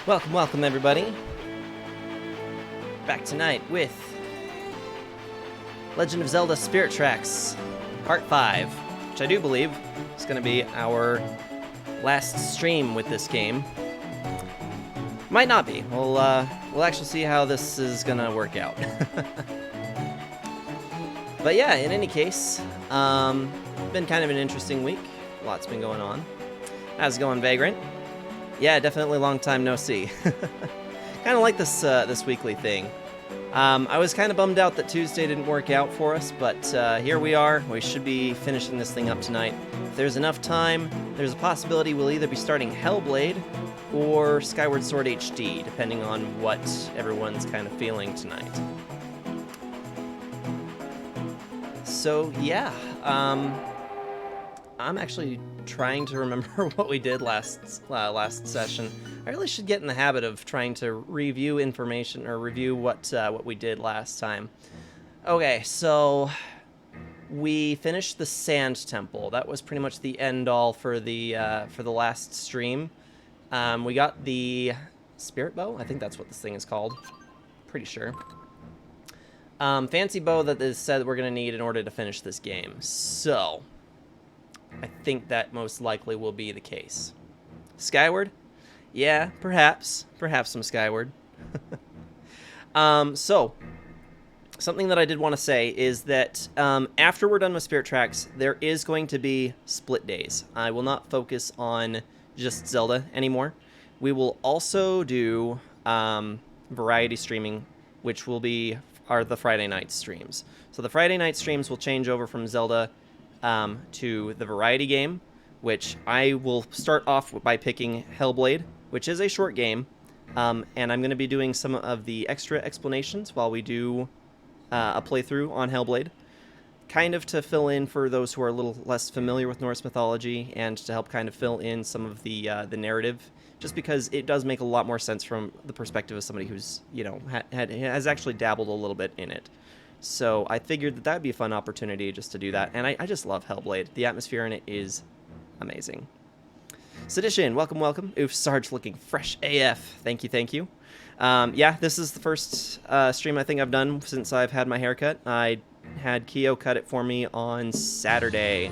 Welcome, welcome everybody. Back tonight with Legend of Zelda Spirit Tracks Part 5, which I do believe is going to be our last stream with this game. Might not be. We'll actually see how this is going to work out. But yeah, in any case, been kind of an interesting week. Lots been going on. How's it going, Vagrant? Yeah, definitely long time no see. Kind of like this weekly thing. I was kind of bummed out that Tuesday didn't work out for us, but here we are. We should be finishing this thing up tonight. If there's enough time, there's a possibility we'll either be starting Hellblade or Skyward Sword HD, depending on what everyone's kind of feeling tonight. So yeah, I'm actually trying to remember what we did last session. I really should get in the habit of trying to review information or review what we did last time. Okay, so we finished the Sand Temple. That was pretty much the end all for the last stream. We got the Spirit Bow. I think that's what this thing is called. Pretty sure. Fancy bow that is said we're gonna need in order to finish this game. So I think that most likely will be the case. Skyward? Yeah, perhaps some Skyward. So, something that I did want to say is that after we're done with Spirit Tracks, there is going to be split days. I will not focus on just Zelda anymore. We will also do variety streaming, which will be the Friday night streams. So the Friday night streams will change over from Zelda to the variety game, which I will start off by picking Hellblade, which is a short game, and I'm going to be doing some of the extra explanations while we do a playthrough on Hellblade, kind of to fill in for those who are a little less familiar with Norse mythology and to help kind of fill in some of the narrative, just because it does make a lot more sense from the perspective of somebody who's, you know, has actually dabbled a little bit in it. So I figured that would be a fun opportunity just to do that. And I just love Hellblade. The atmosphere in it is amazing. Sedition, welcome, welcome. Oof, Sarge looking fresh AF. Thank you, thank you. Yeah, this is the first stream I think I've done since I've had my haircut. I had Keo cut it for me on Saturday.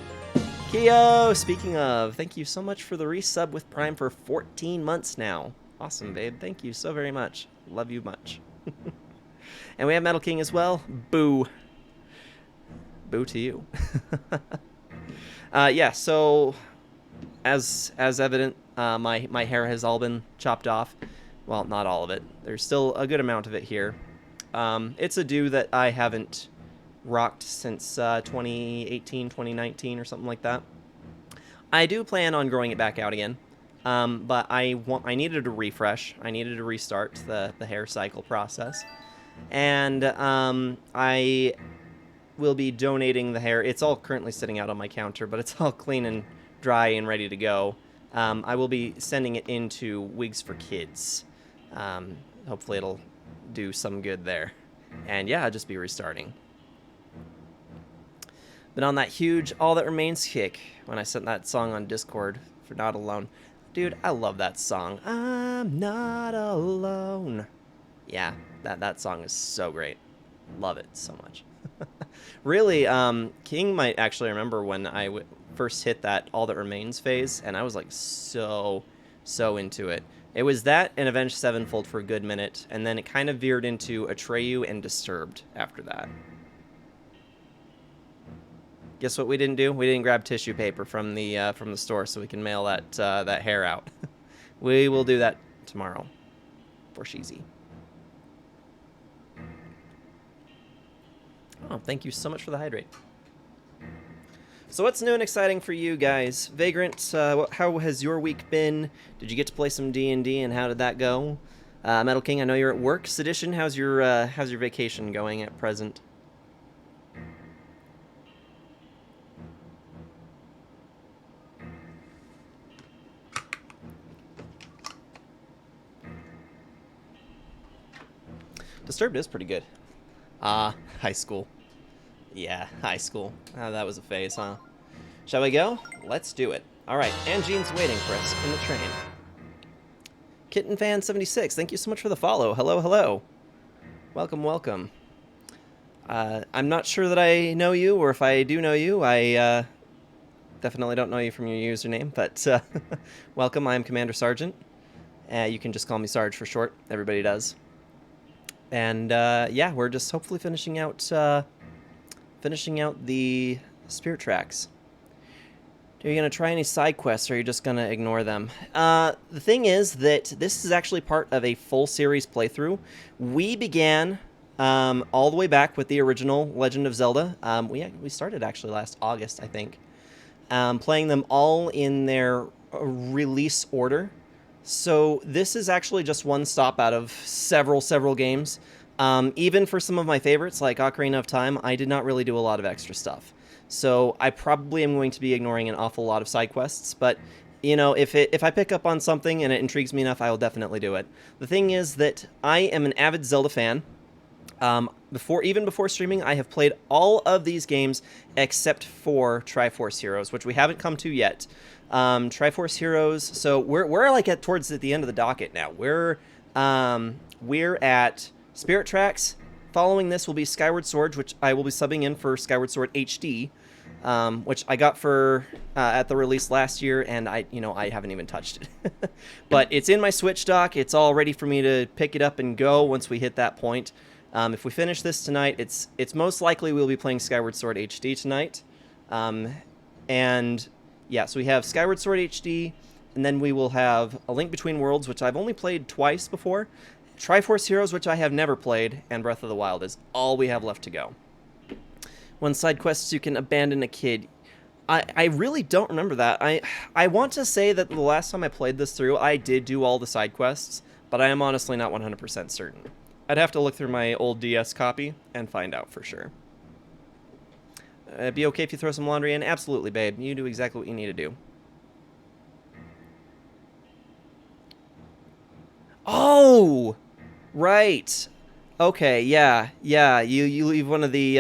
Keo, speaking of, thank you so much for the resub with Prime for 14 months now. Awesome, babe. Thank you so very much. Love you much. And we have Metal King as well. Boo. Boo to you. Yeah, so as evident, my hair has all been chopped off. Well, not all of it. There's still a good amount of it here. It's a do that I haven't rocked since 2018, 2019 or something like that. I do plan on growing it back out again. But I needed a refresh. I needed to restart the hair cycle process. And I will be donating the hair. It's all currently sitting out on my counter, but it's all clean and dry and ready to go. I will be sending it into Wigs for Kids. Hopefully it'll do some good there. And yeah, I'll just be restarting. But on that huge All That Remains kick, when I sent that song on Discord for Not Alone. Dude, I love that song. I'm not alone. Yeah, that song is so great. Love it so much. Really, King might actually remember when I first hit that All That Remains phase, and I was like so into it. It was that and Avenged Sevenfold for a good minute, and then it kind of veered into Atreyu and Disturbed after that. Guess what we didn't do? We didn't grab tissue paper from the store so we can mail that hair out. We will do that tomorrow for Sheezy. Oh, thank you so much for the hydrate. So what's new and exciting for you guys? Vagrant, how has your week been? Did you get to play some D&D and how did that go? Metal King, I know you're at work. Sedition, how's your vacation going at present? Disturbed is pretty good. High school. Yeah, high school. That was a phase, huh? Shall we go? Let's do it. All right, Angene's waiting for us in the train. KittenFan76, thank you so much for the follow. Hello, hello. Welcome, welcome. I'm not sure that I know you, or if I do know you, I definitely don't know you from your username, but welcome. I'm Commander Sergeant. You can just call me Sarge for short. Everybody does. And yeah, we're just hopefully finishing out the Spirit Tracks. Are you going to try any side quests, or are you just going to ignore them? The thing is that this is actually part of a full series playthrough. We began all the way back with the original Legend of Zelda. We started actually last August, I think. Playing them all in their release order. So this is actually just one stop out of several games. Even for some of my favorites, like Ocarina of Time, I did not really do a lot of extra stuff. So I probably am going to be ignoring an awful lot of side quests, but you know, if I pick up on something and it intrigues me enough, I will definitely do it. The thing is that I am an avid Zelda fan. Even before streaming, I have played all of these games except for Triforce Heroes, which we haven't come to yet. Triforce Heroes. So we're like towards the end of the docket now. We're at Spirit Tracks. Following this will be Skyward Sword, which I will be subbing in for Skyward Sword HD, which I got for at the release last year, and I haven't even touched it. But it's in my Switch dock. It's all ready for me to pick it up and go once we hit that point. If we finish this tonight, it's most likely we'll be playing Skyward Sword HD tonight. And yeah, so we have Skyward Sword HD, and then we will have A Link Between Worlds, which I've only played twice before. Triforce Heroes, which I have never played, and Breath of the Wild is all we have left to go. One side quest, you can abandon a kid. I really don't remember that. I want to say that the last time I played this through, I did do all the side quests, but I am honestly not 100% certain. I'd have to look through my old DS copy and find out for sure. Be okay if you throw some laundry in? Absolutely, babe. You do exactly what you need to do. Oh! Right. Okay, yeah. You leave one of the,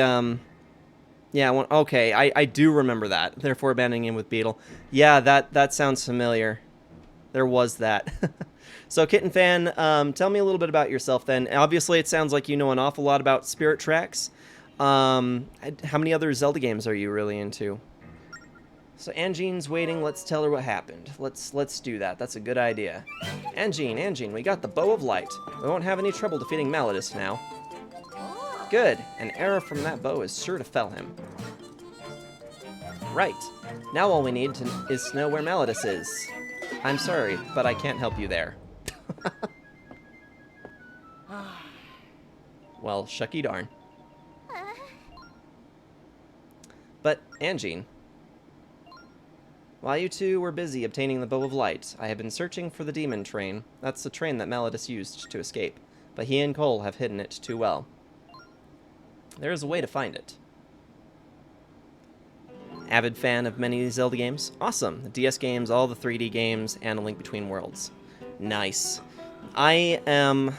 okay, I do remember that. Therefore abandoning him with Beetle. Yeah, that sounds familiar. There was that. So, Kitten Fan, tell me a little bit about yourself then. Obviously, it sounds like you know an awful lot about Spirit Tracks. How many other Zelda games are you really into? So Angene's waiting. Let's tell her what happened. Let's do that. That's a good idea. Angene, we got the Bow of Light. We won't have any trouble defeating Malladus now. Good. An arrow from that bow is sure to fell him. Right. Now all we need is to know where Malladus is. I'm sorry, but I can't help you there. Well, shucky darn. But, Angene, while you two were busy obtaining the Bow of Light, I have been searching for the demon train. That's the train that Malladus used to escape, but he and Cole have hidden it too well. There is a way to find it. Avid fan of many Zelda games? Awesome. The DS games, all the 3D games, and A Link Between Worlds. Nice. I am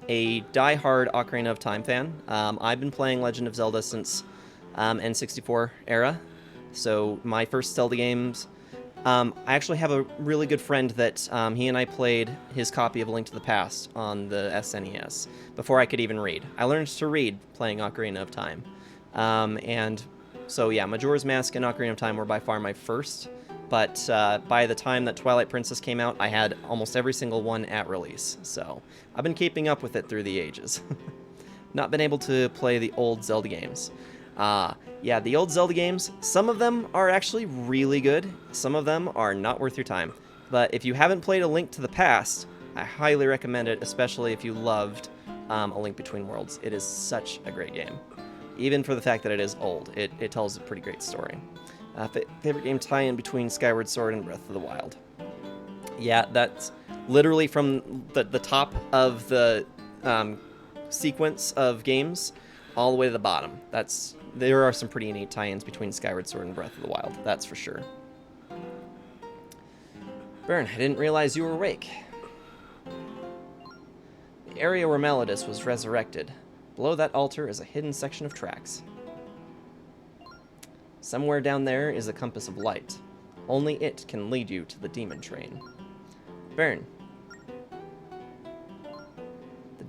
a die-hard Ocarina of Time fan. I've been playing Legend of Zelda since N64 era. So my first Zelda games... I actually have a really good friend that he and I played his copy of A Link to the Past on the SNES before I could even read. I learned to read playing Ocarina of Time. And so yeah, Majora's Mask and Ocarina of Time were by far my first, but by the time that Twilight Princess came out, I had almost every single one at release. So I've been keeping up with it through the ages. Not been able to play the old Zelda games. Yeah, the old Zelda games, some of them are actually really good. Some of them are not worth your time. But if you haven't played A Link to the Past, I highly recommend it, especially if you loved A Link Between Worlds. It is such a great game. Even for the fact that it is old, it tells a pretty great story. Favorite game tie-in between Skyward Sword and Breath of the Wild. Yeah, that's literally from the top of the sequence of games all the way to the bottom. There are some pretty neat tie-ins between Skyward Sword and Breath of the Wild, that's for sure. Byrne, I didn't realize you were awake. The area where Malladus was resurrected. Below that altar is a hidden section of tracks. Somewhere down there is a compass of light. Only it can lead you to the demon train. Byrne,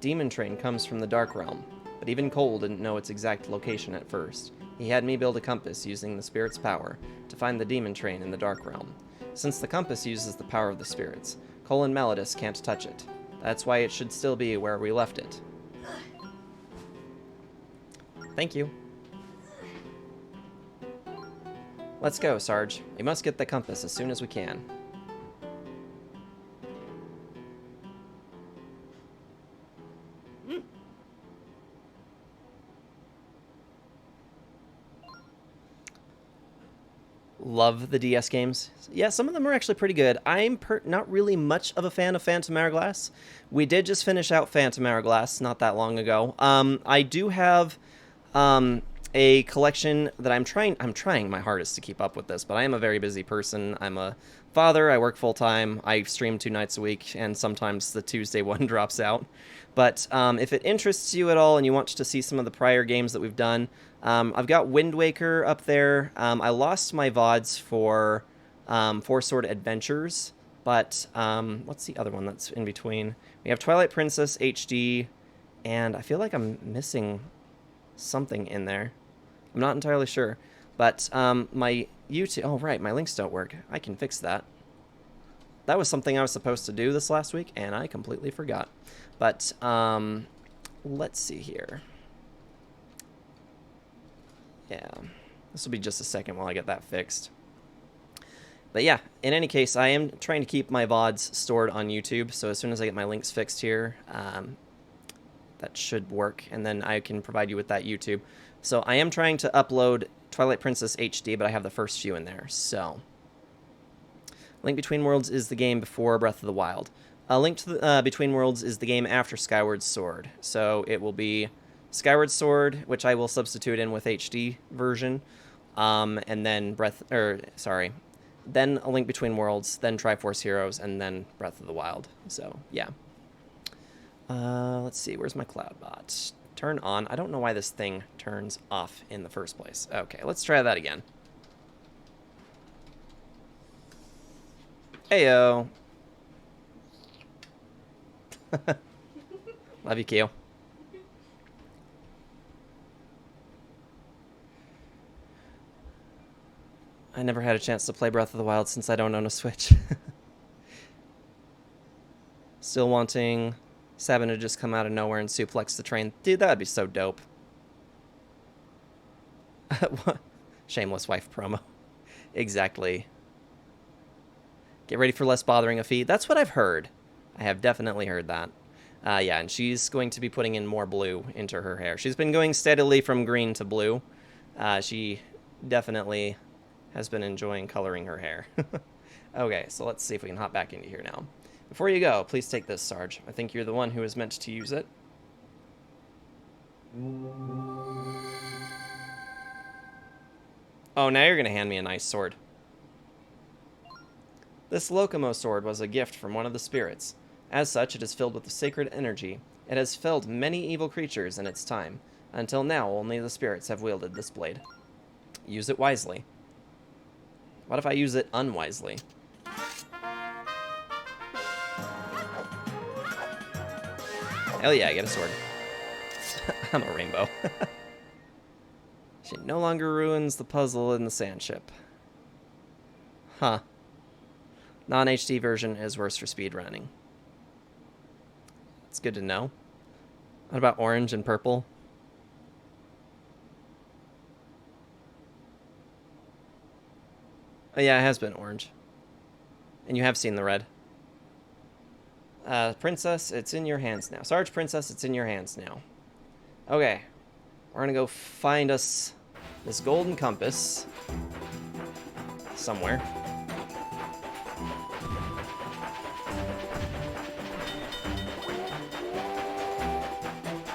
demon train comes from the Dark Realm, but even Cole didn't know its exact location at first. He had me build a compass using the spirit's power to find the demon train in the Dark Realm. Since the compass uses the power of the spirits, Cole and Melodis can't touch it. That's why it should still be where we left it. Thank you. Let's go, Sarge. We must get the compass as soon as we can. Love the DS games. Yeah, some of them are actually pretty good. I'm not really much of a fan of Phantom Hourglass. We did just finish out Phantom Hourglass not that long ago. I do have a collection that I'm trying my hardest to keep up with this, but I am a very busy person. I'm a father, I work full-time, I stream 2 nights a week, and sometimes the Tuesday one drops out. But if it interests you at all and you want to see some of the prior games that we've done, I've got Wind Waker up there. I lost my VODs for Four Sword Adventures, but what's the other one that's in between? We have Twilight Princess HD, and I feel like I'm missing something in there. I'm not entirely sure, but my YouTube... Oh, right, my links don't work. I can fix that. That was something I was supposed to do this last week, and I completely forgot. But let's see here. Yeah, this will be just a second while I get that fixed. But yeah, in any case, I am trying to keep my VODs stored on YouTube, so as soon as I get my links fixed here, that should work, and then I can provide you with that YouTube. So I am trying to upload Twilight Princess HD, but I have the first few in there, so... Link Between Worlds is the game before Breath of the Wild. Link to the, Between Worlds is the game after Skyward Sword. So it will be Skyward Sword, which I will substitute in with HD version, and then then A Link Between Worlds, then Triforce Heroes, and then Breath of the Wild. So, yeah. Let's see, where's my Cloudbot? Turn on. I don't know why this thing turns off in the first place. Okay, let's try that again. Heyo. Love you, Keo. I never had a chance to play Breath of the Wild since I don't own a Switch. Still wanting Sabin to just come out of nowhere and suplex the train. Dude, that would be so dope. Shameless wife promo. Exactly. Get ready for less bothering a fee. That's what I've heard. I have definitely heard that. Yeah, and she's going to be putting in more blue into her hair. She's been going steadily from green to blue. She definitely has been enjoying coloring her hair. Okay, so let's see if we can hop back into here now. Before you go, please take this, Sarge. I think you're the one who is meant to use it. Oh, now you're going to hand me a nice sword. This Lokomo sword was a gift from one of the spirits. As such, it is filled with the sacred energy. It has felled many evil creatures in its time. Until now, only the spirits have wielded this blade. Use it wisely. What if I use it unwisely? Hell yeah, I get a sword. I'm a rainbow. She no longer ruins the puzzle in the sand ship. Huh. Non-HD version is worse for speedrunning. It's good to know. What about orange and purple? Oh yeah, it has been orange. And you have seen the red. Princess, it's in your hands now. Sarge Princess, it's in your hands now. Okay. We're gonna go find us this golden compass. Somewhere.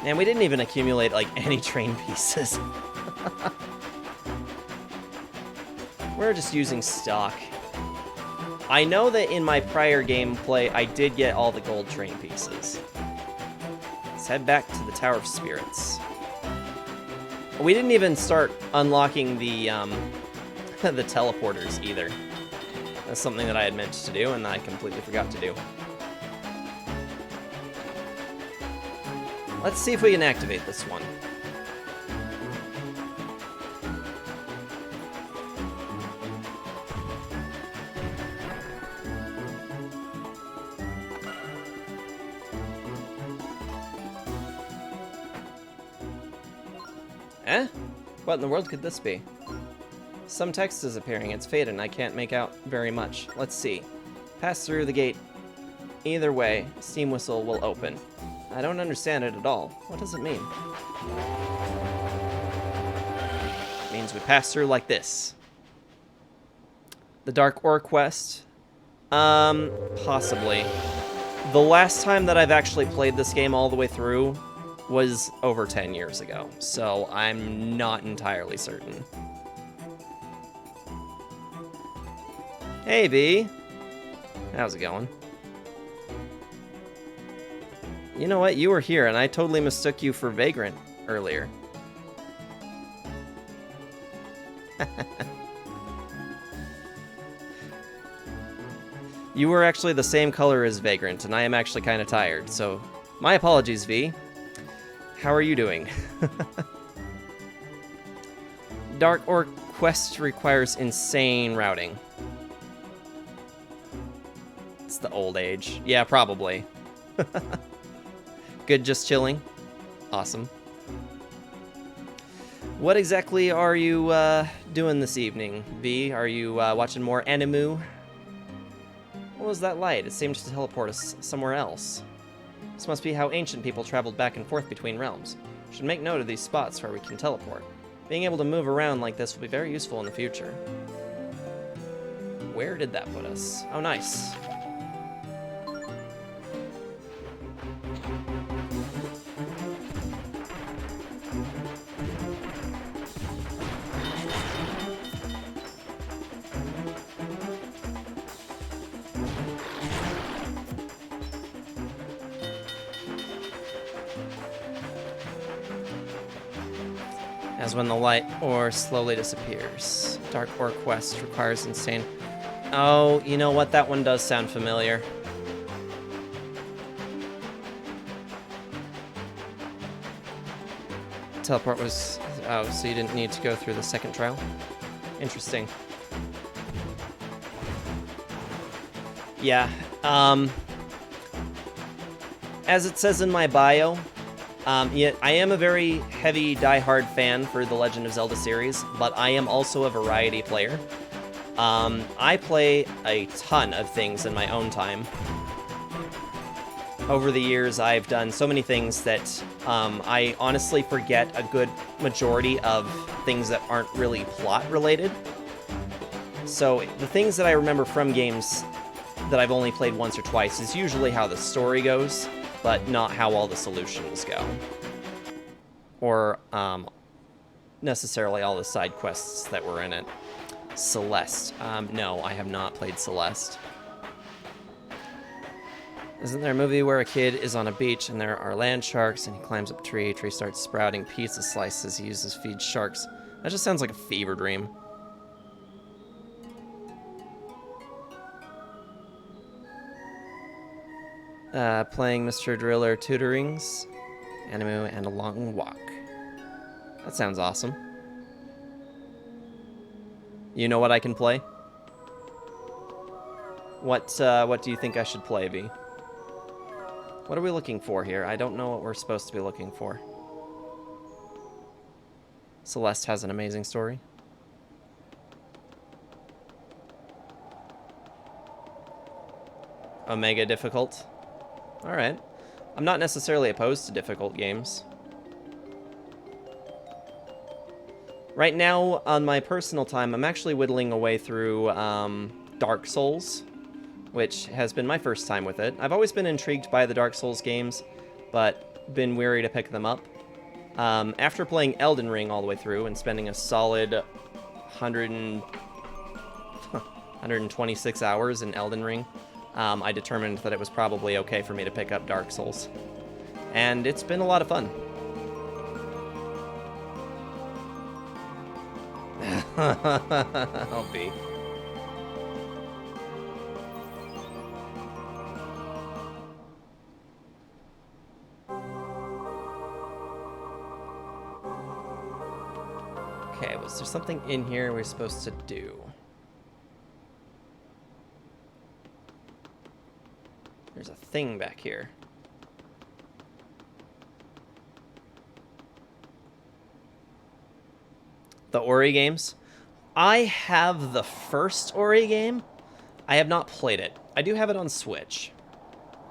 Man, we didn't even accumulate, like, any train pieces. We're just using stock. I know that in my prior gameplay, I did get all the gold train pieces. Let's head back to the Tower of Spirits. We didn't even start unlocking the, the teleporters either. That's something that I had meant to do, and I completely forgot to do. Let's see if we can activate this one. Eh? What in the world could this be? Some text is appearing. It's faded and I can't make out very much. Let's see. Pass through the gate. Either way, steam whistle will open. I don't understand it at all. What does it mean? It means we pass through like this. The Dark Ore quest? Possibly. The last time that I've actually played this game all the way through was over 10 years ago, so I'm not entirely certain. Hey, V. How's it going? You know what? You were here, and I totally mistook you for Vagrant earlier. You were actually the same color as Vagrant, and I am actually kind of tired, so my apologies, V. How are you doing? Dark Ore quest requires insane routing. It's the old age. Yeah, probably. Good, just chilling? Awesome. What exactly are you doing this evening, V? Are you watching more anime? What was that light? It seemed to teleport us somewhere else. This must be how ancient people traveled back and forth between realms. We should make note of these spots where we can teleport. Being able to move around like this will be very useful in the future. Where did that put us? Oh, nice. As when the light ore slowly disappears. Dark Ore quest requires insane... Oh, you know what? That one does sound familiar. Teleport was... Oh, so you didn't need to go through the second trial? Interesting. Yeah, as it says in my bio, yeah, I am a very heavy, die-hard fan for the Legend of Zelda series, but I am also a variety player. I play a ton of things in my own time. Over the years, I've done so many things that I honestly forget a good majority of things that aren't really plot-related. So the things that I remember from games that I've only played once or twice is usually how the story goes, but not how all the solutions go. Or necessarily all the side quests that were in it. Celeste. No, I have not played Celeste. Isn't there a movie where a kid is on a beach and there are land sharks and he climbs up a tree starts sprouting pizza slices he uses to feed sharks? That just sounds like a fever dream. Playing Mr. Driller Tutorings, Anime, and a Long Walk. That sounds awesome. You know what I can play? What do you think I should play, V? What are we looking for here? I don't know what we're supposed to be looking for. Celeste has an amazing story. Omega difficult. Alright. I'm not necessarily opposed to difficult games. Right now, on my personal time, I'm actually whittling away through Dark Souls, which has been my first time with it. I've always been intrigued by the Dark Souls games, but been weary to pick them up. After playing Elden Ring all the way through and spending a solid 126 hours in Elden Ring, I determined that it was probably okay for me to pick up Dark Souls. And it's been a lot of fun. I'll be. Okay, was there something in here we're supposed to do? There's a thing back here. The Ori games. I have the first Ori game. I have not played it. I do have it on Switch.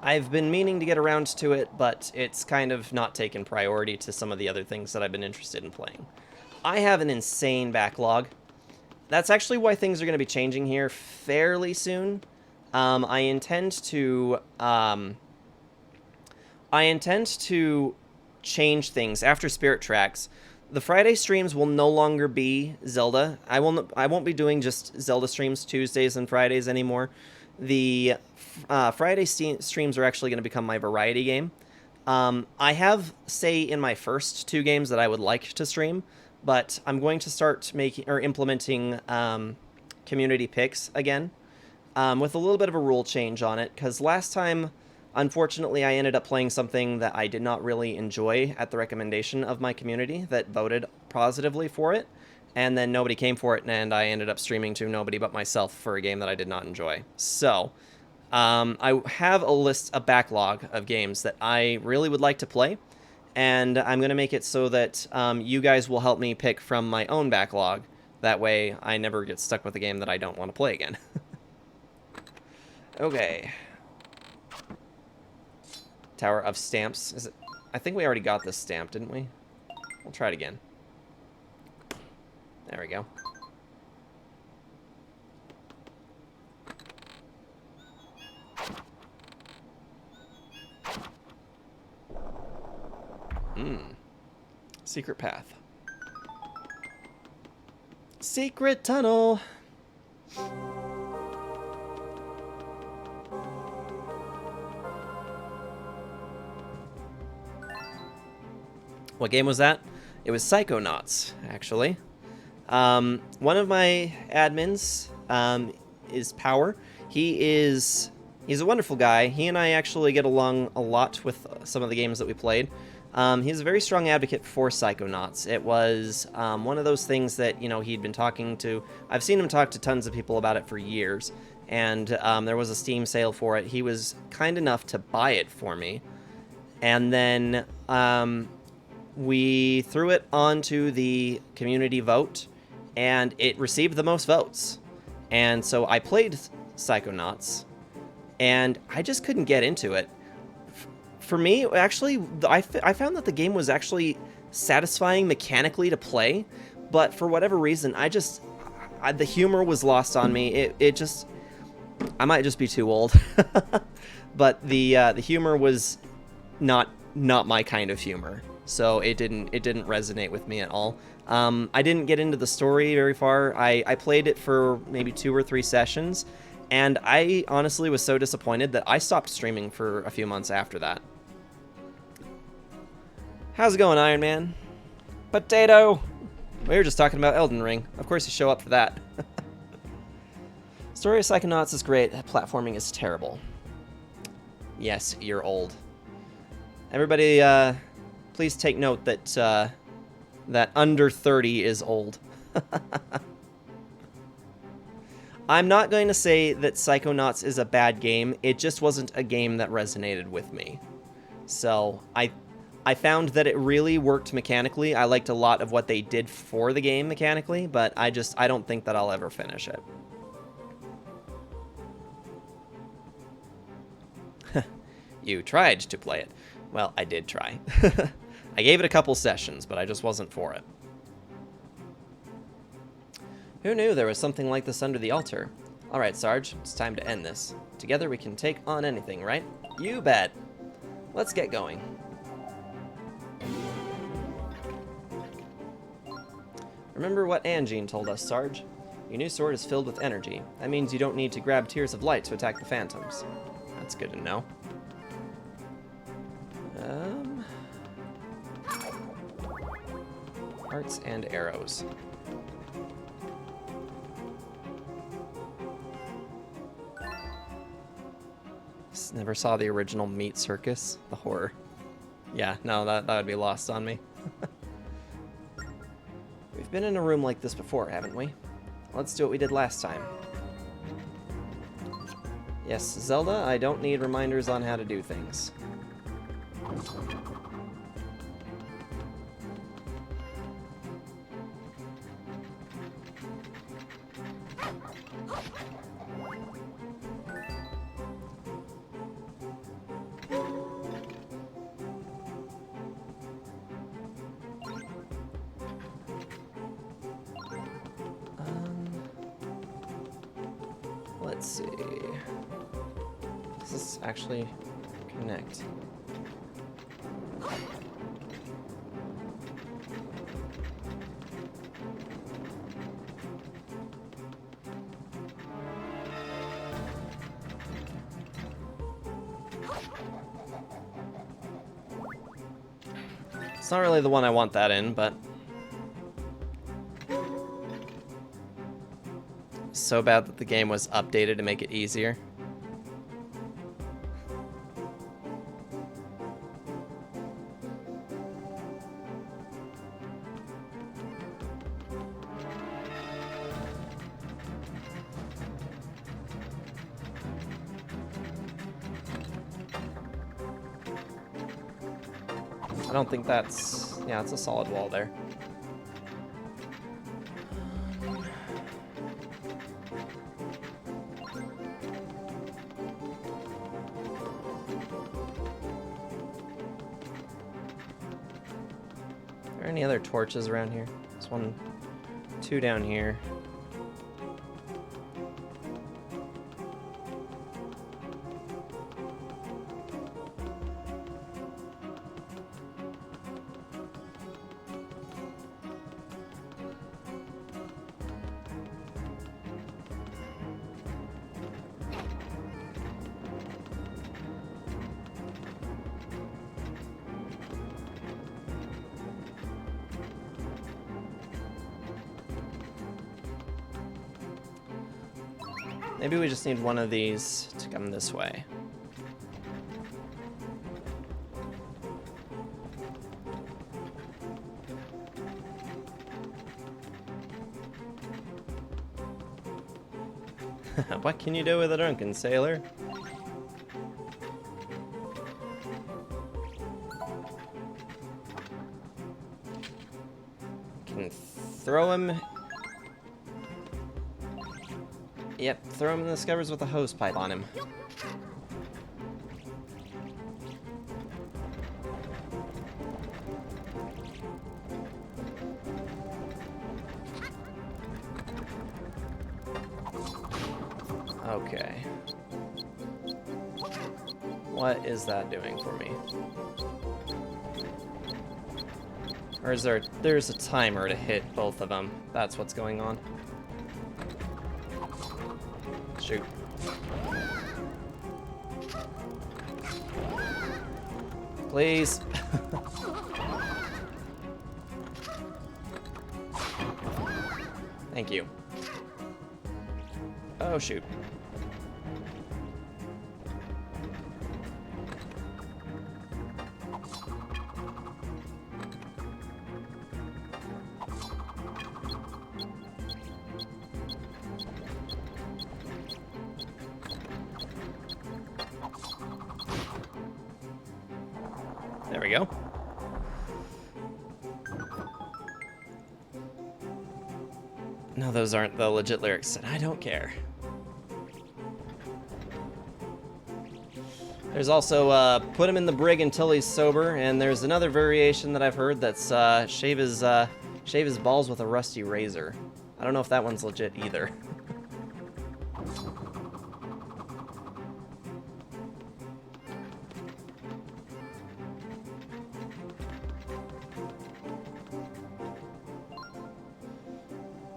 I've been meaning to get around to it, but it's kind of not taken priority to some of the other things that I've been interested in playing. I have an insane backlog. That's actually why things are going to be changing here fairly soon. I intend to change things after Spirit Tracks. The Friday streams will no longer be Zelda. I won't be doing just Zelda streams Tuesdays and Fridays anymore. The Friday streams are actually going to become my variety game. I have say in my first 2 games that I would like to stream, but I'm going to start implementing community picks again, with a little bit of a rule change on it, because last time, unfortunately, I ended up playing something that I did not really enjoy at the recommendation of my community that voted positively for it, and then nobody came for it, and I ended up streaming to nobody but myself for a game that I did not enjoy. So, I have a backlog of games that I really would like to play, and I'm going to make it so that you guys will help me pick from my own backlog. That way, I never get stuck with a game that I don't want to play again. Okay. Tower of Stamps. Is it? I think we already got this stamp, didn't we? We'll try it again. There we go. Secret path. Secret tunnel. What game was that? It was Psychonauts, actually. One of my admins is Power. He's a wonderful guy. He and I actually get along a lot with some of the games that we played. He's a very strong advocate for Psychonauts. It was one of those things that, you know, he'd been talking to. I've seen him talk to tons of people about it for years, and there was a Steam sale for it. He was kind enough to buy it for me, and then we threw it onto the community vote, and it received the most votes. And so I played Psychonauts, and I just couldn't get into it. For me, actually, I found that the game was actually satisfying mechanically to play, but for whatever reason, the humor was lost on me. I might just be too old, but the humor was not my kind of humor. So it didn't resonate with me at all. I didn't get into the story very far. I played it for maybe 2 or 3 sessions, and I honestly was so disappointed that I stopped streaming for a few months after that. How's it going, Iron Man? Potato! We were just talking about Elden Ring. Of course you show up for that. Story of Psychonauts is great. Platforming is terrible. Yes, you're old. Everybody, please take note that that under 30 is old. I'm not going to say that Psychonauts is a bad game. It just wasn't a game that resonated with me. So I found that it really worked mechanically. I liked a lot of what they did for the game mechanically, but I don't think that I'll ever finish it. You tried to play it. Well, I did try. I gave it a couple sessions, but I just wasn't for it. Who knew there was something like this under the altar? Alright, Sarge, it's time to end this. Together we can take on anything, right? You bet. Let's get going. Remember what Anjean told us, Sarge. Your new sword is filled with energy. That means you don't need to grab Tears of Light to attack the phantoms. That's good to know. Hearts and arrows. Never saw the original Meat Circus. The horror. Yeah, no, that would be lost on me. We've been in a room like this before, haven't we? Let's do what we did last time. Yes, Zelda, I don't need reminders on how to do things. Let's see. Does this actually connect? It's not really the one I want that in, but so bad that the game was updated to make it easier. I don't think that's... yeah, it's a solid wall there. Are there any other torches around here? There's one, two down here. Maybe we just need one of these to come this way. What can you do with a drunken sailor? Can throw him. Yep, throw him in the scuppers with a hose pipe on him. Okay. What is that doing for me? Or is there's a timer to hit both of them? That's what's going on. Shoot. Please. Thank you. Oh, shoot. There we go. No, those aren't the legit lyrics, and I don't care. There's also put him in the brig until he's sober, and there's another variation that I've heard that's shave his balls with a rusty razor. I don't know if that one's legit either.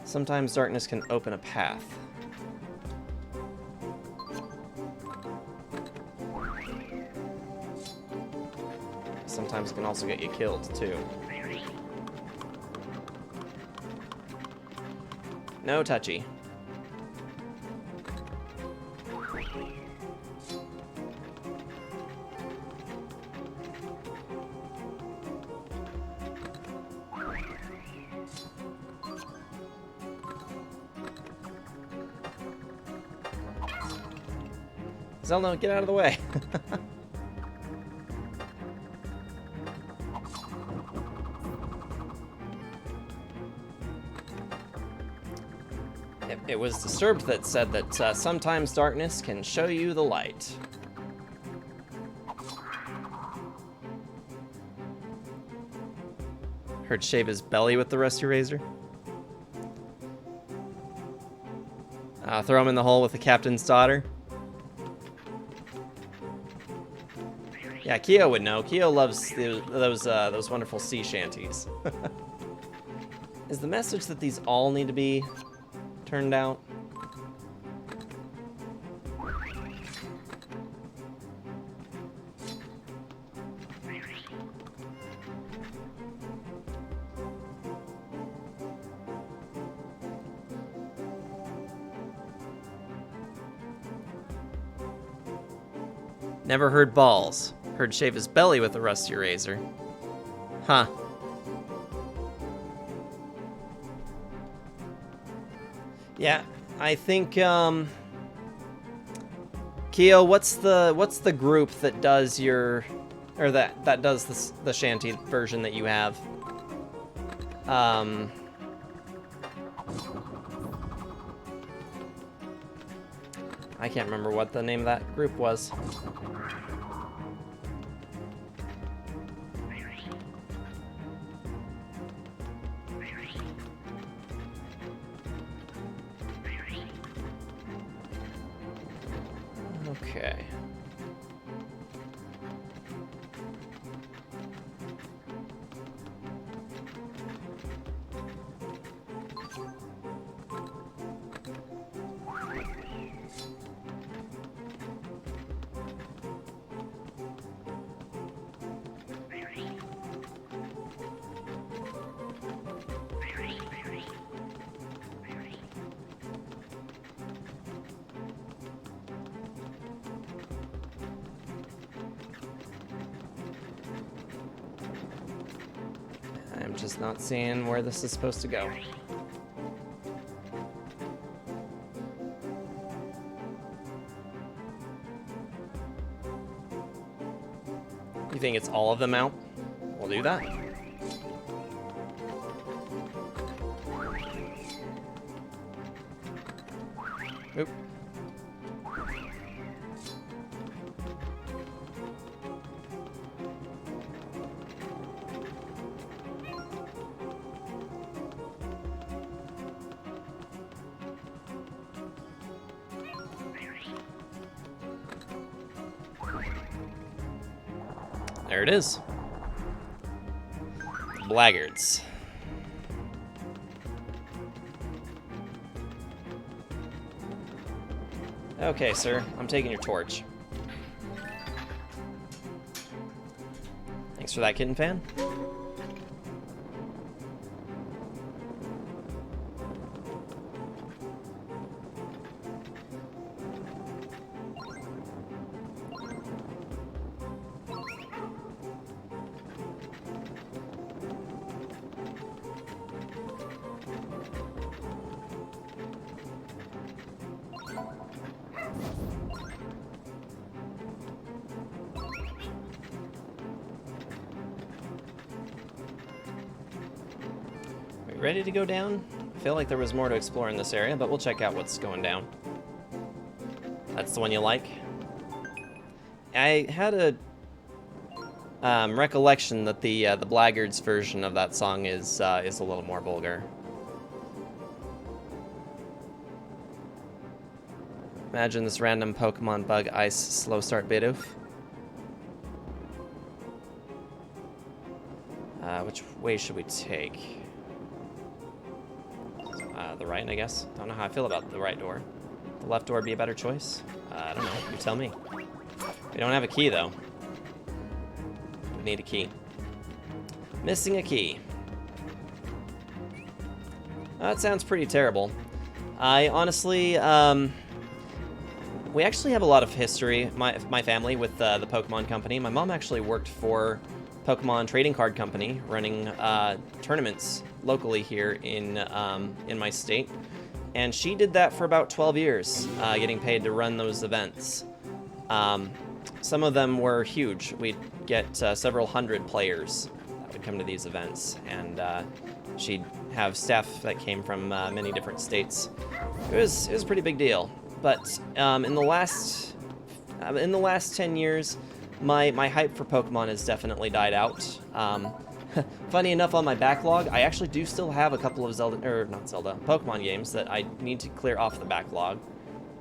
Sometimes darkness can open a path. Sometimes it can also get you killed, too. No touchy. Zelda, get out of the way. It was Disturbed that said that sometimes darkness can show you the light. Heard shave his belly with the rusty razor. Throw him in the hole with the captain's daughter. Yeah, Keo would know. Keo loves those wonderful sea shanties. Is the message that these all need to be turned out? Never heard balls. Heard shave his belly with a rusty razor. Huh. Yeah, I think Keo, what's the group that does your, or that does the shanty version that you have? I can't remember what the name of that group was. Okay. I'm just not seeing where this is supposed to go. You think it's all of them out? We'll do that. Oop. There it is. Blaggards. Okay, sir. I'm taking your torch. Thanks for that, kitten fan. Ready to go down? I feel like there was more to explore in this area, but we'll check out what's going down. That's the one you like? I had a recollection that the Blaggards version of that song is a little more vulgar. Imagine this random Pokemon Bug Ice slow start Bidoof. Which way should we take? The right, I guess. Don't know how I feel about the right door. The left door be a better choice? I don't know. You tell me. We don't have a key, though. We need a key. Missing a key. That sounds pretty terrible. I honestly, we actually have a lot of history, my family, with the Pokemon Company. My mom actually worked for Pokemon Trading Card Company, running tournaments locally here in my state, and she did that for about 12 years, getting paid to run those events. Some of them were huge. We'd get several hundred players that would come to these events, and she'd have staff that came from many different states. It was a pretty big deal. But in the last 10 years, my hype for Pokemon has definitely died out. Funny enough, on my backlog, I actually do still have a couple of Pokemon games that I need to clear off the backlog.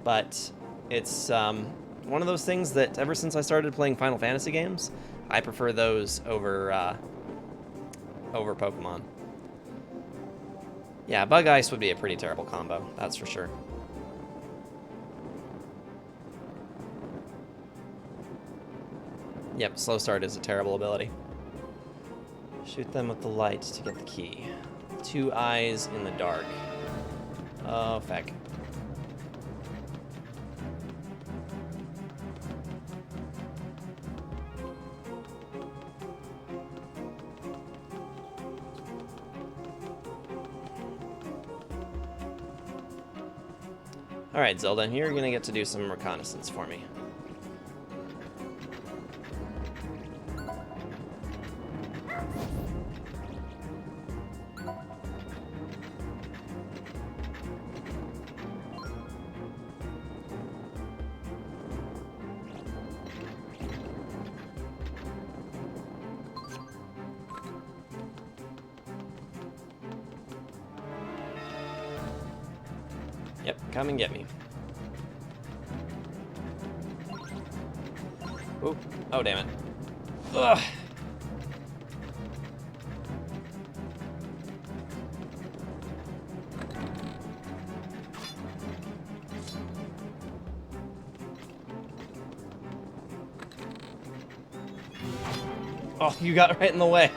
But it's one of those things that ever since I started playing Final Fantasy games, I prefer those over Pokemon. Yeah, Bug Ice would be a pretty terrible combo, that's for sure. Yep, Slow Start is a terrible ability. Shoot them with the light to get the key. 2 eyes in the dark. Oh, feck. Alright, Zelda, you're gonna get to do some reconnaissance for me. Yep, come and get me. Ooh, oh damn it. Ugh. Oh, you got right in the way.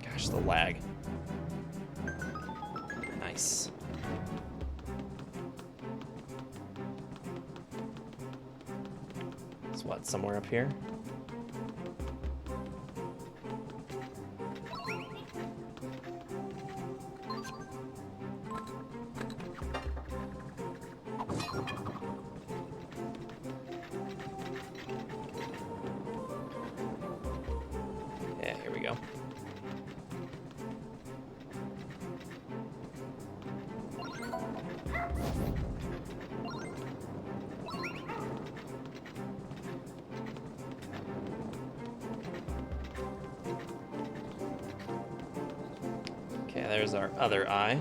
Gosh, the lag. Nice. It's what, somewhere up here? Yeah, here we go. Okay, there's our other eye.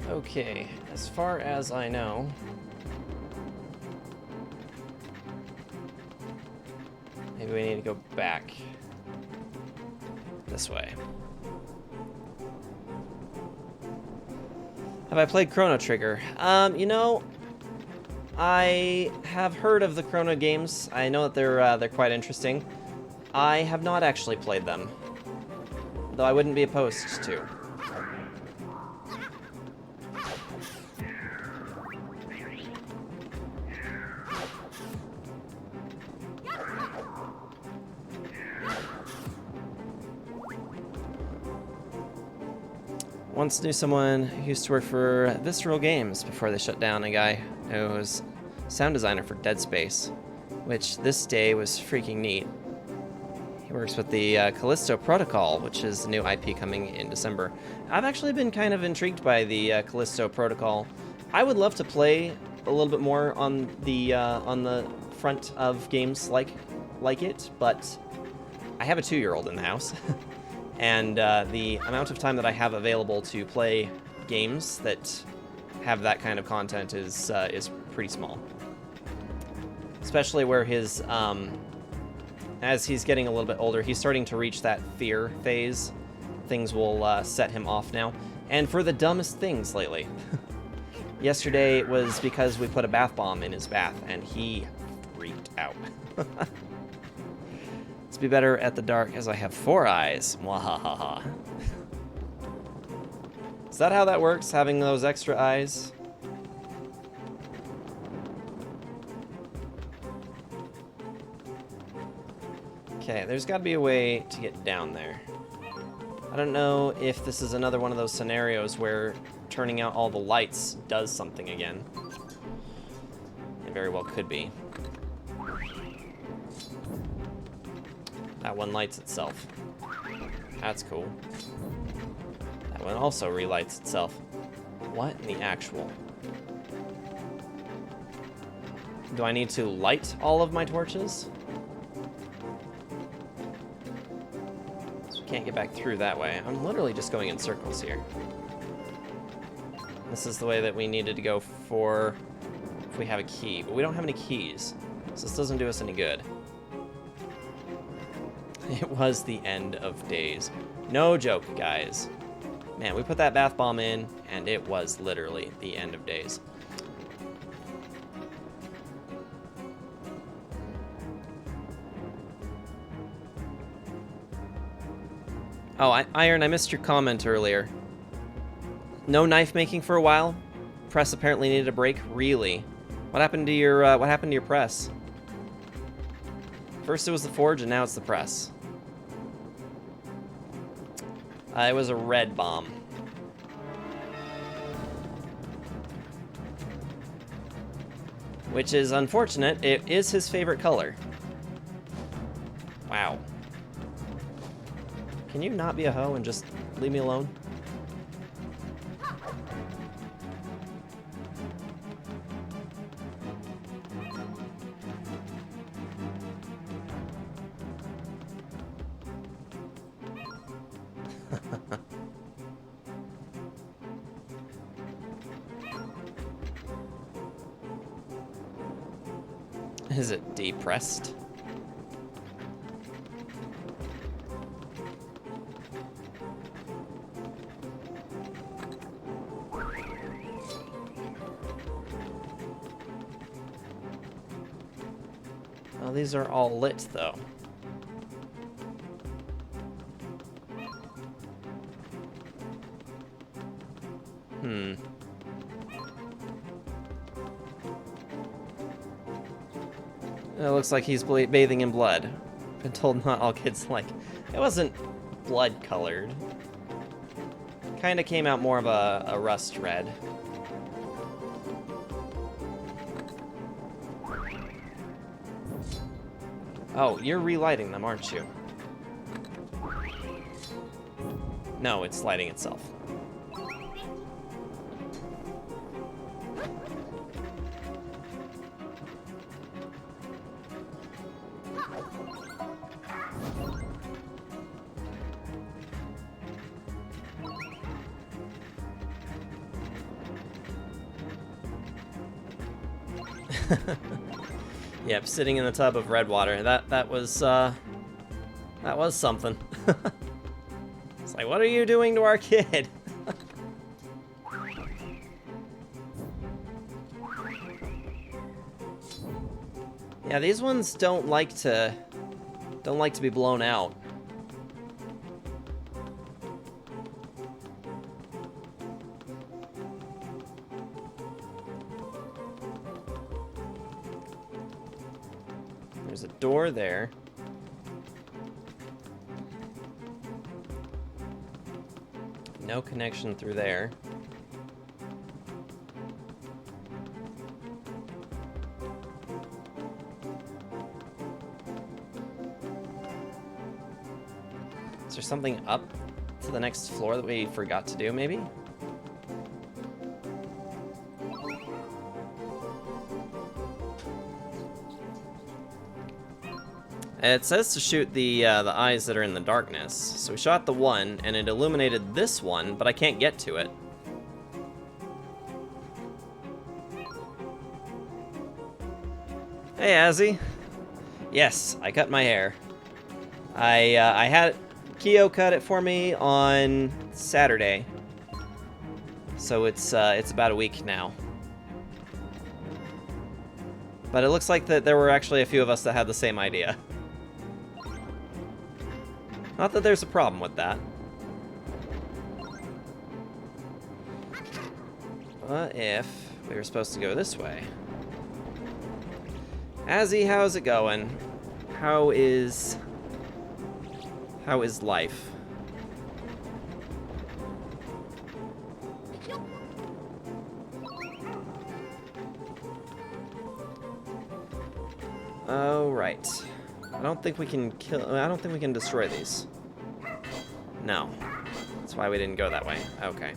Okay, as far as I know, maybe we need to go back this way. Have I played Chrono Trigger? You know, I have heard of the Chrono games. I know that they're quite interesting. I have not actually played them, though I wouldn't be opposed to. Once knew someone who used to work for Visceral Games before they shut down, a guy who was sound designer for Dead Space, which this day was freaking neat. He works with the Callisto Protocol, which is a new IP coming in December. I've actually been kind of intrigued by the Callisto Protocol. I would love to play a little bit more on the front of games like it, but I have a 2-year-old in the house. And the amount of time that I have available to play games that have that kind of content is pretty small. Especially where his, as he's getting a little bit older, he's starting to reach that fear phase. Things will set him off now. And for the dumbest things lately. Yesterday was because we put a bath bomb in his bath, and he freaked out. Let's be better at the dark as I have 4 eyes. Mwahaha. Is that how that works, having those extra eyes? Okay, there's got to be a way to get down there. I don't know if this is another one of those scenarios where turning out all the lights does something again. It very well could be. That one lights itself. That's cool. That one also relights itself. What in the actual? Do I need to light all of my torches? Can't get back through that way. I'm literally just going in circles here. This is the way that we needed to go for if we have a key, but we don't have any keys, so this doesn't do us any good. It was the end of days. No joke, guys. Man, we put that bath bomb in, and it was literally the end of days. Oh, Iron, I missed your comment earlier. No knife making for a while? Press apparently needed a break? Really? What happened to your press? First it was the forge, and now it's the press. It was a red bomb. Which is unfortunate. It is his favorite color. Wow. Can you not be a hoe and just leave me alone? Is it depressed? Oh, these are all lit, though. It looks like he's bathing in blood. Been told not all kids like. It wasn't blood colored. Kind of came out more of a rust red. Oh, you're relighting them, aren't you? No, it's lighting itself. Yep, sitting in the tub of red water. That was something. It's like, what are you doing to our kid? Yeah, these ones don't like to be blown out. There's a door there. No connection through there. Is there something up to the next floor that we forgot to do, maybe? It says to shoot the eyes that are in the darkness. So we shot the one, and it illuminated this one, but I can't get to it. Hey, Azzy. Yes, I cut my hair. I had Keo cut it for me on Saturday, so it's about a week now. But it looks like that there were actually a few of us that had the same idea. Not that there's a problem with that. What if we were supposed to go this way? Azzy, how's it going? How is life? Oh, right. I don't think we can destroy these. No. That's why we didn't go that way. Okay.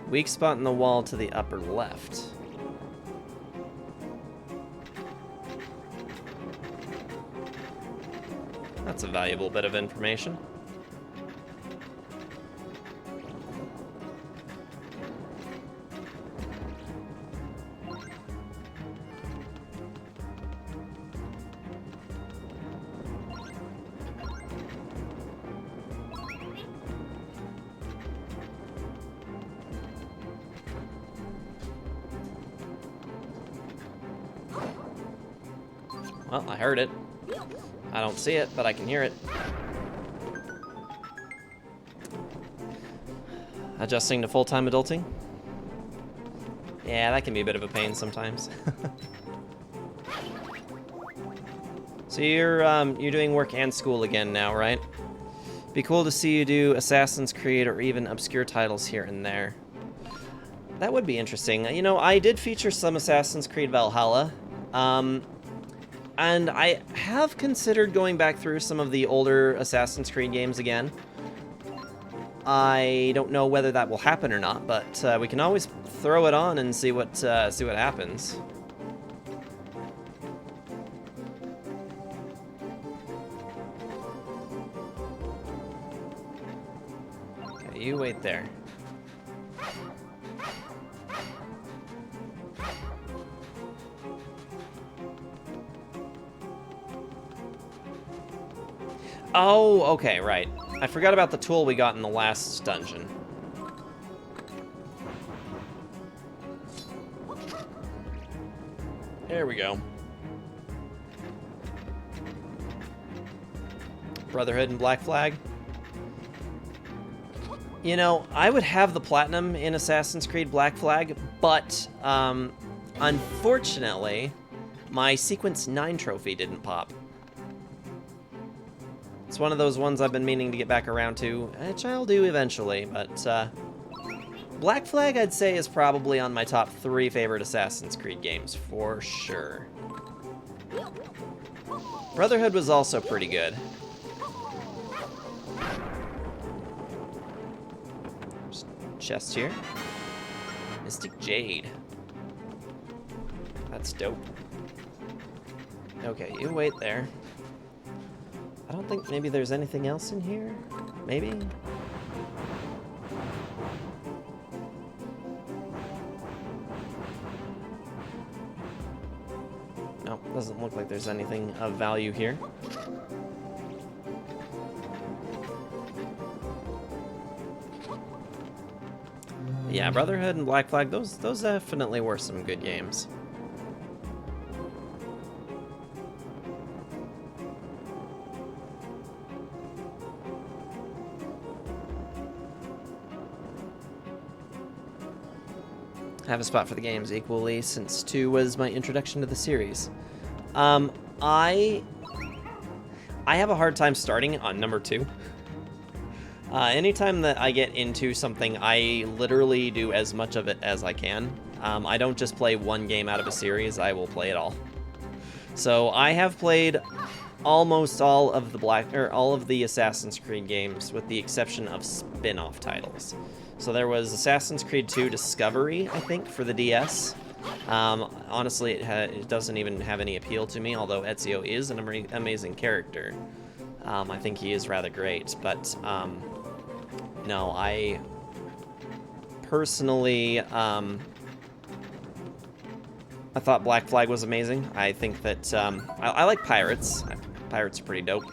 Weak spot in the wall to the upper left. That's a valuable bit of information. Well, I heard it. I don't see it, but I can hear it. Adjusting to full-time adulting? Yeah, that can be a bit of a pain sometimes. So you're doing work and school again now, right? Be cool to see you do Assassin's Creed or even obscure titles here and there. That would be interesting. You know, I did feature some Assassin's Creed Valhalla. And I have considered going back through some of the older Assassin's Creed games again. I don't know whether that will happen or not, but we can always throw it on and see what happens. Okay, you wait there. Oh, okay, right. I forgot about the tool we got in the last dungeon. There we go. Brotherhood and Black Flag. You know, I would have the platinum in Assassin's Creed Black Flag, but unfortunately, my Sequence 9 trophy didn't pop. It's one of those ones I've been meaning to get back around to, which I'll do eventually, but Black Flag, I'd say, is probably on my top 3 favorite Assassin's Creed games, for sure. Brotherhood was also pretty good. There's a chest here. Mystic Jade. That's dope. Okay, you wait there. I don't think maybe there's anything else in here. Maybe? No, doesn't look like there's anything of value here. Yeah, Brotherhood and Black Flag, those definitely were some good games. I have a spot for the games equally, since 2 was my introduction to the series. I have a hard time starting on number 2. Anytime that I get into something, I literally do as much of it as I can. I don't just play one game out of a series, I will play it all. So I have played almost all of the Assassin's Creed games, with the exception of spin-off titles. So there was Assassin's Creed 2 Discovery, I think, for the DS. Honestly, it doesn't even have any appeal to me, although Ezio is an amazing character. I think he is rather great, but no, I personally, I thought Black Flag was amazing. I think that I like pirates. Pirates are pretty dope.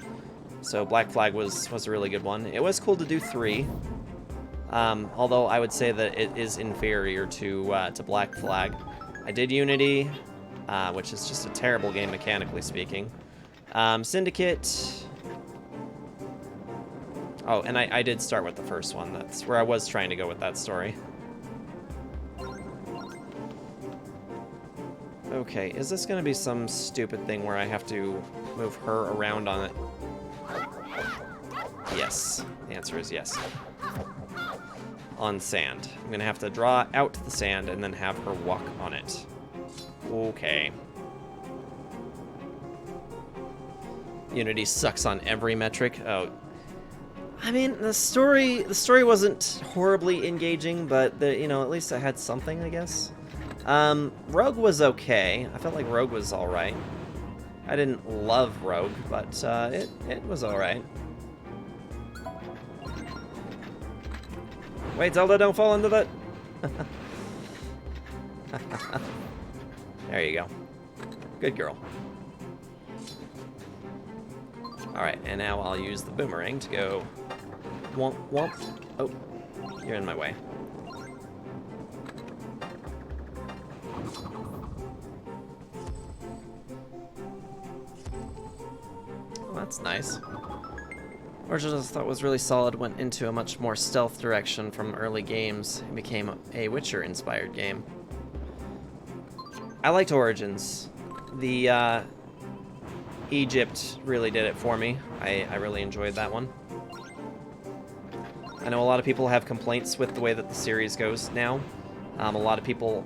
So Black Flag was a really good one. It was cool to do 3, although I would say that it is inferior to Black Flag. I did Unity, which is just a terrible game mechanically speaking. Syndicate. Oh, and I did start with the first one. That's where I was trying to go with that story. Okay, is this going to be some stupid thing where I have to move her around on it? Yes. The answer is yes. On sand. I'm going to have to draw out the sand and then have her walk on it. Okay. Unity sucks on every metric. Oh. I mean, the story wasn't horribly engaging, but at least I had something, I guess. Rogue was okay. I felt like Rogue was alright. I didn't love Rogue, but it was alright. Wait, Zelda, don't fall into that. There you go. Good girl. Alright, and now I'll use the boomerang to go womp womp. Oh, you're in my way. Oh, that's nice. Origins, I thought was really solid, went into a much more stealth direction from early games. It became a Witcher-inspired game. I liked Origins. The Egypt really did it for me. I really enjoyed that one. I know a lot of people have complaints with the way that the series goes now. A lot of people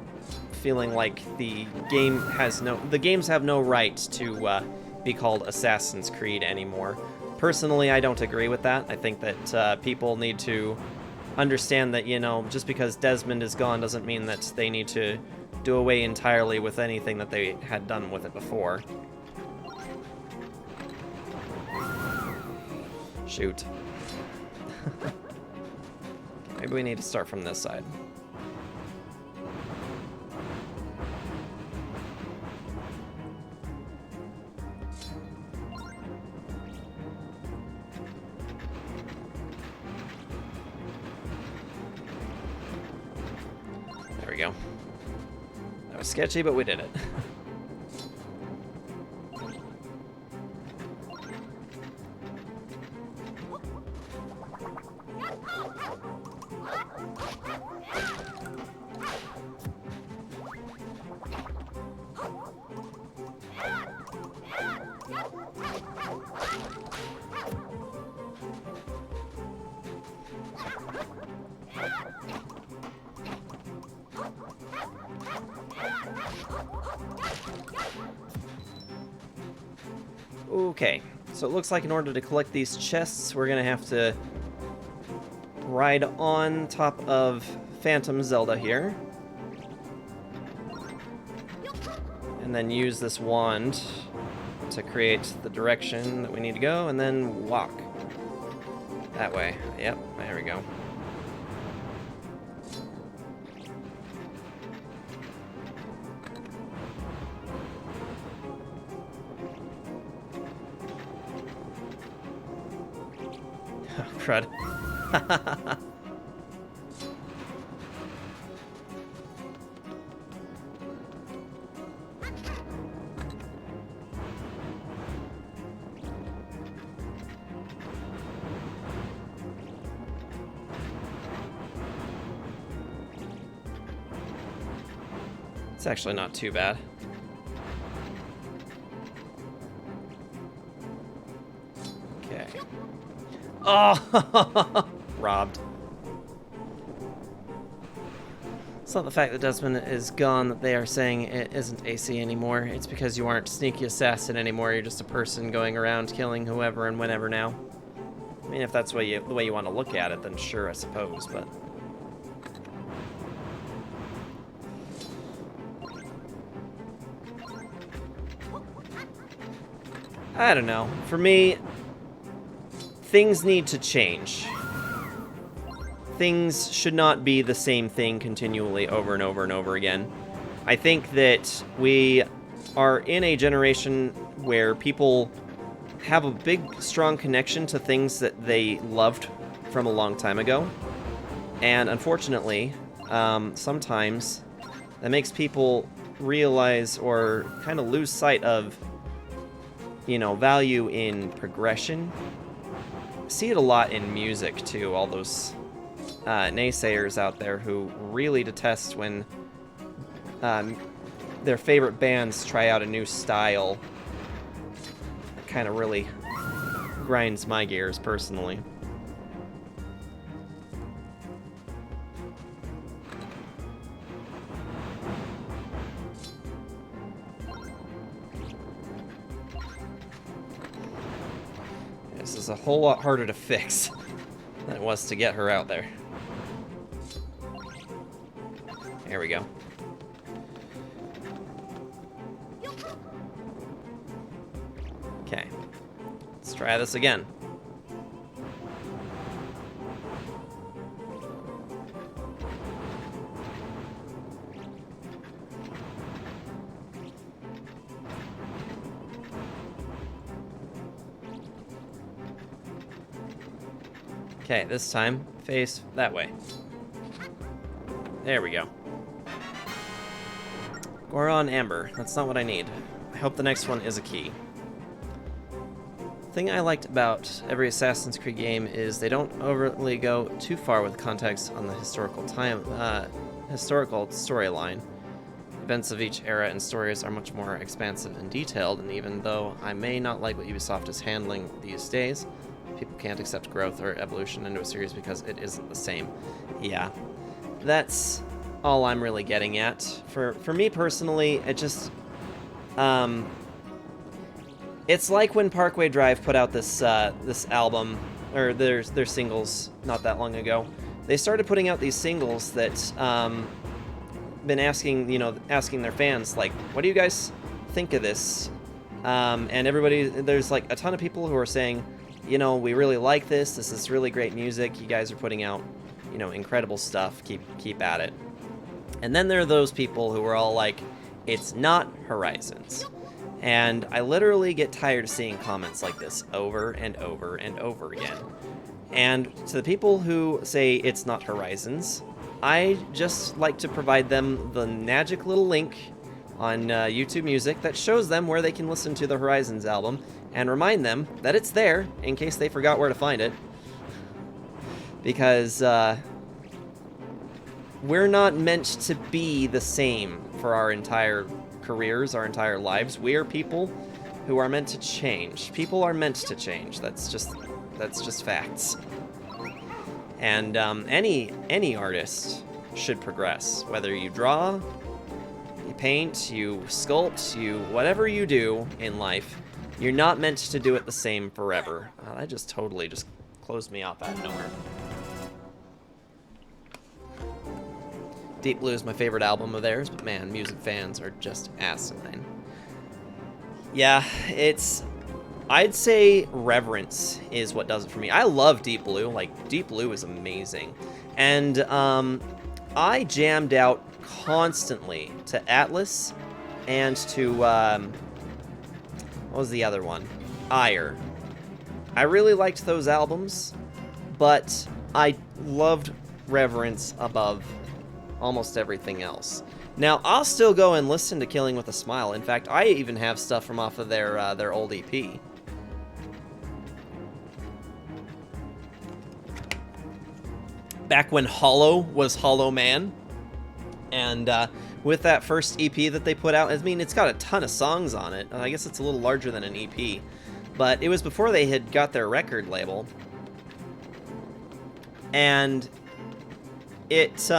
feeling like the games have no right to be called Assassin's Creed anymore. Personally, I don't agree with that. I think that people need to understand that, just because Desmond is gone doesn't mean that they need to do away entirely with anything that they had done with it before. Shoot. Maybe we need to start from this side. There we go. That was sketchy, but we did it. Okay, so it looks like in order to collect these chests, we're gonna have to ride on top of Phantom Zelda here. And then use this wand to create the direction that we need to go, and then walk. That way. Yep, there we go. Crud. It's actually not too bad. Okay. Oh! robbed. It's not the fact that Desmond is gone that they are saying it isn't AC anymore. It's because you aren't Sneaky Assassin anymore. You're just a person going around killing whoever and whenever now. I mean, if that's the way you want to look at it, then sure, I suppose, but... I don't know. For me, things need to change. Things should not be the same thing continually over and over and over again. I think that we are in a generation where people have a big, strong connection to things that they loved from a long time ago. And unfortunately, sometimes that makes people realize or kind of lose sight of, you know, value in progression. I see it a lot in music, too, all those... naysayers out there who really detest when their favorite bands try out a new style. It kind of really grinds my gears, personally. This is a whole lot harder to fix than it was to get her out there. There we go. Okay. Let's try this again. Okay, this time, face that way. There we go. Goron Amber. That's not what I need. I hope the next one is a key. The thing I liked about every Assassin's Creed game is they don't overtly go too far with context on the historical storyline. Events of each era and stories are much more expansive and detailed, and even though I may not like what Ubisoft is handling these days, people can't accept growth or evolution into a series because it isn't the same. Yeah, that's all I'm really getting at. For me personally, it just it's like when Parkway Drive put out this this album, or their singles not that long ago. They started putting out these singles that been asking their fans, like, what do you guys think of this? And everybody, there's like a ton of people who are saying, you know, we really like this. This is really great music. You guys are putting out, you know, incredible stuff. Keep at it. And then there are those people who are all like, it's not Horizons. And I literally get tired of seeing comments like this over and over and over again. And to the people who say it's not Horizons, I just like to provide them the magic little link on YouTube Music that shows them where they can listen to the Horizons album and remind them that it's there in case they forgot where to find it. Because we're not meant to be the same for our entire careers, our entire lives. We are people who are meant to change. People are meant to change. That's just facts. And any artist should progress. Whether you draw, you paint, you sculpt, you whatever you do in life, you're not meant to do it the same forever. That just totally just closed me off out of nowhere. Deep Blue is my favorite album of theirs, but man, music fans are just asinine. Yeah, I'd say reverence is what does it for me. I love Deep Blue. Like, Deep Blue is amazing. And I jammed out constantly to Atlas and to, what was the other one? Ire. I really liked those albums, but I loved Reverence above almost everything else. Now, I'll still go and listen to Killing with a Smile. In fact, I even have stuff from off of their old EP. Back when Hollow was Hollow Man. And with that first EP that they put out, I mean, it's got a ton of songs on it. I guess it's a little larger than an EP. But it was before they had got their record label. And it,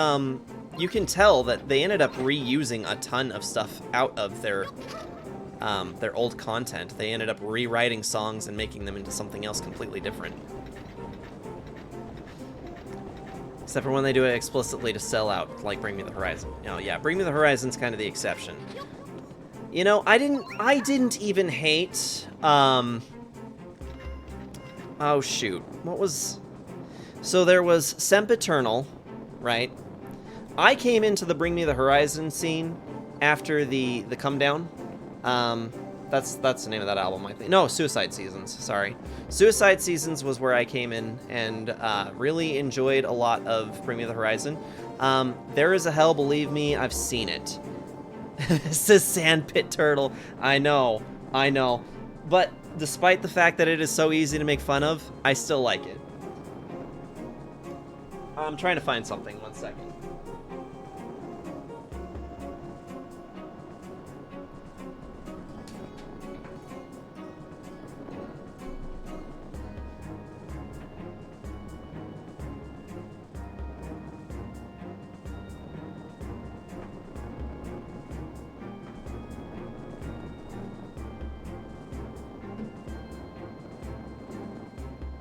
you can tell that they ended up reusing a ton of stuff out of their old content. They ended up rewriting songs and making them into something else completely different. Except for when they do it explicitly to sell out, like Bring Me the Horizon. You know, yeah, Bring Me the Horizon's kind of the exception. You know, I didn't even hate, oh shoot, what was, so there was Sempiternal, right? I came into the Bring Me the Horizon scene after the Come Down. That's the name of that album, I think. No, Suicide Seasons, sorry. Suicide Seasons was where I came in and really enjoyed a lot of Bring Me the Horizon. There Is a Hell, believe me, I've seen it. Says Sandpit Turtle. I know. But despite the fact that it is so easy to make fun of, I still like it. I'm trying to find something, 1 second.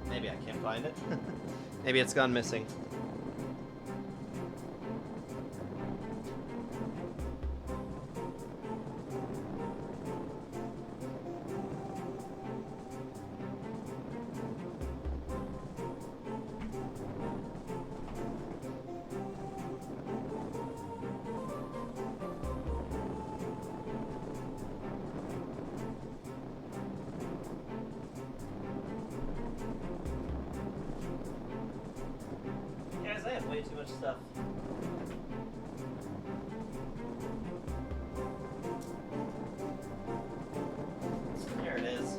Maybe I can't find it. Maybe it's gone missing. Guys, I have way too much stuff. There it is.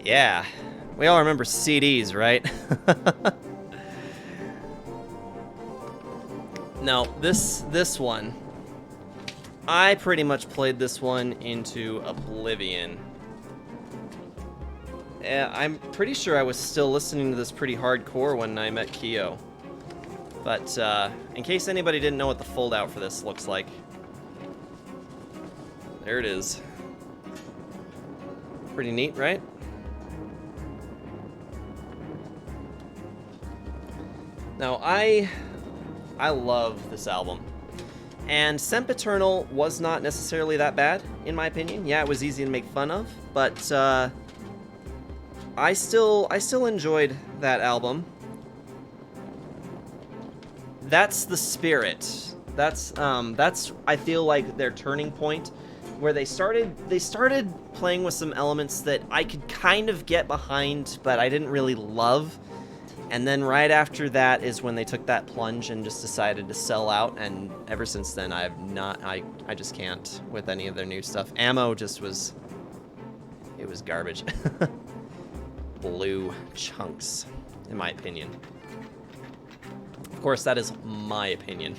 Yeah. We all remember CDs, right? No, this one. I pretty much played this one into oblivion. I'm pretty sure I was still listening to this pretty hardcore when I met Kyo. But in case anybody didn't know what the foldout for this looks like, there it is. Pretty neat, right? Now, I love this album. And Sempiternal was not necessarily that bad, in my opinion. Yeah, it was easy to make fun of, but I still enjoyed that album. That's the spirit. That's I feel like their turning point, where they started playing with some elements that I could kind of get behind, but I didn't really love. And then right after that is when they took that plunge and just decided to sell out, and ever since then I just can't with any of their new stuff. Ammo just was, it was garbage. Blue chunks, in my opinion. Of course, that is my opinion.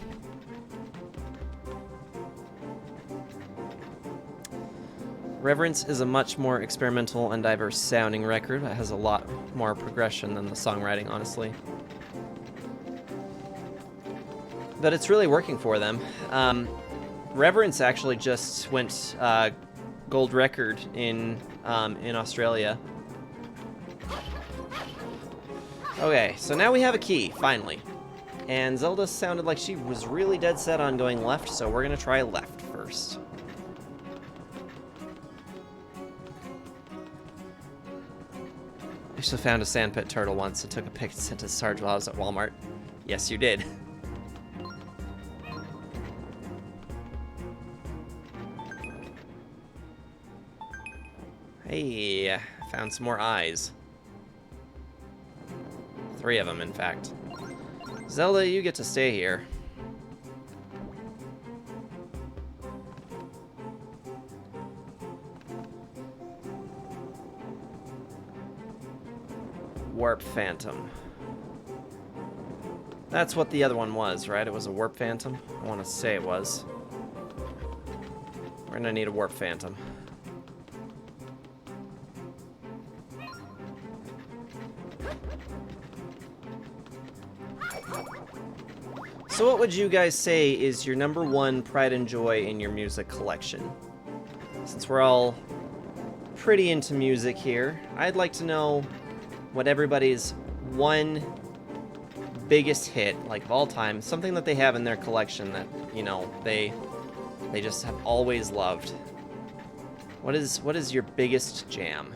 Reverence is a much more experimental and diverse sounding record. It has a lot more progression than the songwriting, honestly. But it's really working for them. Reverence actually just went gold record in Australia. Okay, so now we have a key, finally. And Zelda sounded like she was really dead set on going left, so we're gonna try left first. I actually found a sandpit turtle once and took a pic and sent to Sarge while I was at Walmart. Yes, you did. Hey, found some more eyes. 3 of them, in fact. Zelda, you get to stay here. Warp Phantom. That's what the other one was, right? It was a Warp Phantom? I want to say it was. We're gonna need a Warp Phantom. So what would you guys say is your number one pride and joy in your music collection? Since we're all pretty into music here, I'd like to know what everybody's one biggest hit, like of all time, something that they have in their collection that, you know, they just have always loved. What is your biggest jam?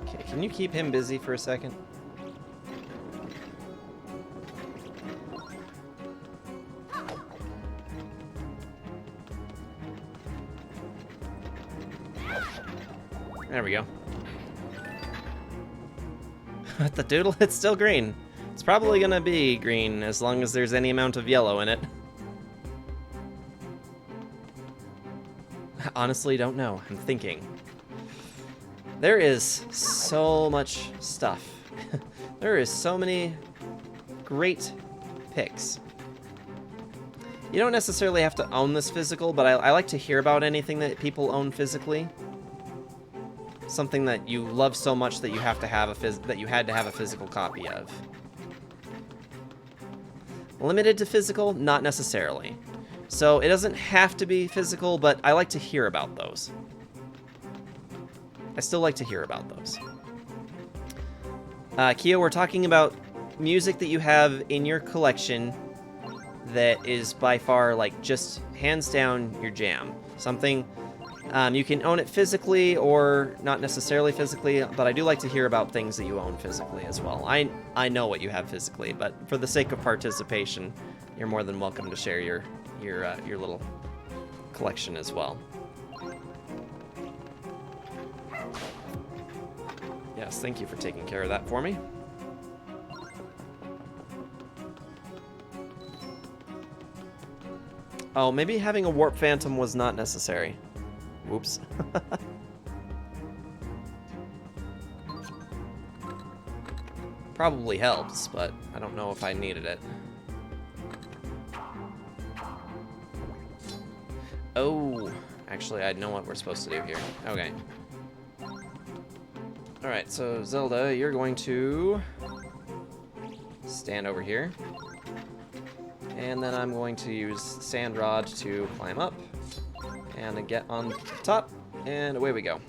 Okay, can you keep him busy for a second? There we go. The doodle, it's still green. It's probably gonna be green as long as there's any amount of yellow in it. I honestly don't know. I'm thinking. There is so much stuff. There is so many great picks. You don't necessarily have to own this physical, but I like to hear about anything that people own physically. Something that you love so much that you have to have that you had to have a physical copy of. Limited to physical? Not necessarily. So it doesn't have to be physical, but I like to hear about those. I still like to hear about those. Keo, we're talking about music that you have in your collection that is by far, like, just hands down your jam. Something, you can own it physically or not necessarily physically, but I do like to hear about things that you own physically as well. I know what you have physically, but for the sake of participation, you're more than welcome to share your little collection as well. Yes, thank you for taking care of that for me. Oh, maybe having a Warp Phantom was not necessary. Whoops. Probably helps, but I don't know if I needed it. Oh, actually, I know what we're supposed to do here. Okay. Alright, so Zelda, you're going to stand over here. And then I'm going to use Sand Rod to climb up. And get on top. And away we go.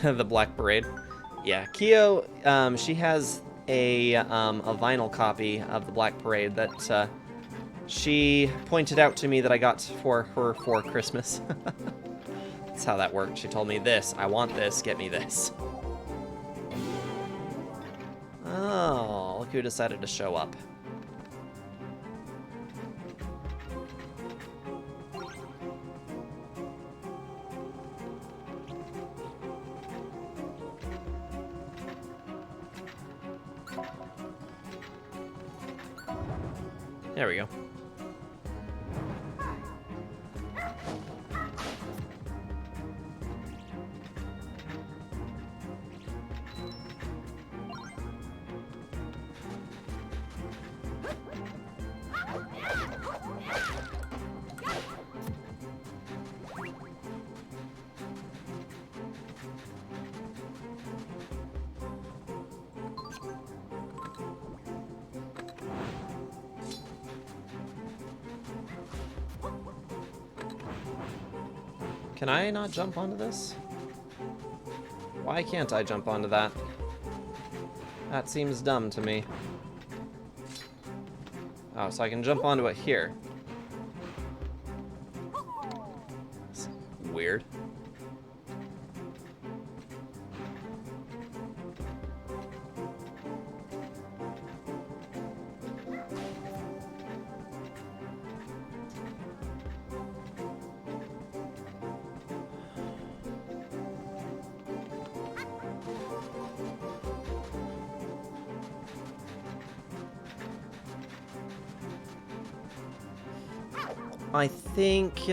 The Black Parade. Yeah, Keo, she has a vinyl copy of the Black Parade that she pointed out to me that I got for her for Christmas. That's how that worked. She told me this, I want this, get me this. Oh, look who decided to show up. There we go. Can I not jump onto this? Why can't I jump onto that? That seems dumb to me. Oh, so I can jump onto it here. It's weird. I think,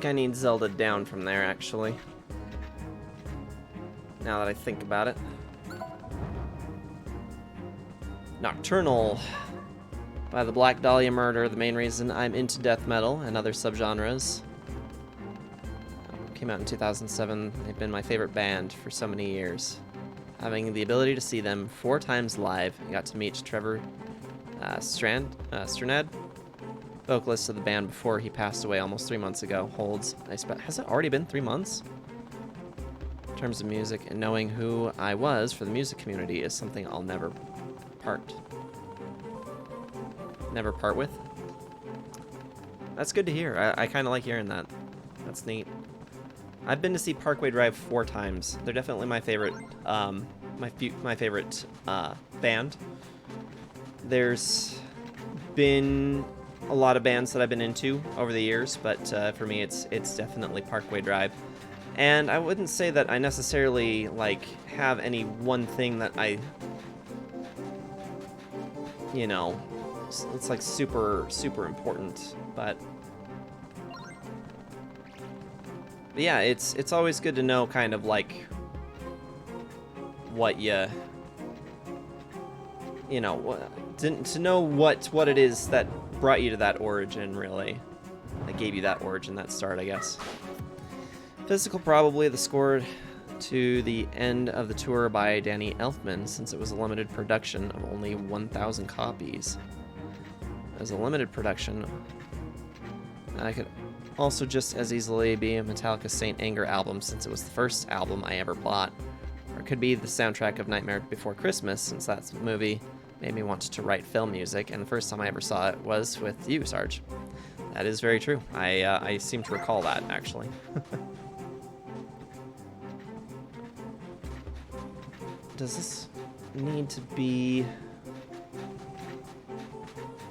I need Zelda down from there, actually. Now that I think about it. Nocturnal by the Black Dahlia Murder, the main reason I'm into death metal and other subgenres. Came out in 2007. They've been my favorite band for so many years. Having the ability to see them 4 times live, I got to meet Trevor Strnad, vocalist of the band before he passed away almost 3 months ago. Has it already been 3 months? In terms of music, and knowing who I was for the music community is something I'll never part with. That's good to hear. I kind of like hearing that. That's neat. I've been to see Parkway Drive 4 times. They're definitely my favorite, my favorite band. There's been a lot of bands that I've been into over the years, but for me, it's definitely Parkway Drive. And I wouldn't say that I necessarily have any one thing that I, it's like super important, but yeah, it's always good to know kind of like what to know what it is that brought you to that origin, really, that gave you that origin, that start, I guess. Physical, probably the score to the end of the tour by Danny Elfman, since it was a limited production of only 1,000 copies. As a limited production, I could also just as easily be a Metallica Saint Anger album, since it was the first album I ever bought. Or it could be the soundtrack of Nightmare Before Christmas, since that movie made me want to write film music, and the first time I ever saw it was with you, Sarge. That is very true. I seem to recall that, actually. Does this need to be...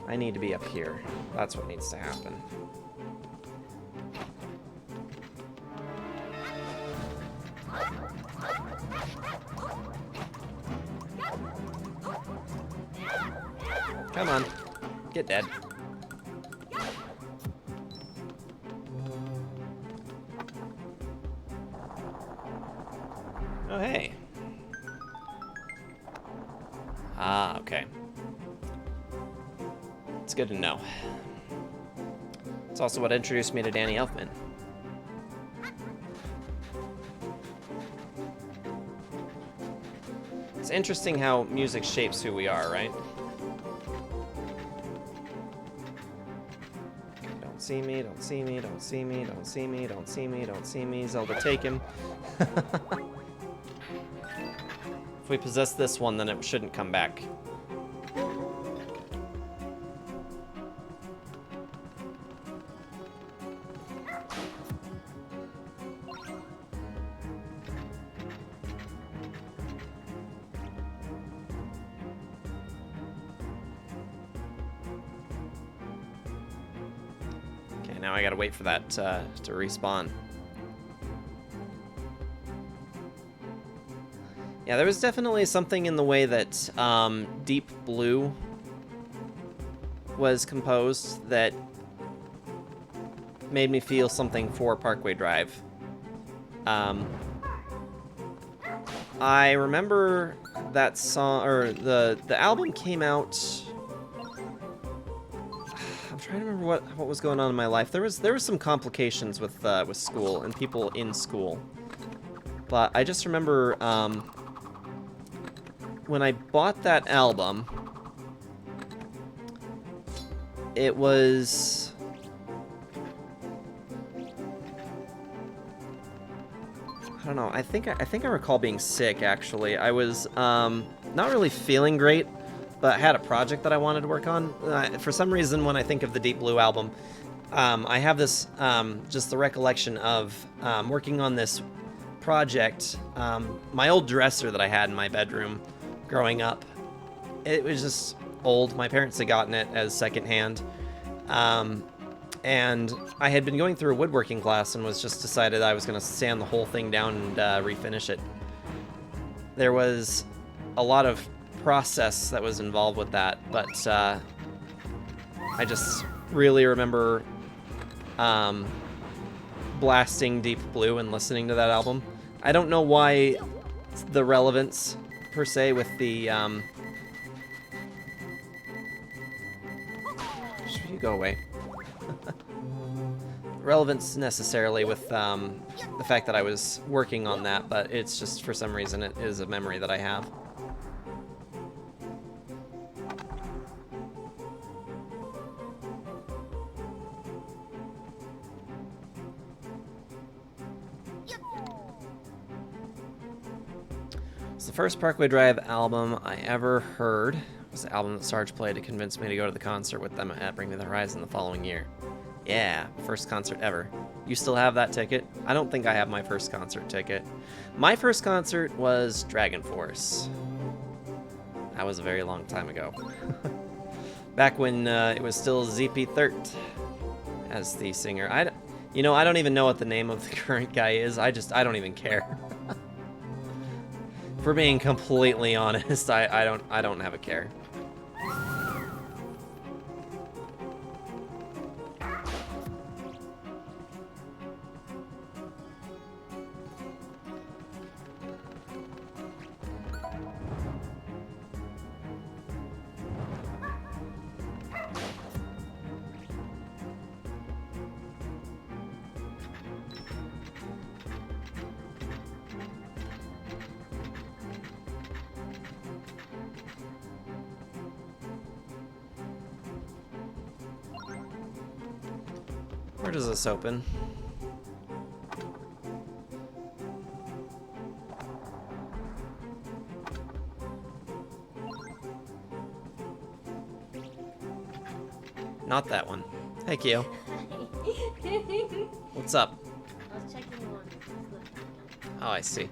I need to be up here. That's what needs to happen. Come on. Get dead. Oh, hey. Ah, okay. It's good to know. It's also what introduced me to Danny Elfman. It's interesting how music shapes who we are, right? Don't see me, don't see me, don't see me, don't see me, don't see me, don't see me. Zelda, take him. If we possess this one, then it shouldn't come back. Okay, now I gotta wait for that to respawn. Yeah, there was definitely something in the way that Deep Blue was composed that made me feel something for Parkway Drive. I remember that song, or the album came out. I'm trying to remember what was going on in my life. There was some complications with school and people in school, but I just remember. When I bought that album, it was... I don't know, I think I recall being sick, actually. I was not really feeling great, but I had a project that I wanted to work on. For some reason, when I think of the Deep Blue album, I have this, just the recollection of working on this project. My old dresser that I had in my bedroom growing up, it was just old. My parents had gotten it as secondhand. And I had been going through a woodworking class and was just decided I was going to sand the whole thing down and refinish it. There was a lot of process that was involved with that, but I just really remember blasting Deep Blue and listening to that album. I don't know why the relevance, per se, with the... Should you go away? Relevance necessarily with the fact that I was working on that, but it's just, for some reason, it is a memory that I have. So the first Parkway Drive album I ever heard was the album that Sarge played to convince me to go to the concert with them at Bring Me the Horizon the following year. Yeah, first concert ever. You still have that ticket? I don't think I have my first concert ticket. My first concert was Dragon Force. That was a very long time ago. Back when it was still ZP Thurt as the singer. I don't even know what the name of the current guy is. I don't even care. For being completely honest, I don't have a care. Where does this open? Not that one. Hey, Kyo. What's up? I was checking one. Oh, I see.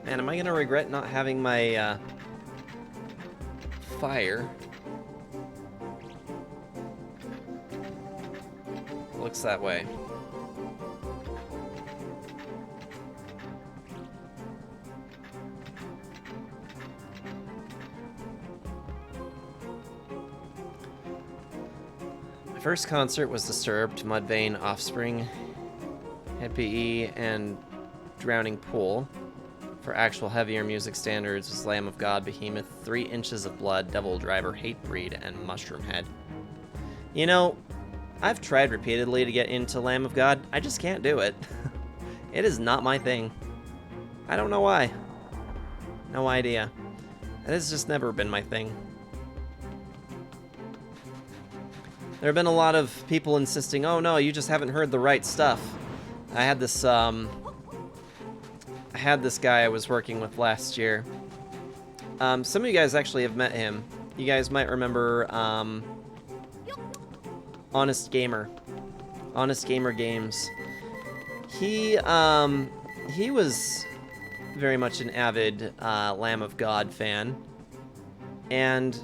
Man, am I gonna regret not having my fire? Looks that way. My first concert was Disturbed, Mudvayne, Offspring, HeadPE, and Drowning Pool. For actual heavier music standards was Lamb of God, Behemoth, 3 Inches of Blood, Devil Driver, Hatebreed, and Mushroomhead. You know, I've tried repeatedly to get into Lamb of God. I just can't do it. It is not my thing. I don't know why. No idea. It has just never been my thing. There have been a lot of people insisting, oh no, you just haven't heard the right stuff. I had this guy I was working with last year. Some of you guys actually have met him. You guys might remember Honest Gamer. Honest Gamer Games. He was very much an avid Lamb of God fan. And,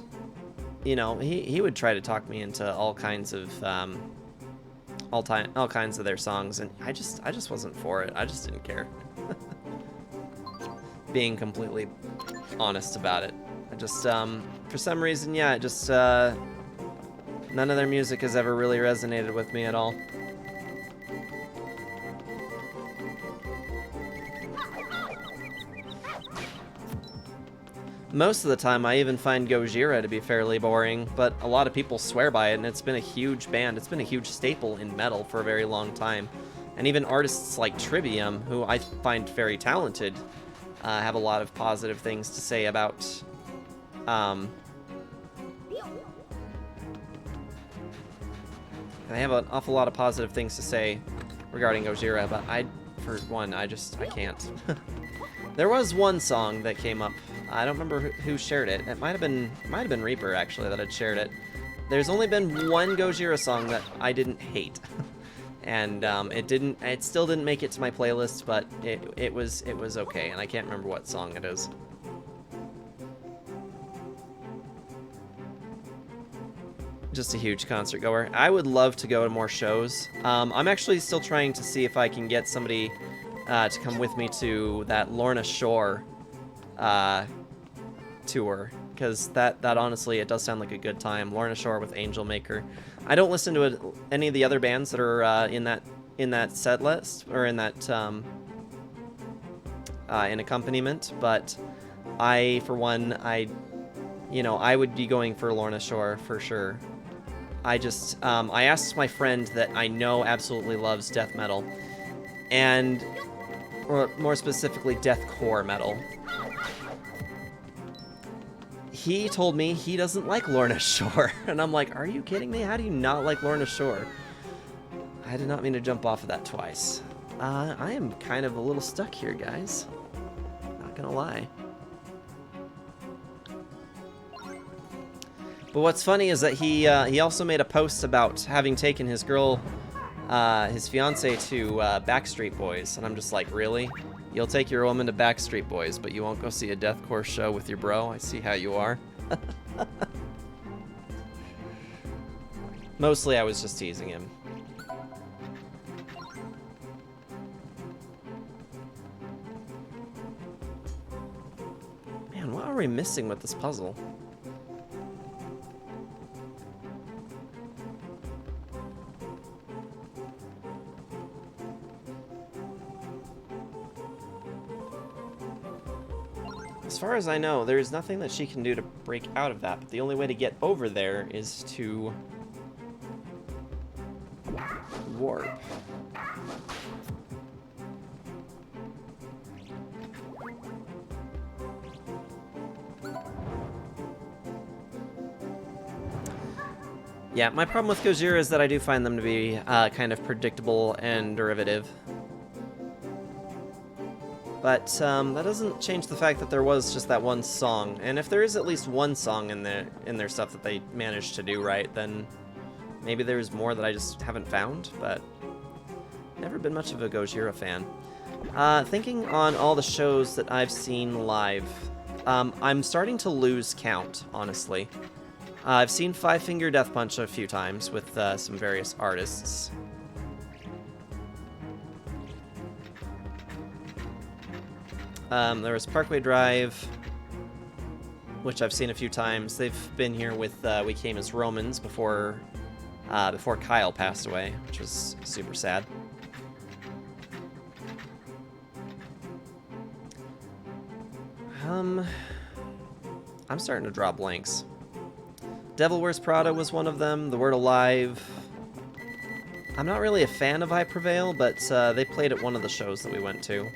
you know, he would try to talk me into all kinds of all kinds of their songs, and I just wasn't for it. I just didn't care. Being completely honest about it. I just, for some reason, yeah, just, none of their music has ever really resonated with me at all. Most of the time, I even find Gojira to be fairly boring, but a lot of people swear by it, and it's been a huge band. It's been a huge staple in metal for a very long time. And even artists like Trivium, who I find very talented, have a lot of positive things to say about they have an awful lot of positive things to say regarding Gojira, but for one, I can't. There was one song that came up. I don't remember who shared it. It might have been Reaper, actually, that had shared it. There's only been one Gojira song that I didn't hate. and it still didn't make it to my playlist, but it was okay, and I can't remember what song it is. Just a huge concert goer. I would love to go to more shows. I'm actually still trying to see if I can get somebody to come with me to that Lorna Shore tour, because that honestly, it does sound like a good time. Lorna Shore with Angel Maker. I don't listen to any of the other bands that are in that set list, or in that in accompaniment, but for one, I would be going for Lorna Shore for sure. I asked my friend that I know absolutely loves death metal, or more specifically deathcore metal. He told me he doesn't like Lorna Shore, and I'm like, are you kidding me? How do you not like Lorna Shore? I did not mean to jump off of that twice. I am kind of a little stuck here, guys. Not gonna lie. But what's funny is that he also made a post about having taken his girl, his fiance, to Backstreet Boys, and I'm just like, really? You'll take your woman to Backstreet Boys, but you won't go see a deathcore show with your bro? I see how you are. Mostly I was just teasing him. Man, what are we missing with this puzzle? As far as I know, there is nothing that she can do to break out of that, but the only way to get over there is to warp. Yeah, my problem with Gojira is that I do find them to be kind of predictable and derivative. But that doesn't change the fact that there was just that one song. And if there is at least one song in their stuff that they managed to do right, then maybe there's more that I just haven't found. But never been much of a Gojira fan. Thinking on all the shows that I've seen live, I'm starting to lose count, honestly. I've seen Five Finger Death Punch a few times with some various artists. There was Parkway Drive, which I've seen a few times. They've been here with We Came as Romans before Kyle passed away, which was super sad. I'm starting to draw blanks. Devil Wears Prada was one of them. The Word Alive. I'm not really a fan of I Prevail, but they played at one of the shows that we went to.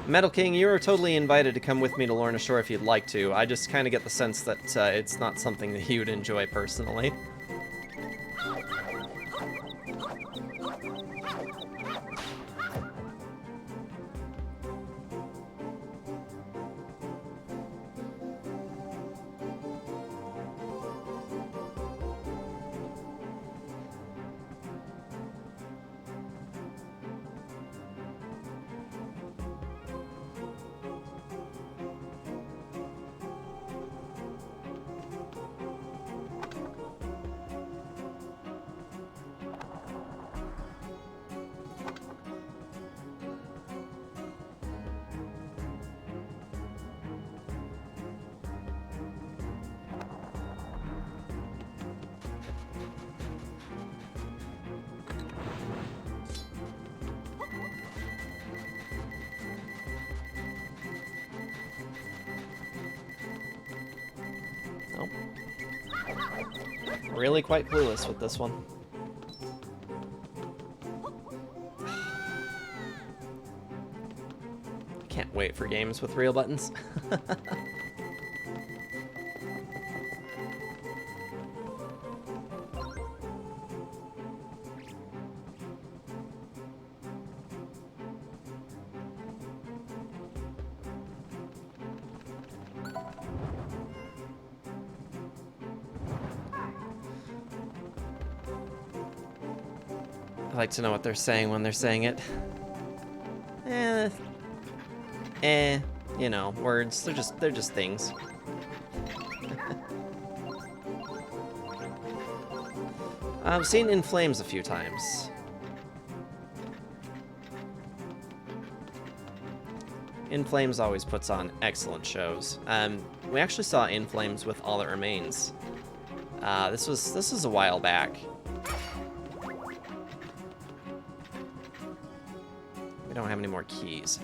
Metal King, you are totally invited to come with me to Lorna Shore if you'd like to. I just kind of get the sense that it's not something that you would enjoy personally. Nope. Really quite clueless with this one. Can't wait for games with real buttons. I like to know what they're saying when they're saying it. You know, words. They're just things. I've seen In Flames a few times. In Flames always puts on excellent shows. We actually saw In Flames with All That Remains. This was a while back. We don't have any more keys.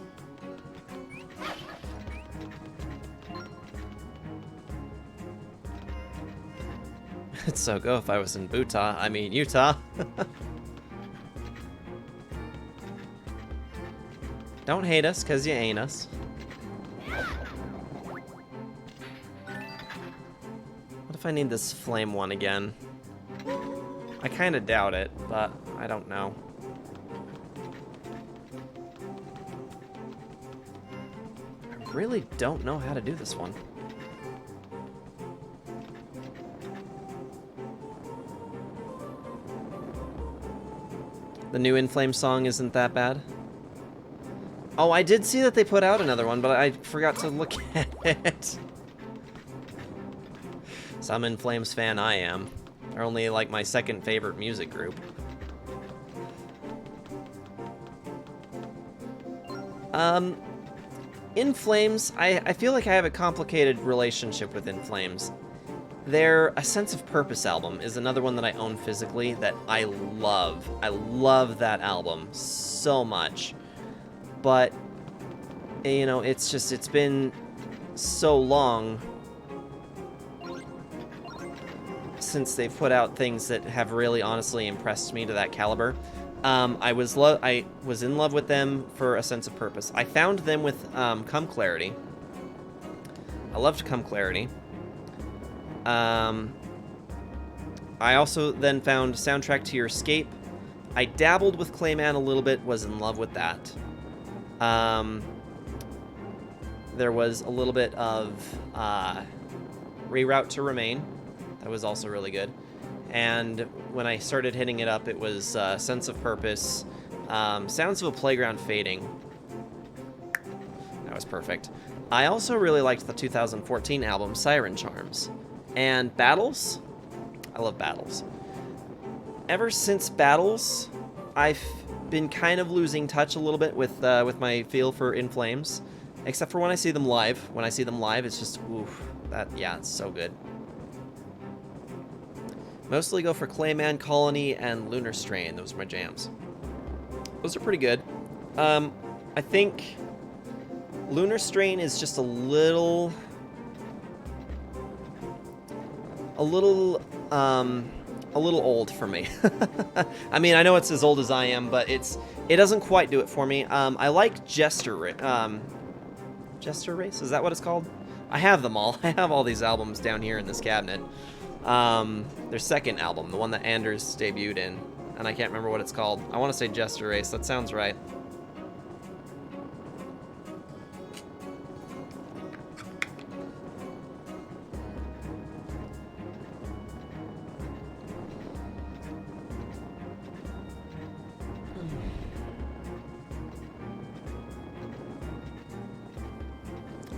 It'd so go if I was in Utah. I mean, Utah. Don't hate us, cause you ain't us. What if I need this flame one again? I kinda doubt it, but I don't know. I really don't know how to do this one. The new In Flames song isn't that bad. Oh, I did see that they put out another one, but I forgot to look at it. Some In Flames fan I am. They're only like my second favorite music group. In Flames, I feel like I have a complicated relationship with In Flames. Their A Sense of Purpose album is another one that I own physically that I love. I love that album so much. But, you know, it's been so long since they've put out things that have really honestly impressed me to that caliber. I was in love with them for A Sense of Purpose. I found them with Come Clarity. I loved Come Clarity. I also then found Soundtrack to Your Escape. I dabbled with Clayman a little bit, was in love with that. There was a little bit of Reroute to Remain. That was also really good. And when I started hitting it up, it was Sense of Purpose, Sounds of a Playground Fading. That was perfect. I also really liked the 2014 album Siren Charms. And Battles. I love Battles. Ever since Battles, I've been kind of losing touch a little bit with my feel for In Flames, except for when I see them live. When I see them live, it's just oof. It's so good. Mostly go for Clayman, Colony, and Lunar Strain. Those are my jams. Those are pretty good. I think Lunar Strain is just a little old for me. I mean, I know it's as old as I am, but it doesn't quite do it for me. I like Jester Race. Is that what it's called? I have them all. I have all these albums down here in this cabinet. Their second album, the one that Anders debuted in, and I can't remember what it's called. I want to say Jester Race. That sounds right.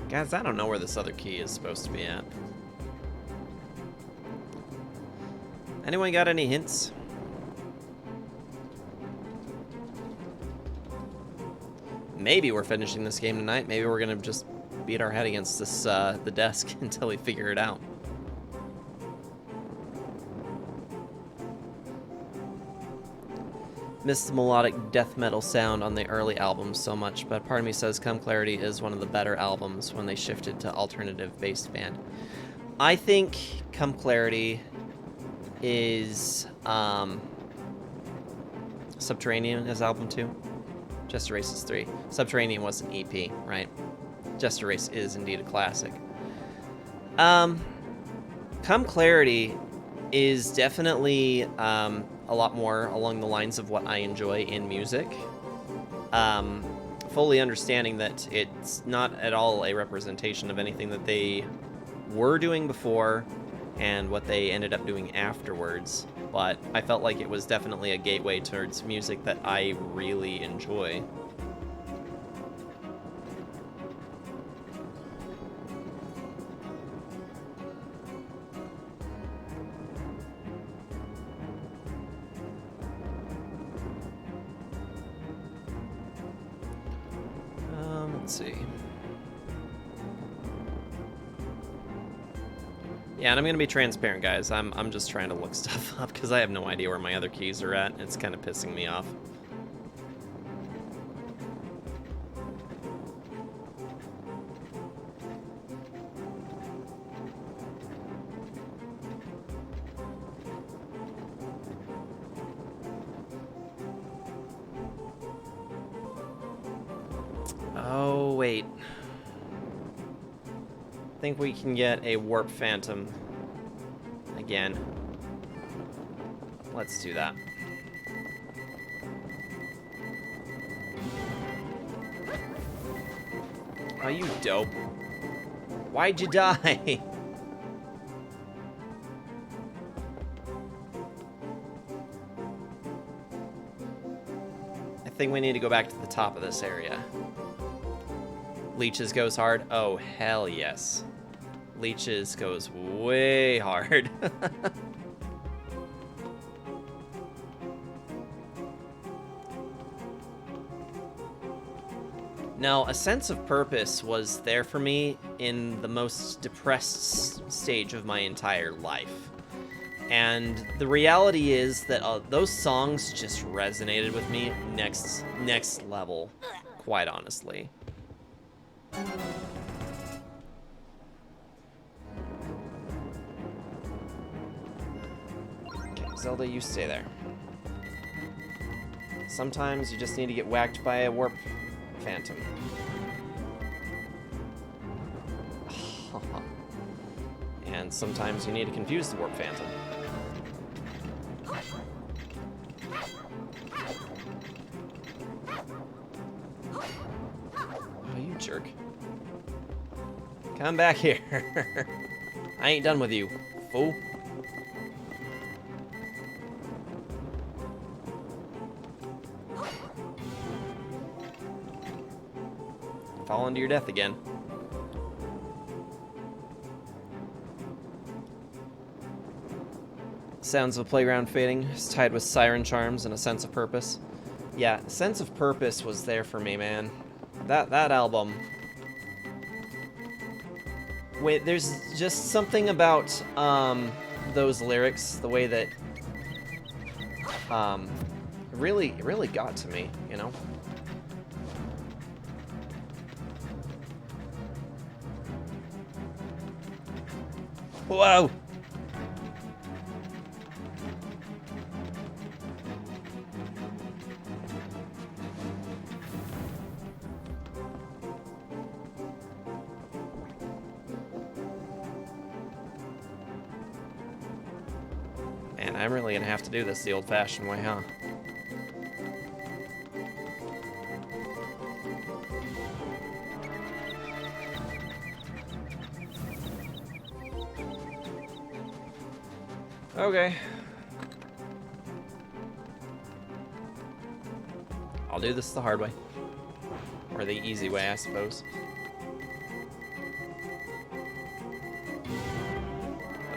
Guys, I don't know where this other key is supposed to be at. Anyone got any hints? Maybe we're finishing this game tonight. Maybe we're gonna just beat our head against this the desk until we figure it out. Missed the melodic death metal sound on the early albums so much, but part of me says Come Clarity is one of the better albums when they shifted to alternative-based band. I think Come Clarity is Subterranean is album 2. Jester Race is 3. Subterranean was an EP, right? Jester Race is indeed a classic. Come Clarity is definitely a lot more along the lines of what I enjoy in music. Fully understanding that it's not at all a representation of anything that they were doing before, and what they ended up doing afterwards. But I felt like it was definitely a gateway towards music that I really enjoy. Let's see. Yeah, and I'm gonna be transparent, guys. I'm just trying to look stuff up because I have no idea where my other keys are at. It's kind of pissing me off. Oh, wait. I think we can get a Warp Phantom again. Let's do that. Oh, you dope. Why'd you die? I think we need to go back to the top of this area. Leeches goes hard? Oh, hell yes. Leeches goes way hard. Now, a sense of purpose was there for me in the most depressed stage of my entire life. And the reality is that those songs just resonated with me next level, quite honestly. Okay, Zelda, you stay there. Sometimes you just need to get whacked by a Warp Phantom. And sometimes you need to confuse the Warp Phantom. Oh, you jerk. Come back here. I ain't done with you, fool. Falling to your death again. Sounds of a playground fading is tied with siren charms and a sense of purpose. Yeah, sense of purpose was there for me, man. That album. Wait, there's just something about those lyrics, the way that really got to me, you know? Whoa! Man, I'm really gonna have to do this the old-fashioned way, huh? Okay. I'll do this the hard way. Or the easy way, I suppose.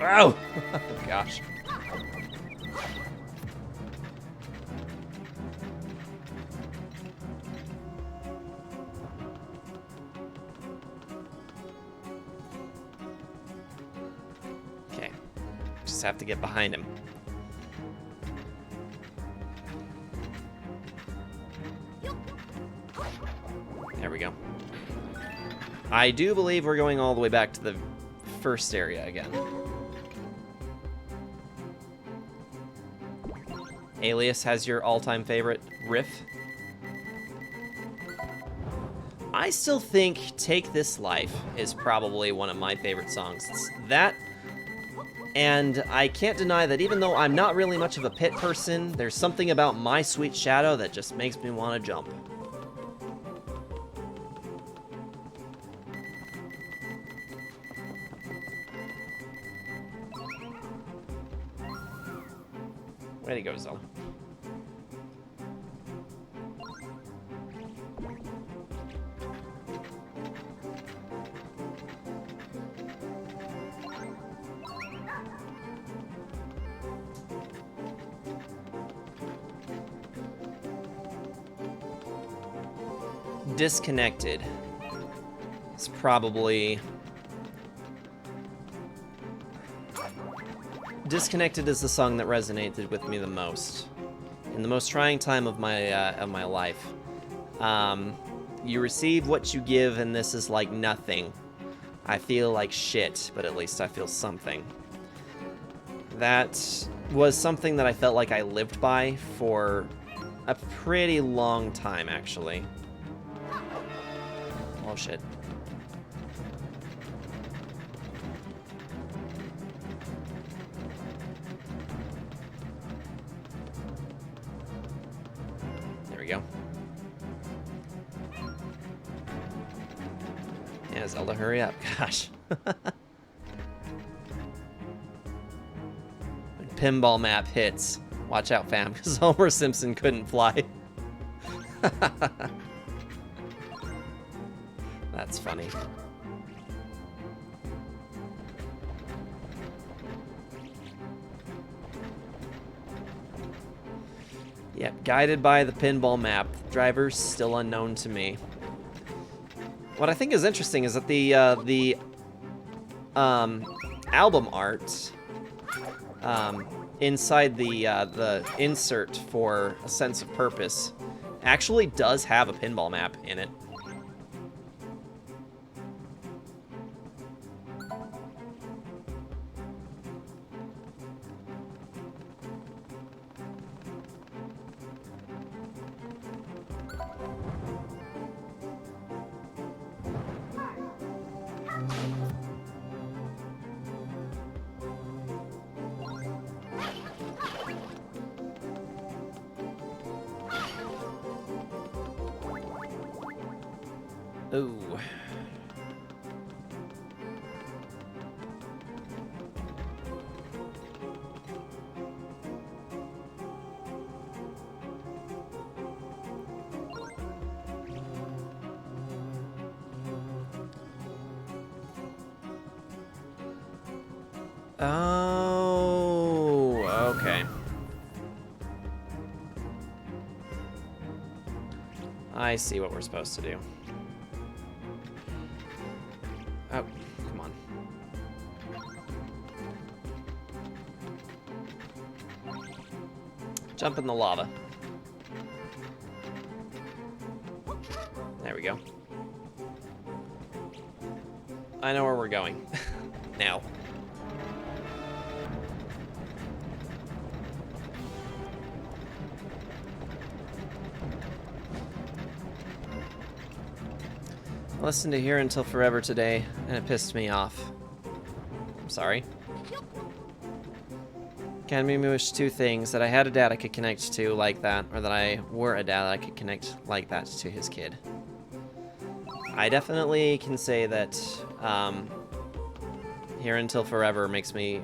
Oh! Gosh. Okay. Just have to get behind him. There we go. I do believe we're going all the way back to the first area again. Alias has your all-time favorite riff? I still think Take This Life is probably one of my favorite songs. It's that, and I can't deny that even though I'm not really much of a pit person, there's something about My Sweet Shadow that just makes me want to jump. Way to go, Zelda. Disconnected. It's probably... Disconnected is the song that resonated with me the most. In the most trying time of my life. You receive what you give, and this is like nothing. I feel like shit, but at least I feel something. That was something that I felt like I lived by for a pretty long time, actually. Oh, shit. There we go. Yeah, Zelda, hurry up. Gosh. When pinball map hits. Watch out, fam, because Homer Simpson couldn't fly. That's funny. Yep, guided by the pinball map. Driver's still unknown to me. What I think is interesting is that the album art inside the insert for A Sense of Purpose actually does have a pinball map in it. Ooh. Oh, okay. I see what we're supposed to do. Oh, come on. Jump in the lava. There we go. I know where we're going. Now. I listened to Here Until Forever today, and it pissed me off. I'm sorry. Can make me wish two things: that I had a dad I could connect to like that, or that I were a dad I could connect like that to his kid. I definitely can say that Here Until Forever makes me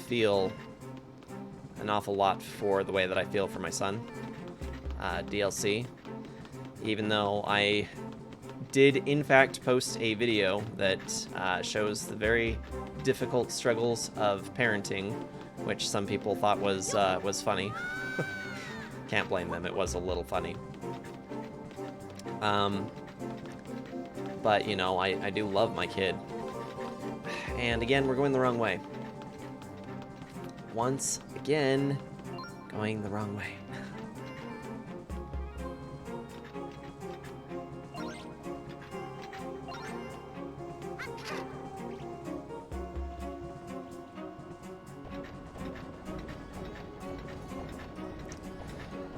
feel an awful lot for the way that I feel for my son, DLC. Even though I did in fact post a video that shows the very difficult struggles of parenting, which some people thought was funny. Can't blame them, it was a little funny. But, you know, I do love my kid. And again, we're going the wrong way. Once again, going the wrong way.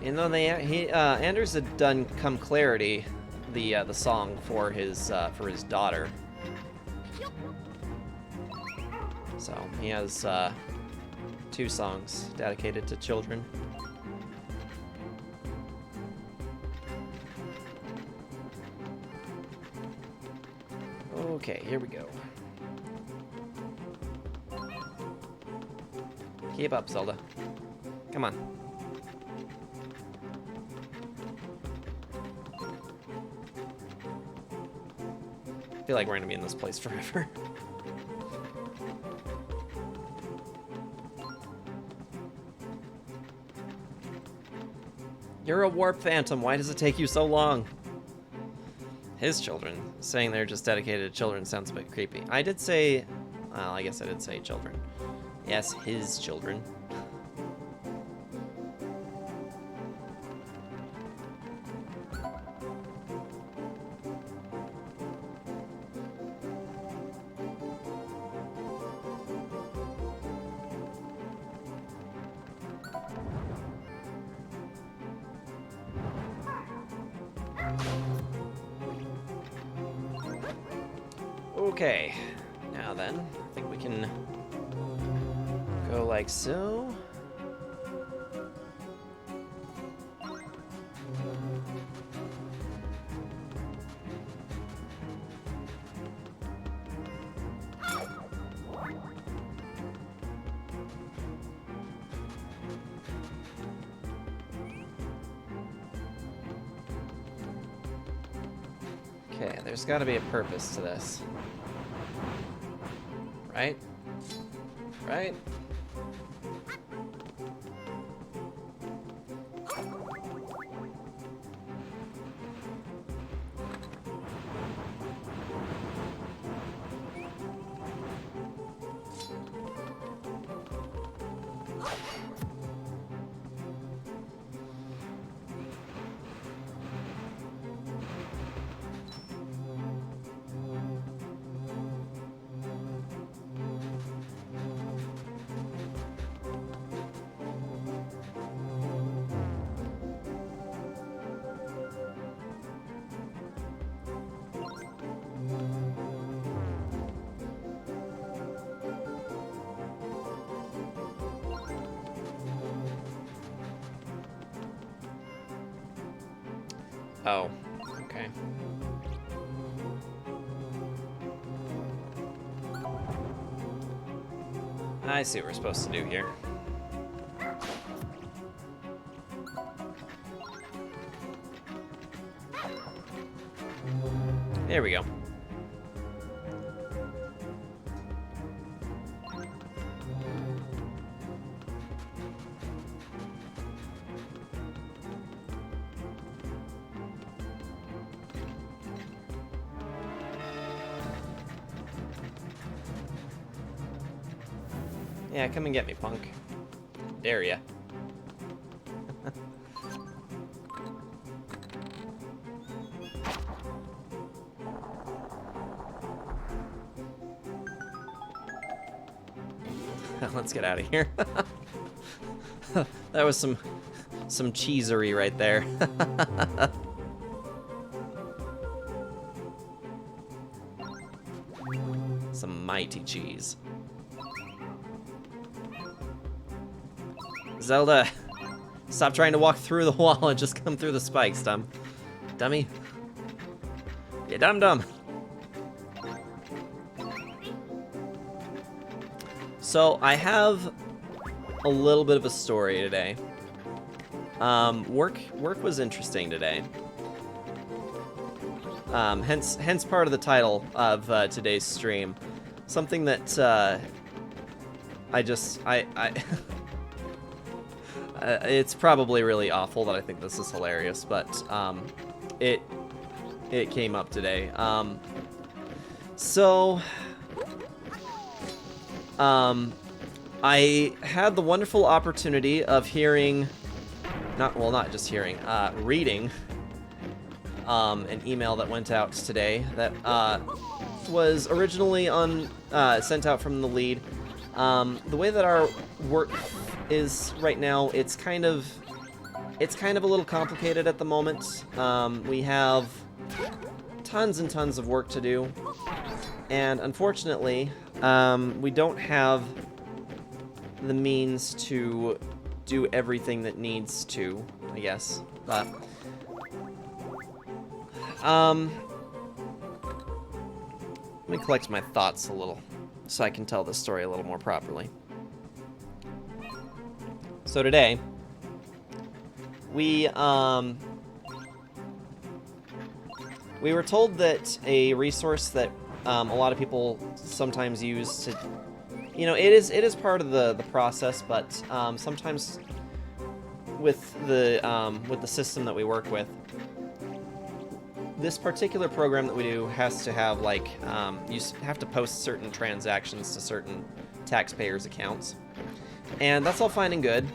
You know, Anders had done "Come Clarity," the song for his daughter. So he has 2 songs dedicated to children. Okay, here we go. Keep up, Zelda. Come on. feel like we're gonna be in this place forever. You're a warp phantom. Why does it take you so long? His children. Saying they're just dedicated to children sounds a bit creepy. I did say... Well, I guess I did say children. Yes, his children. Okay, now then, I think we can go like so. Okay, there's got to be a purpose to this. Right? Right? Oh, okay. I see what we're supposed to do here. There we go. Yeah, come and get me, punk. Dare ya. Let's get out of here. That was some cheesery right there. Some mighty cheese. Zelda, stop trying to walk through the wall and just come through the spikes, dummy. You dum-dum. So I have a little bit of a story today. Work was interesting today. Hence part of the title of today's stream. Something that it's probably really awful that I think this is hilarious, but it came up today. I had the wonderful opportunity of hearing, not just hearing, reading an email that went out today that was originally sent out from the lead. The way that our work is right now, it's kind of a little complicated at the moment. We have tons and tons of work to do, and unfortunately, we don't have the means to do everything that needs to, I guess. But let me collect my thoughts a little so I can tell this story a little more properly. So today, we We were told that a resource that a lot of people sometimes use to, it is part of the process, but sometimes with the system that we work with, this particular program that we do has to have you have to post certain transactions to certain taxpayers' accounts, and that's all fine and good.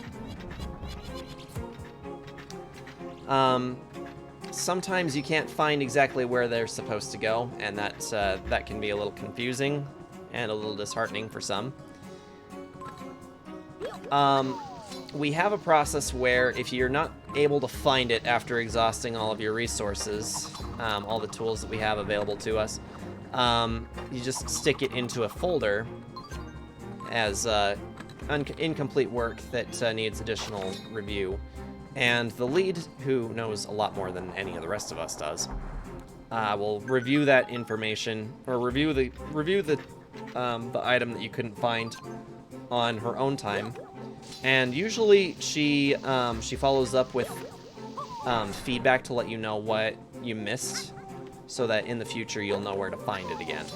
Sometimes you can't find exactly where they're supposed to go, and that can be a little confusing and a little disheartening for some. We have a process where if you're not able to find it after exhausting all of your resources, all the tools that we have available to us, you just stick it into a folder as incomplete work that needs additional review. And the lead, who knows a lot more than any of the rest of us does, will review that information, or review the item that you couldn't find on her own time. And usually she follows up with feedback to let you know what you missed, so that in the future you'll know where to find it again.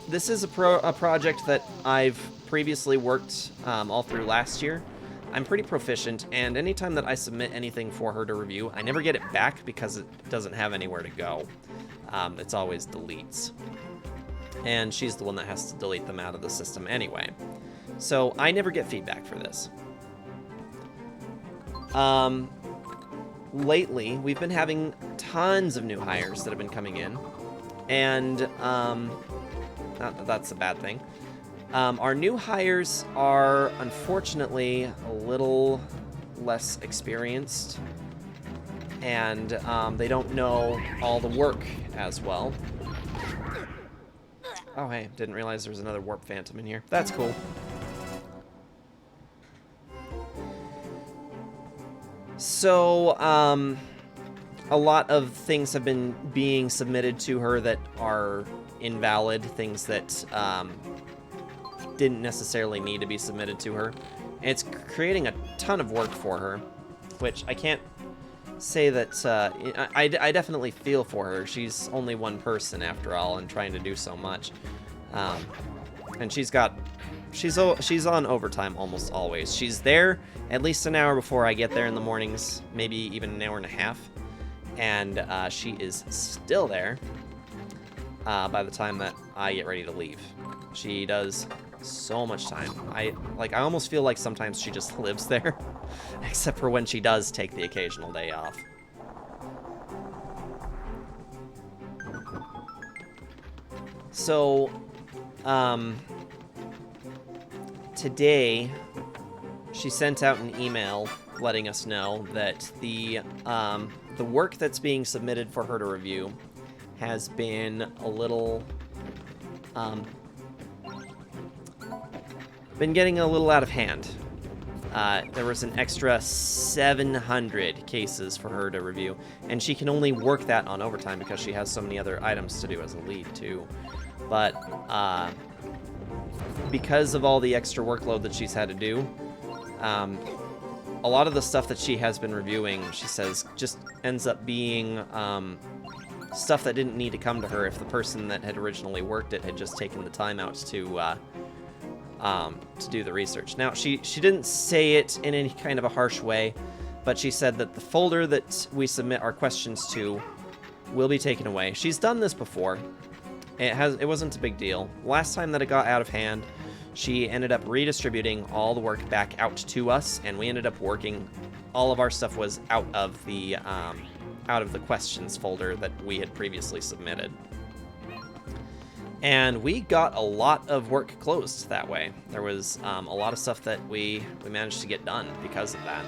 This is a project that I've previously worked all through last year. I'm pretty proficient, and anytime that I submit anything for her to review, I never get it back because it doesn't have anywhere to go. It's always deletes. And she's the one that has to delete them out of the system anyway. So I never get feedback for this. Lately, we've been having tons of new hires that have been coming in, and not that that's a bad thing. Our new hires are, unfortunately, a little less experienced, and they don't know all the work as well. Oh, hey, didn't realize there was another Warp Phantom in here. That's cool. So, a lot of things have been being submitted to her that are invalid, things that didn't necessarily need to be submitted to her. And it's creating a ton of work for her, which I can't say that I definitely feel for her. She's only one person after all, and trying to do so much. And she's on overtime almost always. She's there at least an hour before I get there in the mornings, maybe even an hour and a half, and she is still there by the time that I get ready to leave. She does so much time. I almost feel like sometimes she just lives there, except for when she does take the occasional day off. So, today she sent out an email letting us know that the work that's being submitted for her to review has been a little been getting a little out of hand. There was an extra 700 cases for her to review, and she can only work that on overtime because she has so many other items to do as a lead too. But because of all the extra workload that she's had to do, a lot of the stuff that she has been reviewing, she says, just ends up being stuff that didn't need to come to her if the person that had originally worked it had just taken the time out to do the research. Now, she didn't say it in any kind of a harsh way, but she said that the folder that we submit our questions to will be taken away. She's done this before. It wasn't a big deal. Last time that it got out of hand, she ended up redistributing all the work back out to us, and we ended up working. All of our stuff was out of the questions folder that we had previously submitted. And we got a lot of work closed that way. There was a lot of stuff that we managed to get done because of that,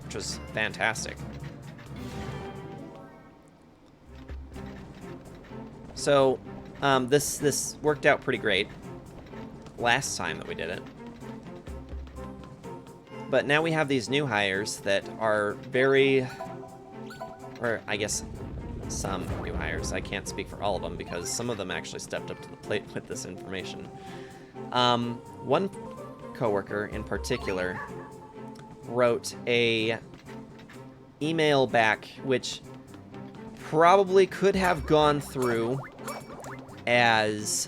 which was fantastic. So this worked out pretty great last time that we did it. But now we have these new hires that are or I guess some new hires. I can't speak for all of them because some of them actually stepped up to the plate with this information. One coworker in particular wrote a email back which probably could have gone through as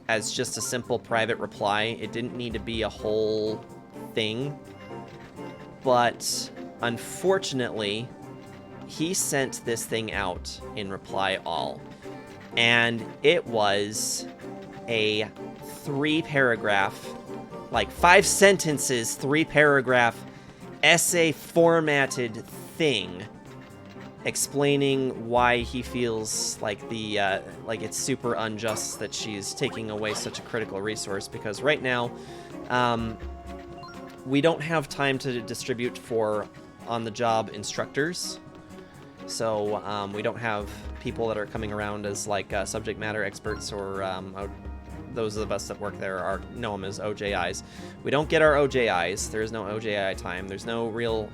just a simple private reply. It didn't need to be a whole thing. But unfortunately, he sent this thing out in reply all. And it was a 3-paragraph, like 5 sentences, 3-paragraph essay formatted thing explaining why he feels like like it's super unjust that she's taking away such a critical resource, because right now we don't have time to distribute for on-the-job instructors. So we don't have people that are coming around as like subject matter experts, or those of us that work there know them as OJIs. We don't get our OJIs. There is no OJI time. There's no real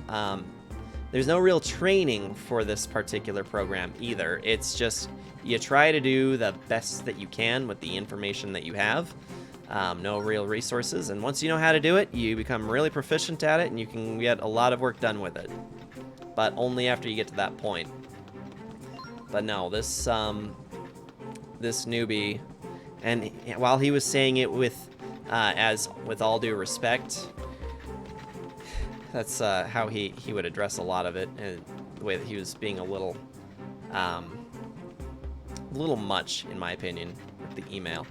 training for this particular program either. It's just you try to do the best that you can with the information that you have. No real resources, and once you know how to do it, you become really proficient at it, and you can get a lot of work done with it. But only after you get to that point. But no, this newbie, and while he was saying it with all due respect, that's how he would address a lot of it, and the way that he was being a little much, in my opinion, with the email.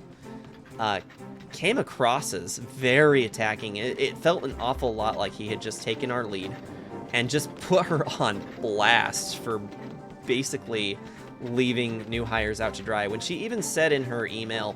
Came across as very attacking. It felt an awful lot like he had just taken our lead and just put her on blast for basically leaving new hires out to dry, when she even said in her email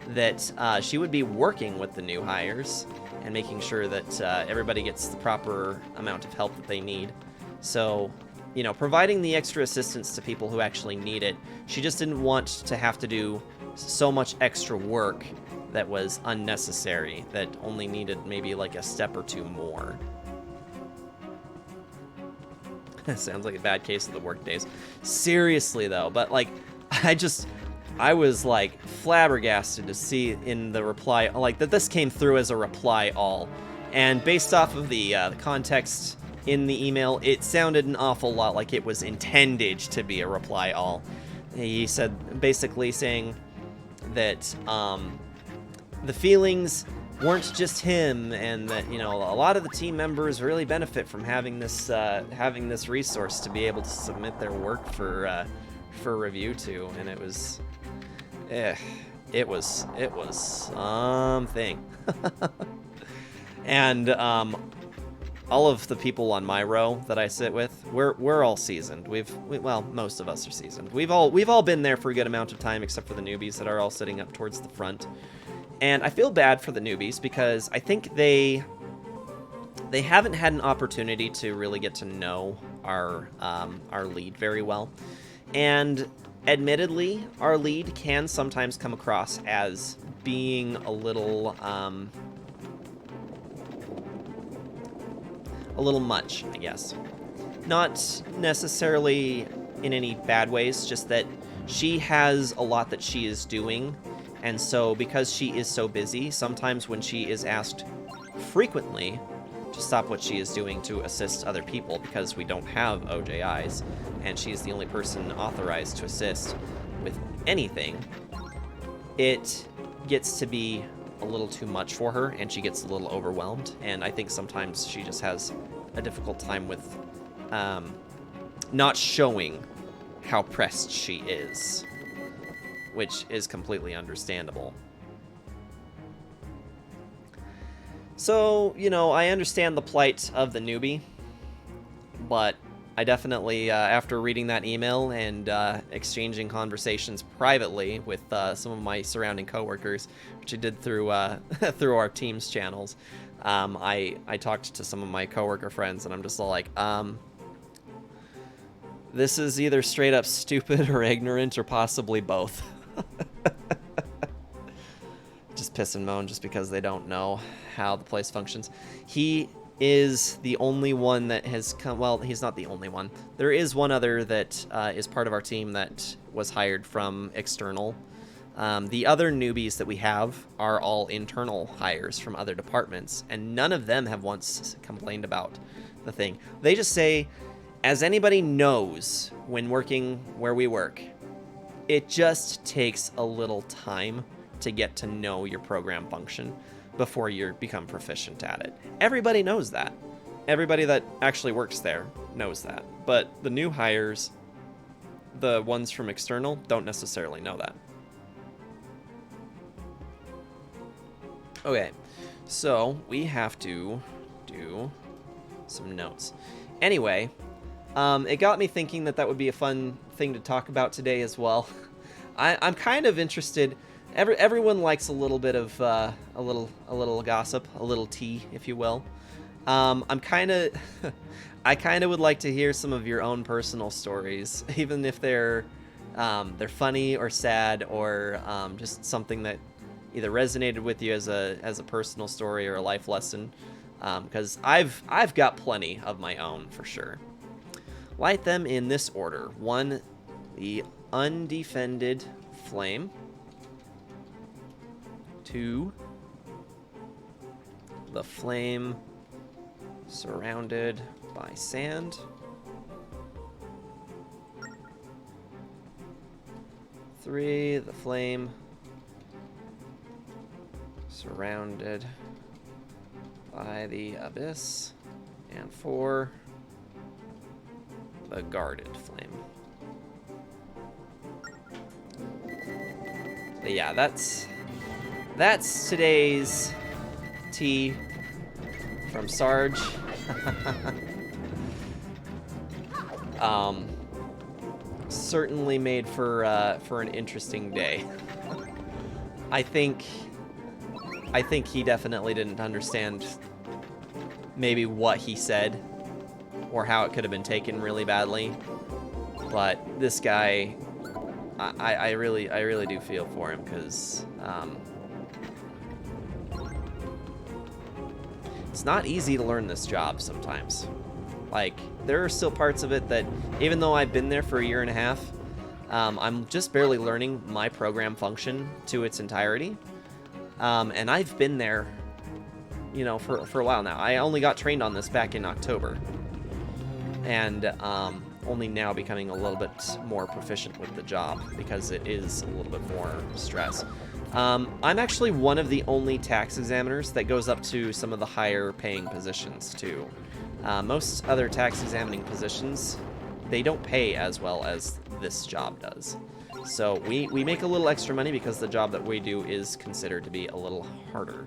that she would be working with the new hires and making sure that everybody gets the proper amount of help that they need. So, you know, providing the extra assistance to people who actually need it. She just didn't want to have to do so much extra work that was unnecessary, that only needed maybe like a step or two more. Sounds like a bad case of the work days. Seriously though, but like, I was like flabbergasted to see in the reply, like that this came through as a reply all. And based off of the context in the email, it sounded an awful lot like it was intended to be a reply all. He said, basically saying that the feelings weren't just him, and that, you know, a lot of the team members really benefit from having this resource to be able to submit their work for review to. And it was something. And all of the people on my row that I sit with, we're all seasoned. Well, most of us are seasoned. We've all been there for a good amount of time, except for the newbies that are all sitting up towards the front. And I feel bad for the newbies, because I think they haven't had an opportunity to really get to know our lead very well. And admittedly, our lead can sometimes come across as being a little much, I guess. Not necessarily in any bad ways, just that she has a lot that she is doing. And so because she is so busy, sometimes when she is asked frequently to stop what she is doing to assist other people, because we don't have OJIs, and she's the only person authorized to assist with anything, it gets to be a little too much for her, and she gets a little overwhelmed. And I think sometimes she just has a difficult time with not showing how pressed she is, which is completely understandable. So, you know, I understand the plight of the newbie, but I definitely, after reading that email and exchanging conversations privately with some of my surrounding coworkers, which I did through through our Teams channels, I talked to some of my coworker friends, and I'm just all like, this is either straight up stupid or ignorant, or possibly both. Just piss and moan just because they don't know how the place functions. He is the only one that has come. Well, he's not the only one. There is one other that is part of our team that was hired from external. The other newbies that we have are all internal hires from other departments, and none of them have once complained about the thing. They just say, as anybody knows when working where we work, it just takes a little time to get to know your program function before you become proficient at it. Everybody knows that. Everybody that actually works there knows that. But the new hires, the ones from external, don't necessarily know that. Okay, so we have to do some notes. Anyway, it got me thinking that would be a fun thing to talk about today as well. I'm kind of interested. Everyone likes a little bit of a little gossip, a little tea, if you will. I kind of would like to hear some of your own personal stories, even if they're funny or sad or just something that either resonated with you as a personal story or a life lesson. Because I've got plenty of my own for sure. Light them in this order: 1, the undefended flame; 2, the flame surrounded by sand; 3, the flame surrounded by the abyss; and 4, the guarded flame. But yeah, that's today's tea from Sarge. Certainly made for an interesting day. I think he definitely didn't understand maybe what he said or how it could have been taken really badly. But this guy, I really do feel for him, because it's not easy to learn this job sometimes. Like, there are still parts of it that, even though I've been there for a year and a half, I'm just barely learning my program function to its entirety. And I've been there, for a while now. I only got trained on this back in October. And only now becoming a little bit more proficient with the job, because it is a little bit more stress. I'm actually one of the only tax examiners that goes up to some of the higher paying positions too. Most other tax examining positions, they don't pay as well as this job does. So we make a little extra money because the job that we do is considered to be a little harder.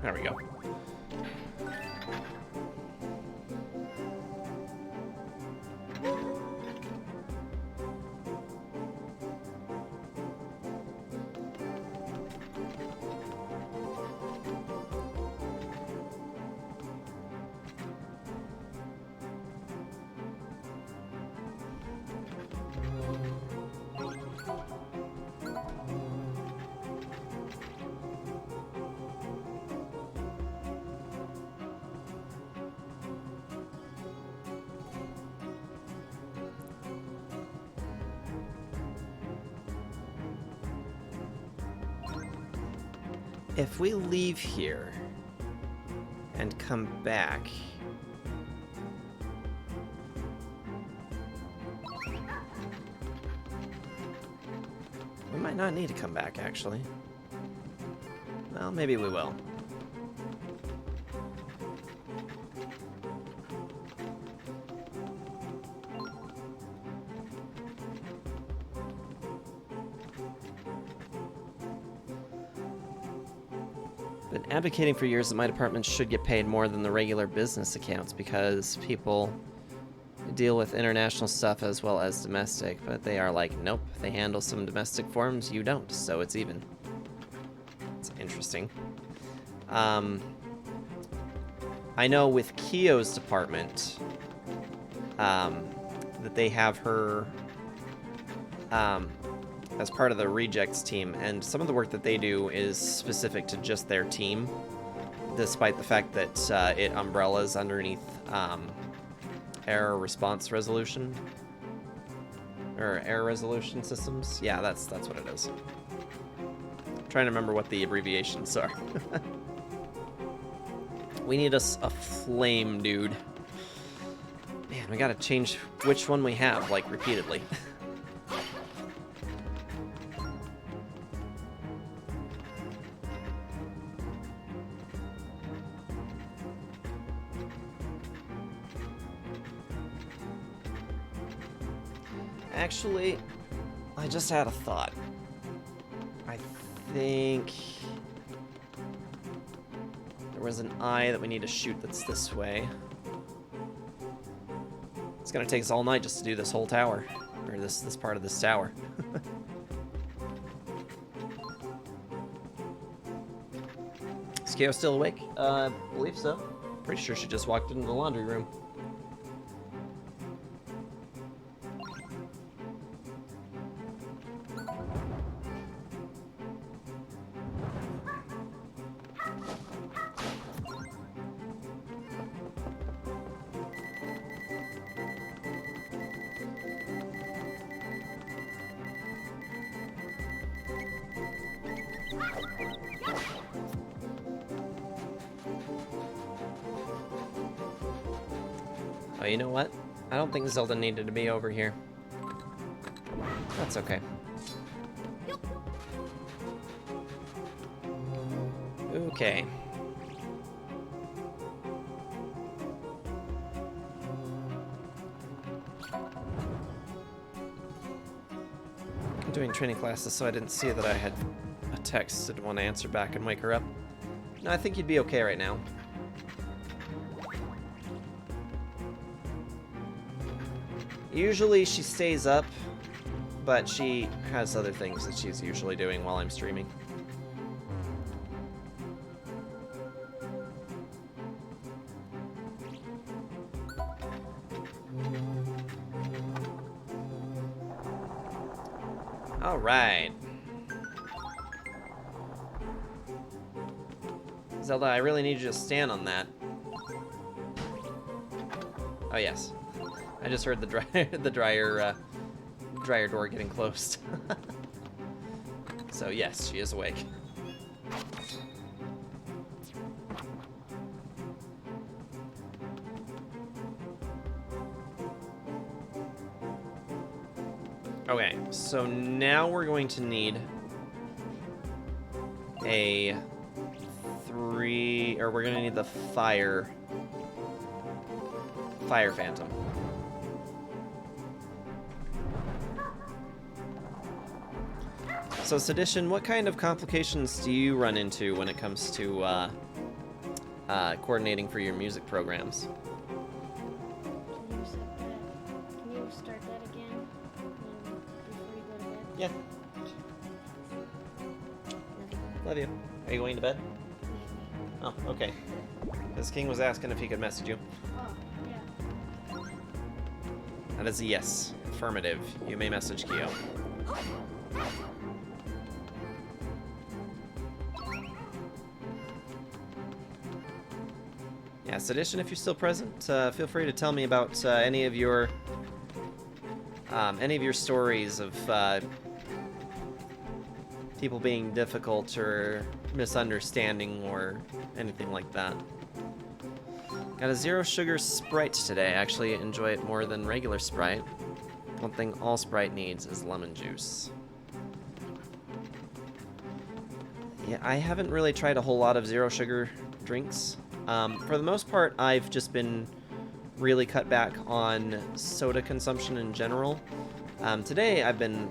There we go. If we leave here and come back, we might not need to come back, actually. Well, maybe we will. Been advocating for years that my department should get paid more than the regular business accounts because people deal with international stuff as well as domestic, but they are like, nope, they handle some domestic forms, you don't, so it's even. It's interesting. I know with Kyo's department, that they have her as part of the rejects team, and some of the work that they do is specific to just their team, despite the fact that it umbrellas underneath error response resolution or error resolution systems. Yeah, that's what it is. I'm trying to remember what the abbreviations are. We need a flame dude. Man, we gotta change which one we have, like, repeatedly. Actually, I just had a thought. I think there was an eye that we need to shoot that's this way. It's gonna take us all night just to do this whole tower, or this part of this tower. Is Kyo still awake? I believe so. Pretty sure she just walked into the laundry room. Oh, you know what? I don't think Zelda needed to be over here. That's okay. Okay. I'm doing training classes, so I didn't see that I had a text to want to answer back and wake her up. No, I think you'd be okay right now. Usually she stays up, but she has other things that she's usually doing while I'm streaming. All right. Zelda, I really need you to stand on that. Oh, yes. I just heard the dryer door getting closed. So yes, she is awake. Okay, so now we're going to need we're gonna need the fire phantom. So, Sedition, what kind of complications do you run into when it comes to coordinating for your music programs? Can you start that again before you go to bed? Yeah. Love you. Are you going to bed? Oh, okay. Because King was asking if he could message you. Oh, yeah. That is a yes. Affirmative. You may message Kyo. Yeah, Sedition, if you're still present, feel free to tell me about any of your stories of people being difficult or misunderstanding or anything like that. Got a zero sugar Sprite today. I actually enjoy it more than regular Sprite. One thing all Sprite needs is lemon juice. Yeah, I haven't really tried a whole lot of zero sugar drinks. For the most part, I've just been really cut back on soda consumption in general. Today, I've been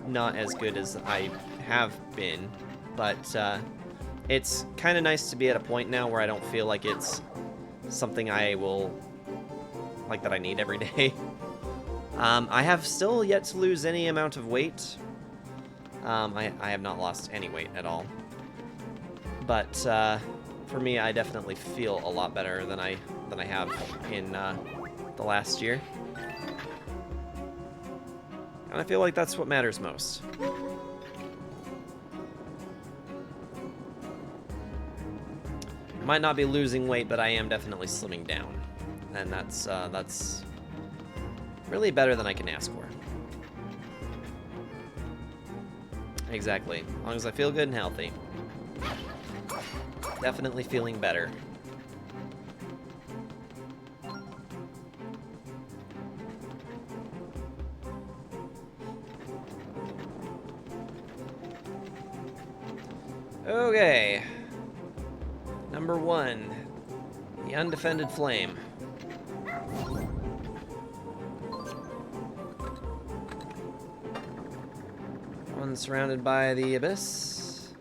not as good as I have been, but it's kind of nice to be at a point now where I don't feel like it's something I will like that I need every day. I have still yet to lose any amount of weight. I have not lost any weight at all. But for me, I definitely feel a lot better than I have in the last year. And I feel like that's what matters most. I might not be losing weight, but I am definitely slimming down. And that's really better than I can ask for. Exactly. As long as I feel good and healthy. Definitely feeling better. Okay. Number 1. The Undefended Flame. One surrounded by the abyss.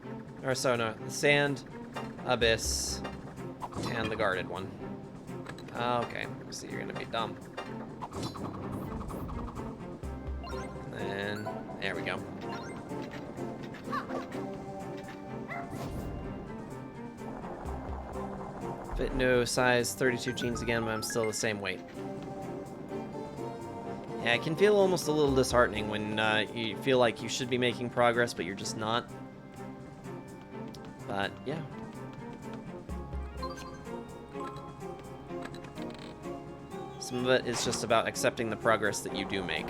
Or so no, the sand, abyss, and the guarded one. Okay, so you're gonna be dumb. And there we go. Fit no size 32 jeans again, but I'm still the same weight. Yeah, it can feel almost a little disheartening when you feel like you should be making progress, but you're just not. But, yeah. Some of it is just about accepting the progress that you do make.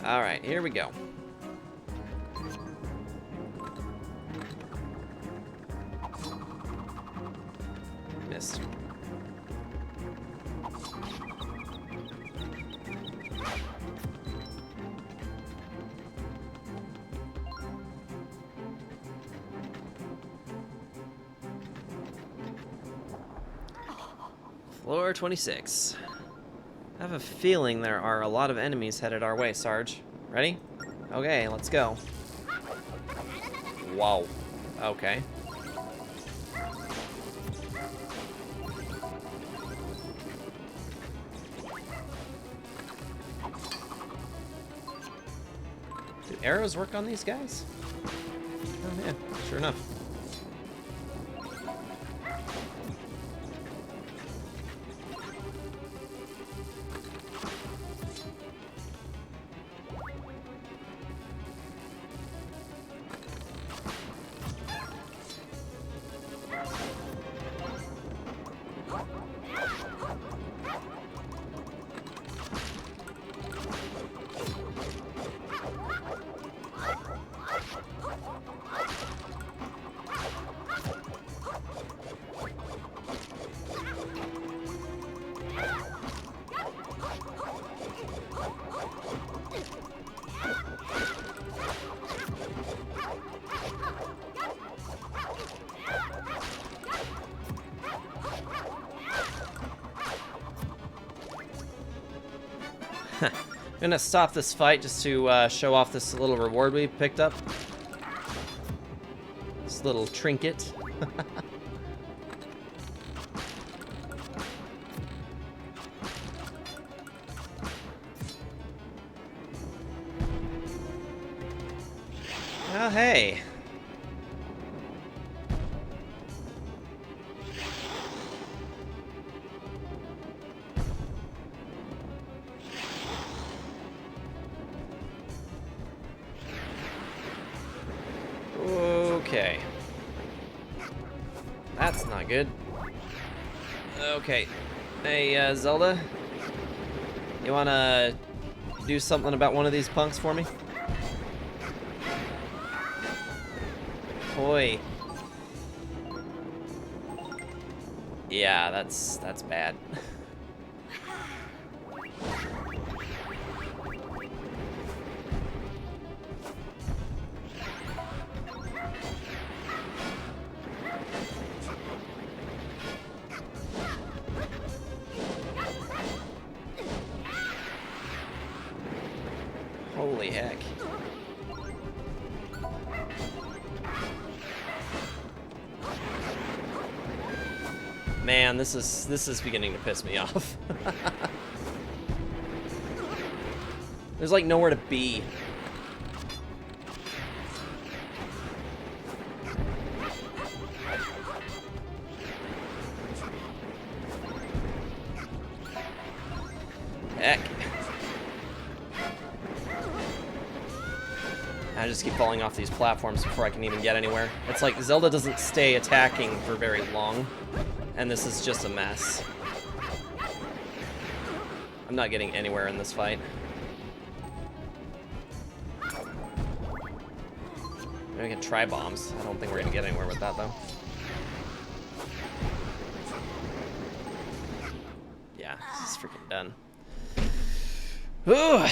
Alright, here we go. Missed. Floor 26. I have a feeling there are a lot of enemies headed our way, Sarge. Ready? Okay, let's go. Wow. Okay. Do arrows work on these guys? Oh yeah, sure enough. I'm gonna stop this fight just to show off this little reward we picked up. This little trinket. Oh, hey. Okay. That's not good. Okay. Hey, Zelda? You wanna do something about one of these punks for me? Boy. Yeah, that's bad. Holy heck. Man, this is beginning to piss me off. There's like nowhere to be. Heck. I just keep falling off these platforms before I can even get anywhere. It's like Zelda doesn't stay attacking for very long, and this is just a mess. I'm not getting anywhere in this fight. Maybe we can try bombs. I don't think we're gonna get anywhere with that though. Yeah, this is freaking done. Ooh.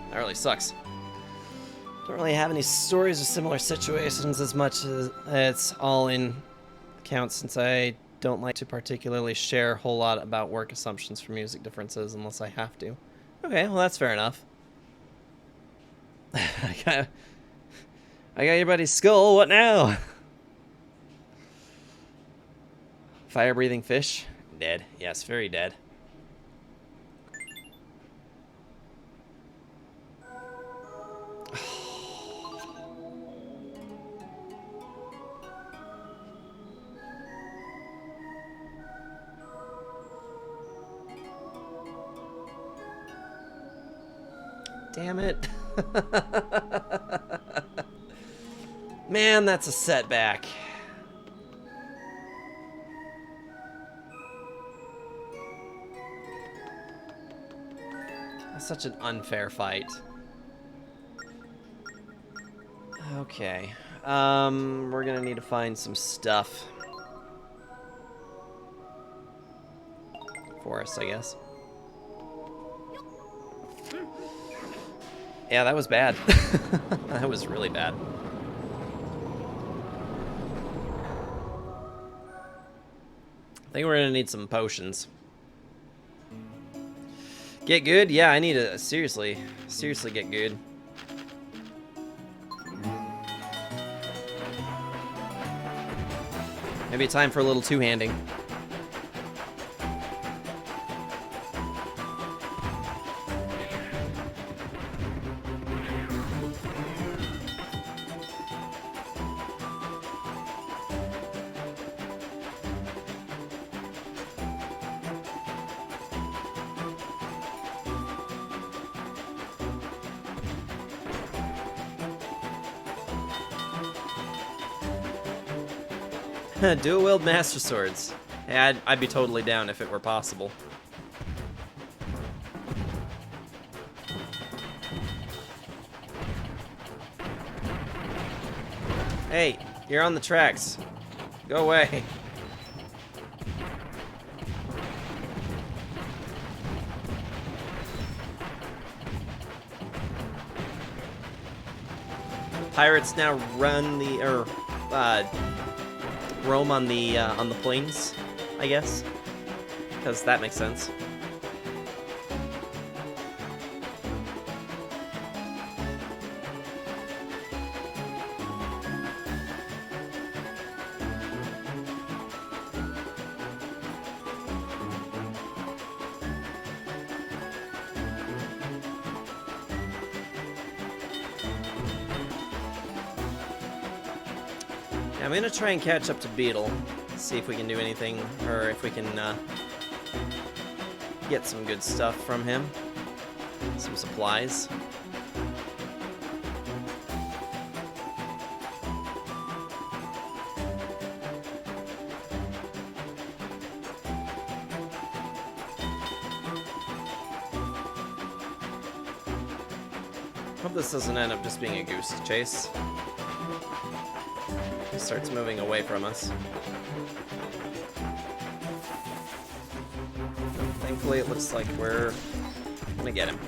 That really sucks. Don't really have any stories of similar situations as much as it's all in account, since I don't like to particularly share a whole lot about work assumptions for music differences unless I have to. Okay, well that's fair enough. I got your buddy's skull, what now? Fire-breathing fish? Dead. Yes, very dead. Damn it. Man, that's a setback. That's such an unfair fight. Okay. We're gonna need to find some stuff for us, I guess. Yeah, that was bad. That was really bad. I think we're gonna need some potions. Get good? Yeah, I need to seriously get good. Maybe time for a little two-handing. Dual-wield Master Swords. Yeah, I'd be totally down if it were possible. Hey, you're on the tracks. Go away. Pirates now run the, roam on the plains, I guess, because that makes sense. I'm gonna try and catch up to Beetle, see if we can do anything, or if we can get some good stuff from him. Some supplies. Hope this doesn't end up just being a goose chase. He starts moving away from us. Thankfully, it looks like we're gonna get him.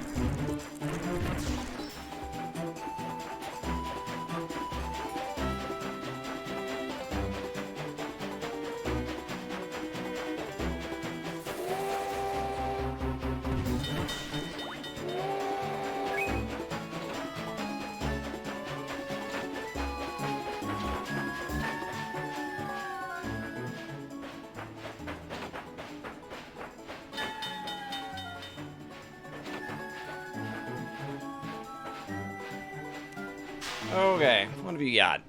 Okay, what have you got?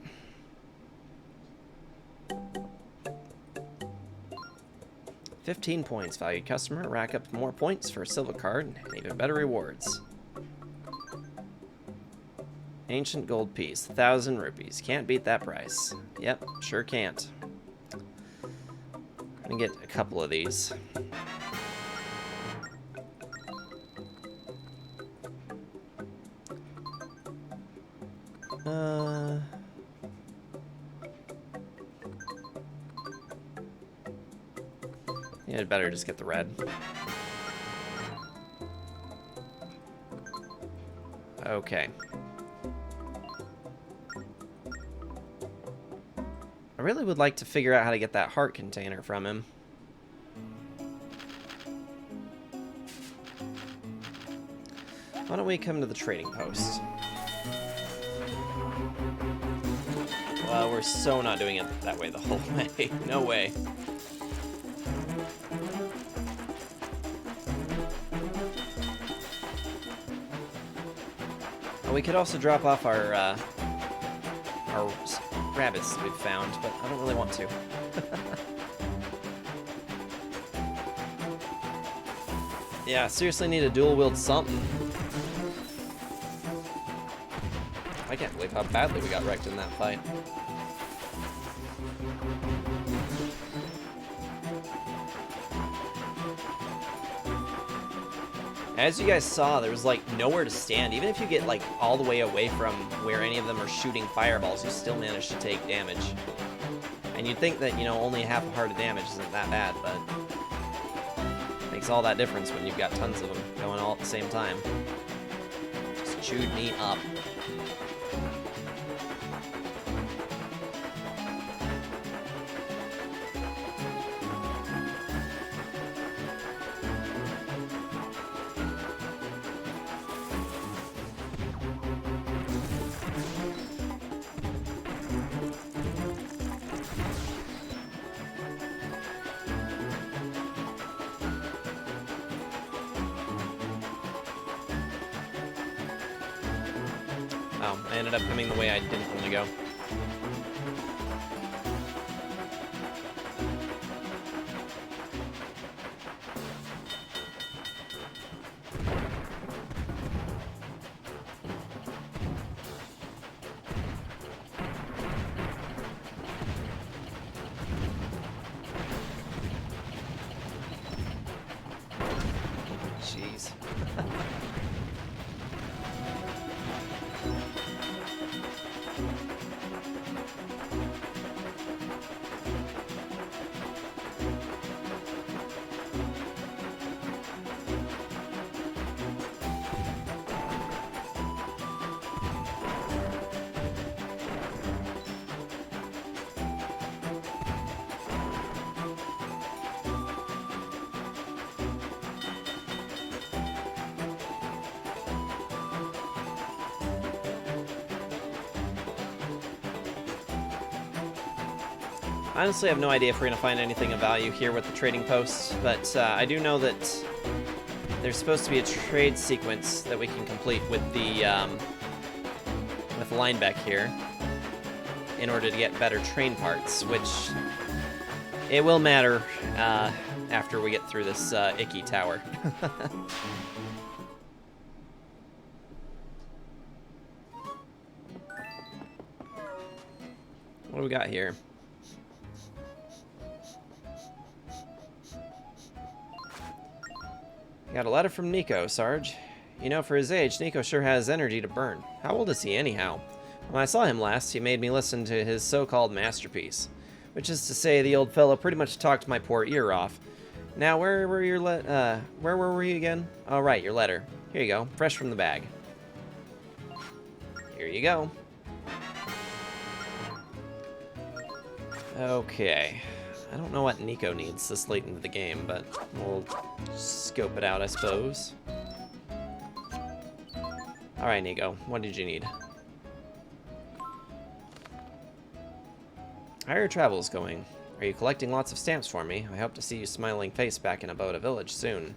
$15 points, valued customer. Rack up more points for a silver card and even better rewards. Ancient gold piece, 1,000 rupees. Can't beat that price. Yep, sure can't. Gonna get a couple of these. Yeah, I'd better just get the red. Okay. I really would like to figure out how to get that heart container from him. Why don't we come to the trading post? Well, we're so not doing it that way the whole way. No way. We could also drop off our rabbits that we've found, but I don't really want to. Yeah, seriously need a dual wield something. I can't believe how badly we got wrecked in that fight. As you guys saw, there was like nowhere to stand. Even if you get like all the way away from where any of them are shooting fireballs, you still manage to take damage. And you'd think that, you know, only half a heart of damage isn't that bad, but it makes all that difference when you've got tons of them going all at the same time. Just chewed me up. Oh, I ended up coming the way I didn't want to go. Jeez. I honestly have no idea if we're going to find anything of value here with the trading posts, but I do know that there's supposed to be a trade sequence that we can complete with the Linebeck here in order to get better train parts, which it will matter after we get through this icky tower. What do we got here? Got a letter from Nico, Sarge. You know, for his age, Nico sure has energy to burn. How old is he, anyhow? When I saw him last, he made me listen to his so-called masterpiece. Which is to say, the old fellow pretty much talked my poor ear off. Now, where were you again? Oh, right, your letter. Here you go, fresh from the bag. Here you go. Okay. I don't know what Nico needs this late into the game, but we'll scope it out, I suppose. Alright, Nico, what did you need? How are your travels going? Are you collecting lots of stamps for me? I hope to see your smiling face back in Aboda Village soon.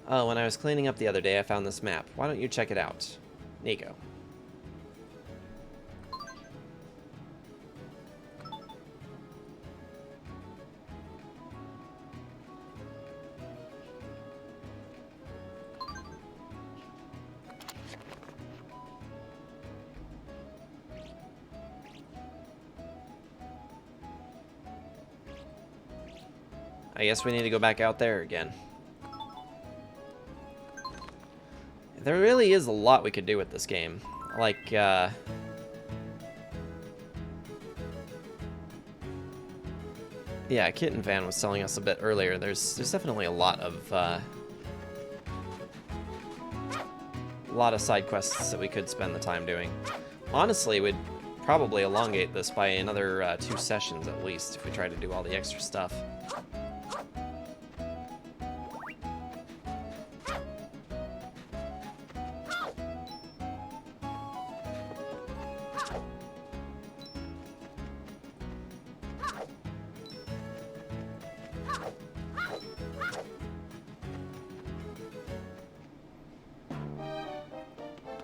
Oh, when I was cleaning up the other day, I found this map. Why don't you check it out? Nico. I guess we need to go back out there again. There really is a lot we could do with this game. Like, yeah, Kitten Van was telling us a bit earlier. There's definitely a lot of side quests that we could spend the time doing. Honestly, we'd probably elongate this by another 2 sessions at least if we try to do all the extra stuff.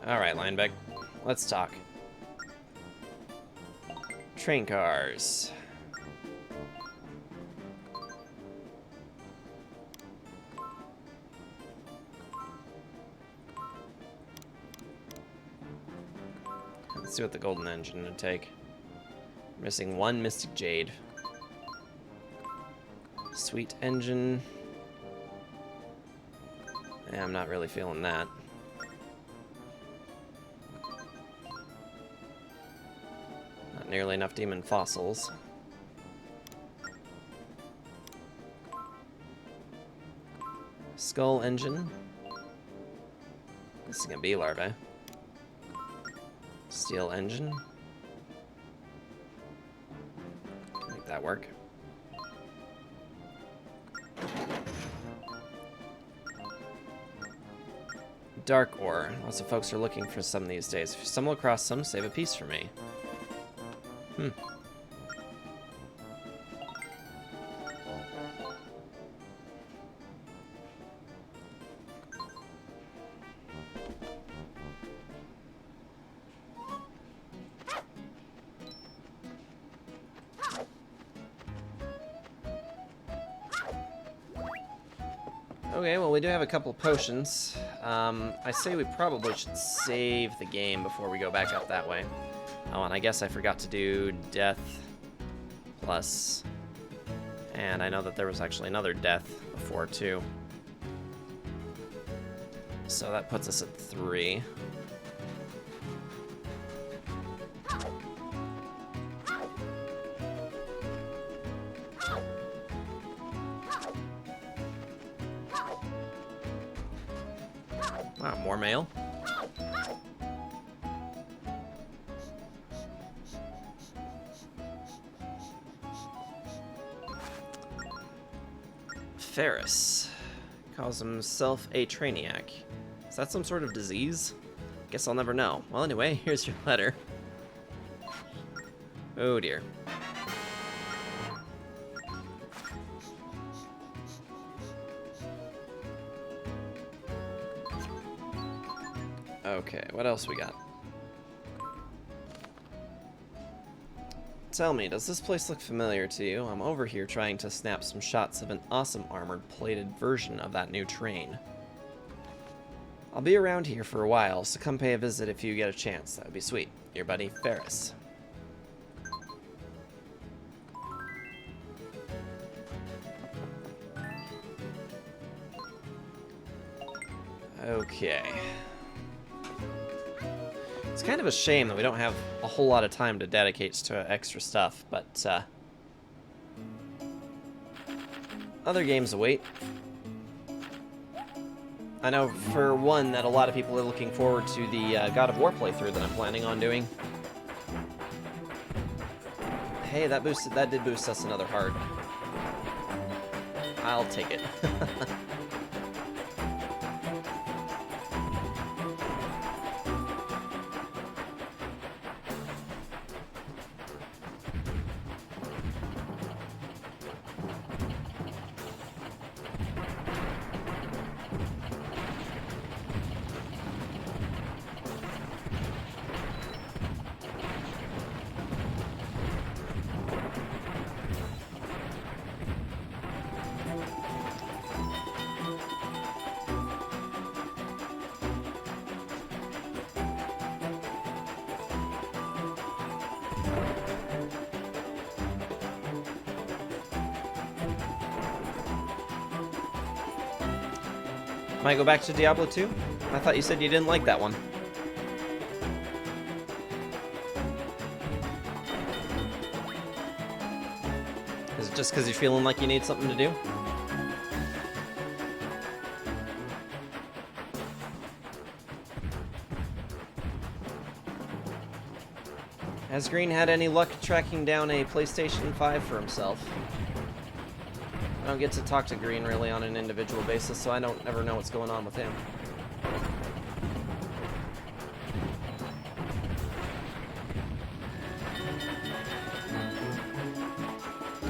Alright, Linebeck, let's talk. Train cars. Let's see what the golden engine would take. Missing 1 Mystic Jade. Sweet engine. Yeah, I'm not really feeling that. Not nearly enough demon fossils. Skull engine. This is gonna be larvae. Steel engine. Make that work. Dark ore. Lots of folks are looking for some these days. If you stumble across some, save a piece for me. Okay, well, we do have a couple potions. I say we probably should save the game before we go back up that way. Oh, and I guess I forgot to do death plus. And I know that there was actually another death before, too. So that puts us at 3. Wow, more mail. Ferris calls himself a Trainiac. Is that some sort of disease? Guess I'll never know. Well, anyway, here's your letter. Oh dear. Okay, what else we got? Tell me, does this place look familiar to you? I'm over here trying to snap some shots of an awesome armored plated version of that new train. I'll be around here for a while, so come pay a visit if you get a chance. That would be sweet. Your buddy, Ferris. Okay. It's kind of a shame that we don't have a whole lot of time to dedicate to extra stuff, but other games await. I know for one that a lot of people are looking forward to the God of War playthrough that I'm planning on doing. Hey, that did boost us another heart. I'll take it. Might go back to Diablo 2? I thought you said you didn't like that one. Is it just because you're feeling like you need something to do? Has Green had any luck tracking down a PlayStation 5 for himself? I don't get to talk to Green really on an individual basis, so I don't ever know what's going on with him.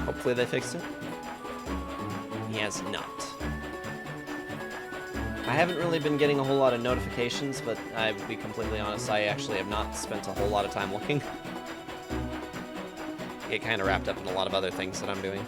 Hopefully they fixed it. He has not. I haven't really been getting a whole lot of notifications, but I would be completely honest, I actually have not spent a whole lot of time looking. I get kind of wrapped up in a lot of other things that I'm doing.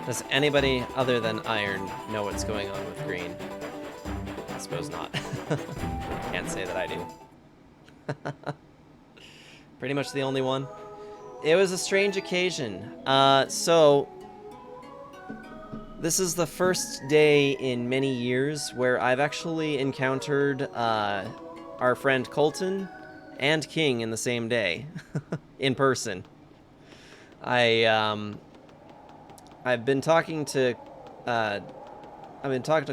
Does anybody other than Iron know what's going on with Green? I suppose not. Can't say that I do. Pretty much the only one. It was a strange occasion. So this is the first day in many years where I've actually encountered our friend Colton and King in the same day, in person. I've been talking to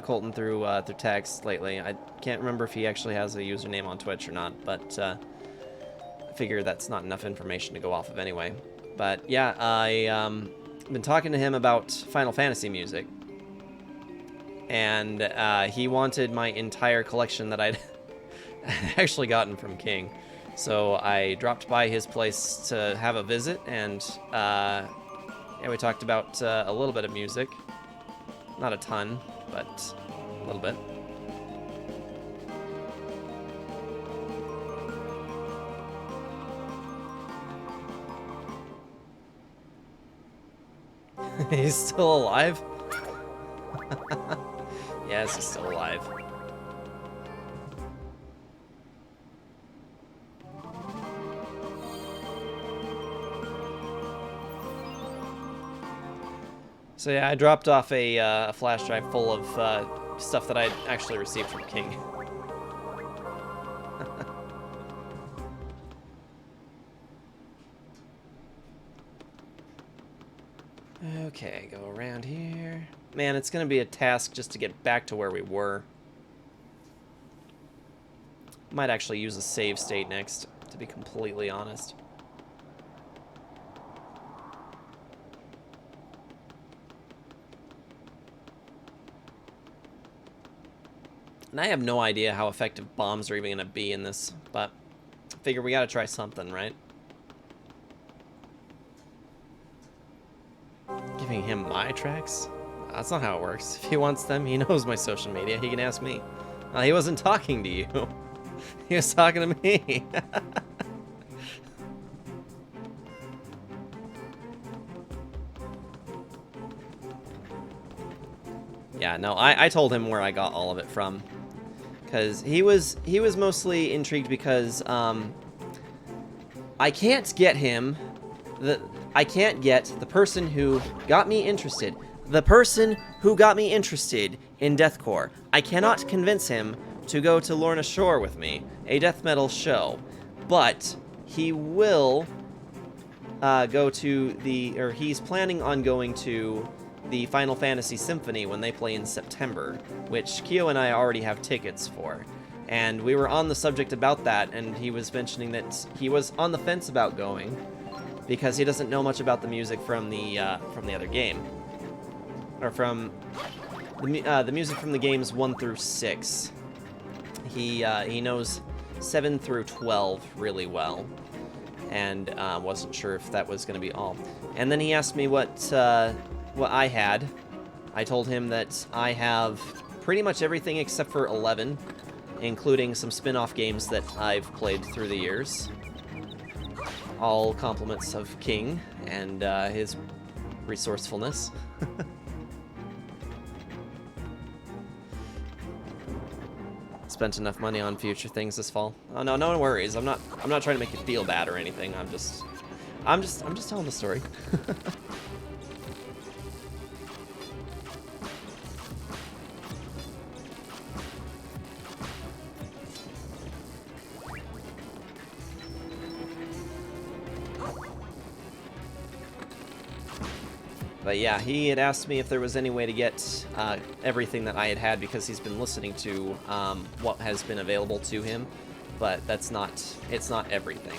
Colton through text lately. I can't remember if he actually has a username on Twitch or not, but I figure that's not enough information to go off of anyway. But yeah, I've been talking to him about Final Fantasy music, and he wanted my entire collection that I'd actually gotten from King. So I dropped by his place to have a visit, and yeah, we talked about a little bit of music. Not a ton, but a little bit. He's still alive? Yes, he's still alive. So yeah, I dropped off a flash drive full of stuff that I'd actually received from King. Okay, go around here. Man, it's gonna be a task just to get back to where we were. Might actually use a save state next, to be completely honest. And I have no idea how effective bombs are even going to be in this, but I figure we got to try something, right? Giving him my tracks? That's not how it works. If he wants them, he knows my social media. He can ask me. He wasn't talking to you. He was talking to me. Yeah, no, I told him where I got all of it from. Because he was mostly intrigued because I can't get him I can't get the person who got me interested. The person who got me interested in deathcore. I cannot convince him to go to Lorna Shore with me, a death metal show. But he will go to or he's planning on going to the Final Fantasy Symphony when they play in September, which Kyo and I already have tickets for. And we were on the subject about that, and he was mentioning that he was on the fence about going because he doesn't know much about the music from the other game, or from the music from the games 1 through 6. He knows 7 through 12 really well, and wasn't sure if that was going to be all. And then he asked me what I had. I told him that I have pretty much everything except for 11, including some spin-off games that I've played through the years. All compliments of King and his resourcefulness. Spent enough money on future things this fall. Oh no, no worries. I'm not trying to make you feel bad or anything. I'm just telling the story. But yeah, he had asked me if there was any way to get everything that I had because he's been listening to what has been available to him, but it's not everything.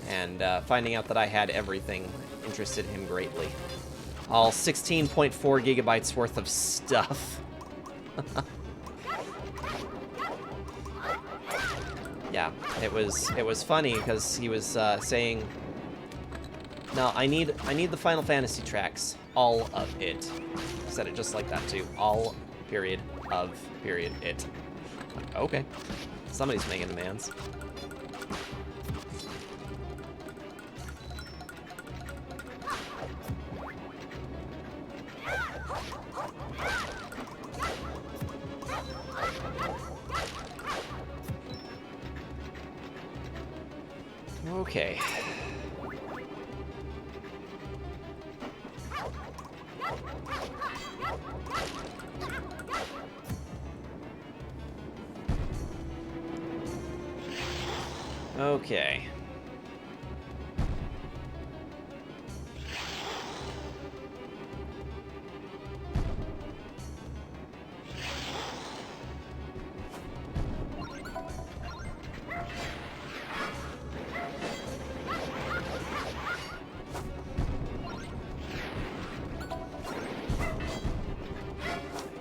And finding out that I had everything interested him greatly. All 16.4 gigabytes worth of stuff. Yeah, it was funny because he was saying, no, I need the Final Fantasy tracks. All of it. He said it just like that too. All period of period it. Like, okay. Somebody's making demands. Okay. Okay.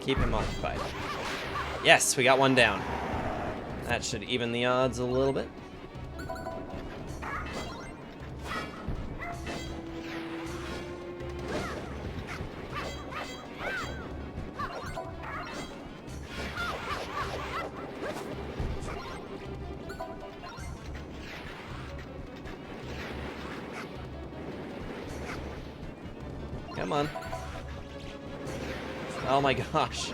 Keep him occupied. Yes, we got one down. That should even the odds a little bit. Come on. Oh my gosh.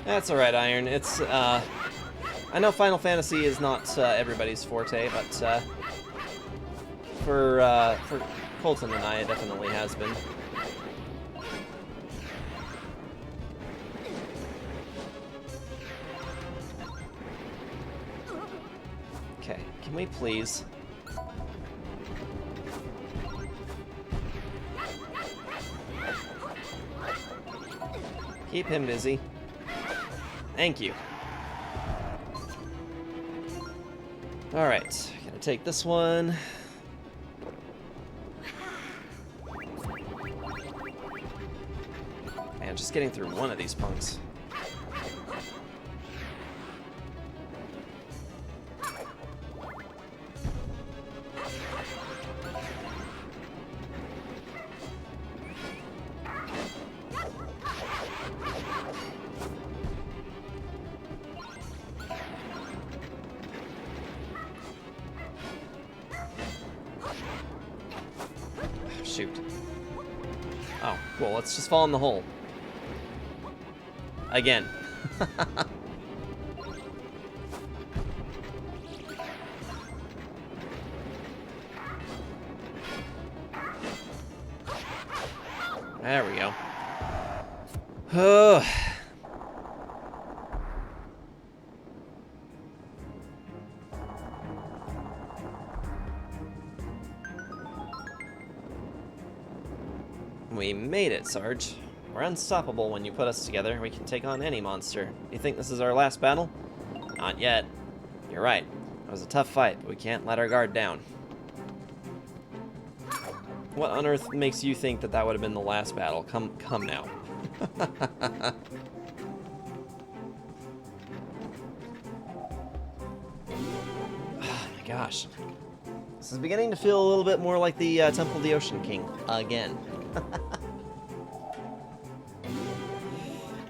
That's alright, Iron. It's, I know Final Fantasy is not everybody's forte, but for Colton and I, it definitely has been. Okay, can we please? Keep him busy. Thank you. Alright, gonna take this one. Man, just getting through one of these punks. Shoot. Oh, cool. Let's just fall in the hole. Again. There we go. Oh. We made it, Sarge. We're unstoppable when you put us together. We can take on any monster. You think this is our last battle? Not yet. You're right. It was a tough fight, but we can't let our guard down. What on earth makes you think that that would have been the last battle? Come now. Oh my gosh. This is beginning to feel a little bit more like the Temple of the Ocean King again.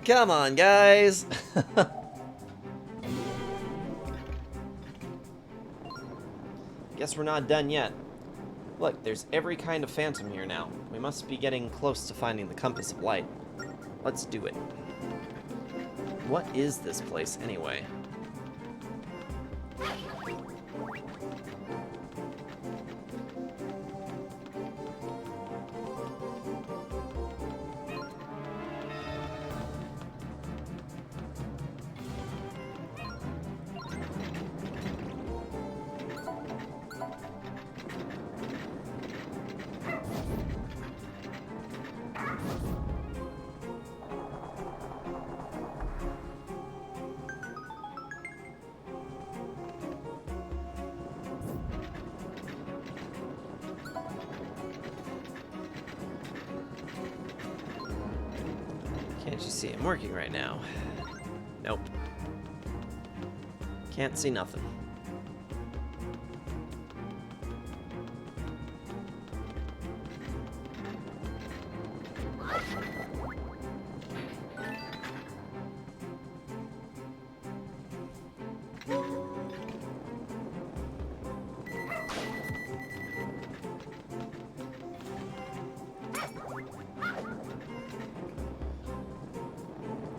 Come on, guys. Guess we're not done yet. Look, there's every kind of phantom here now. We must be getting close to finding the Compass of Light. Let's do it. What is this place, anyway? Can't you see I'm working right now? Nope. Can't see nothing.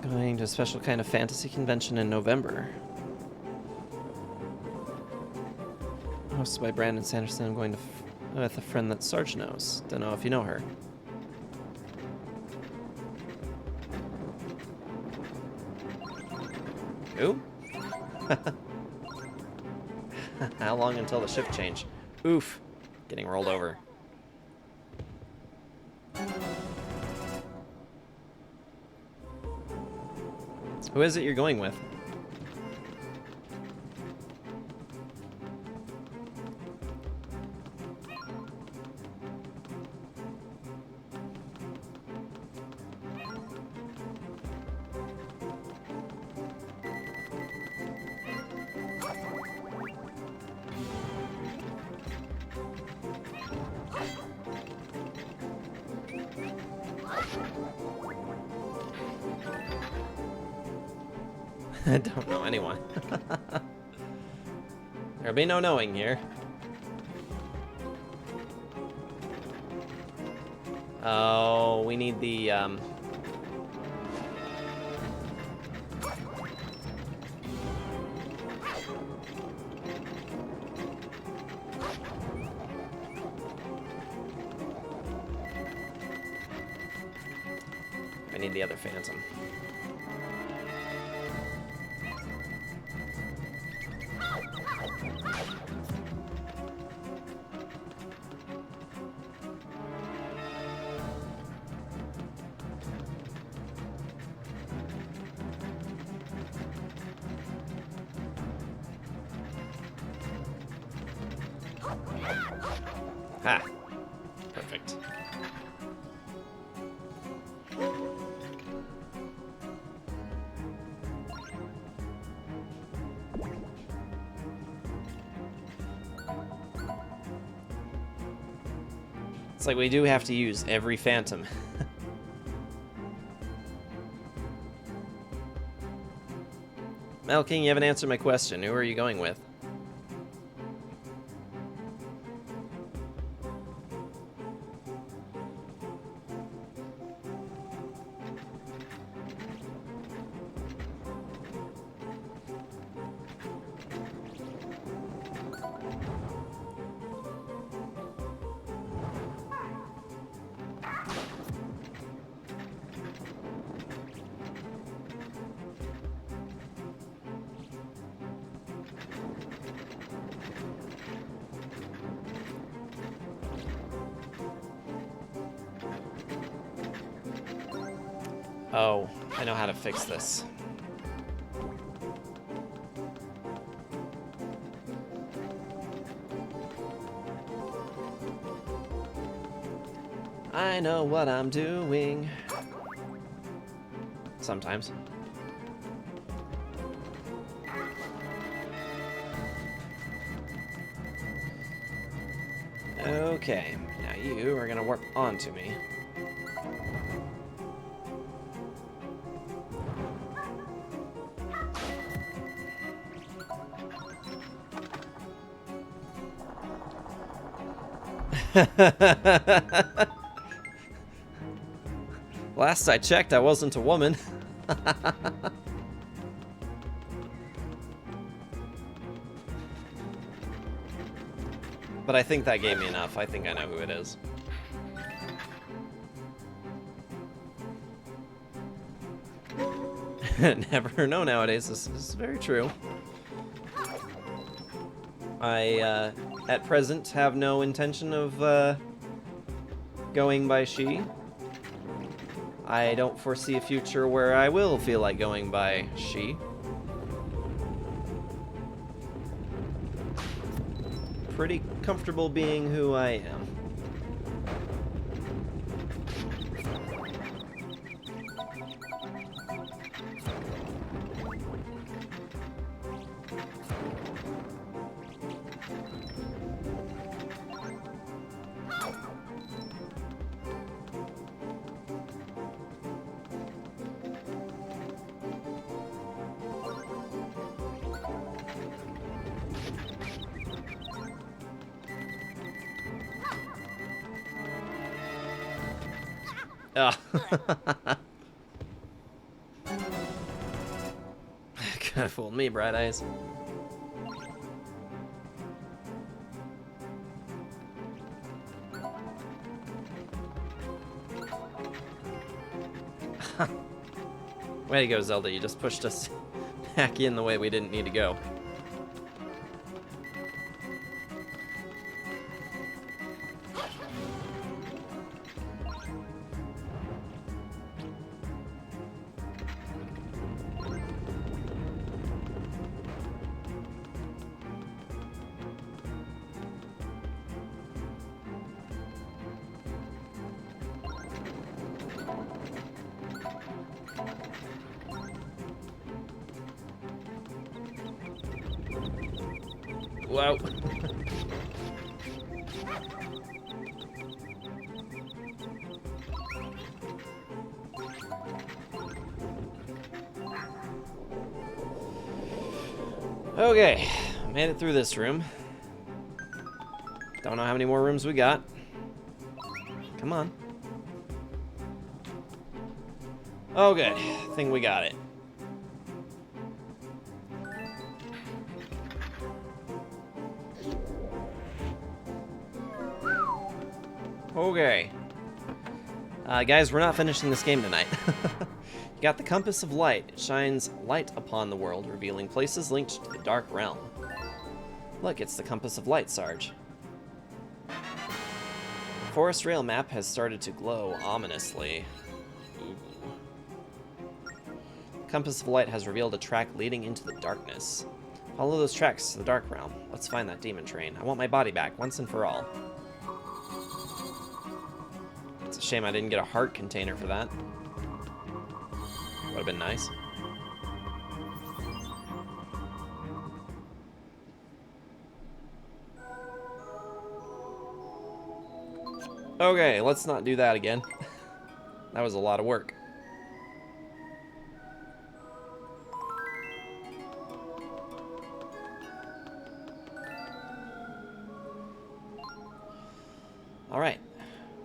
Going to a special kind of fantasy convention in November. Hosted by Brandon Sanderson. I'm going to with a friend that Sarge knows. Don't know if you know her. Who? How long until the shift change? Oof. Getting rolled over. Who is it you're going with? I don't know anyone. There'll be no knowing here. Oh, we need the, I need the other phantom. Ha! Perfect. It's like we do have to use every phantom. Mel King, you haven't answered my question. Who are you going with? Oh, I know how to fix this. I know what I'm doing. Sometimes. Okay, now you are gonna warp onto me. Last I checked, I wasn't a woman. But I think that gave me enough. I think I know who it is. Never know nowadays. This is very true. I, at present, have no intention of, going by she. I don't foresee a future where I will feel like going by she. Pretty comfortable being who I am. Oh. Could have fooled me, Bright Eyes. Way to go, Zelda. You just pushed us back in the way we didn't need to go. Wow. Okay, made it through this room. Don't know how many more rooms we got. Come on. Oh, good. Think we got it. Okay. Guys, we're not finishing this game tonight. You got the Compass of Light. It shines light upon the world, revealing places linked to the Dark Realm. Look, it's the Compass of Light, Sarge. The Forest Rail map has started to glow ominously. Ooh. Compass of Light has revealed a track leading into the darkness. Follow those tracks to the Dark Realm. Let's find that demon train. I want my body back, once and for all. It's a shame I didn't get a heart container for that. Would have been nice. Okay, let's not do that again. That was a lot of work. Alright.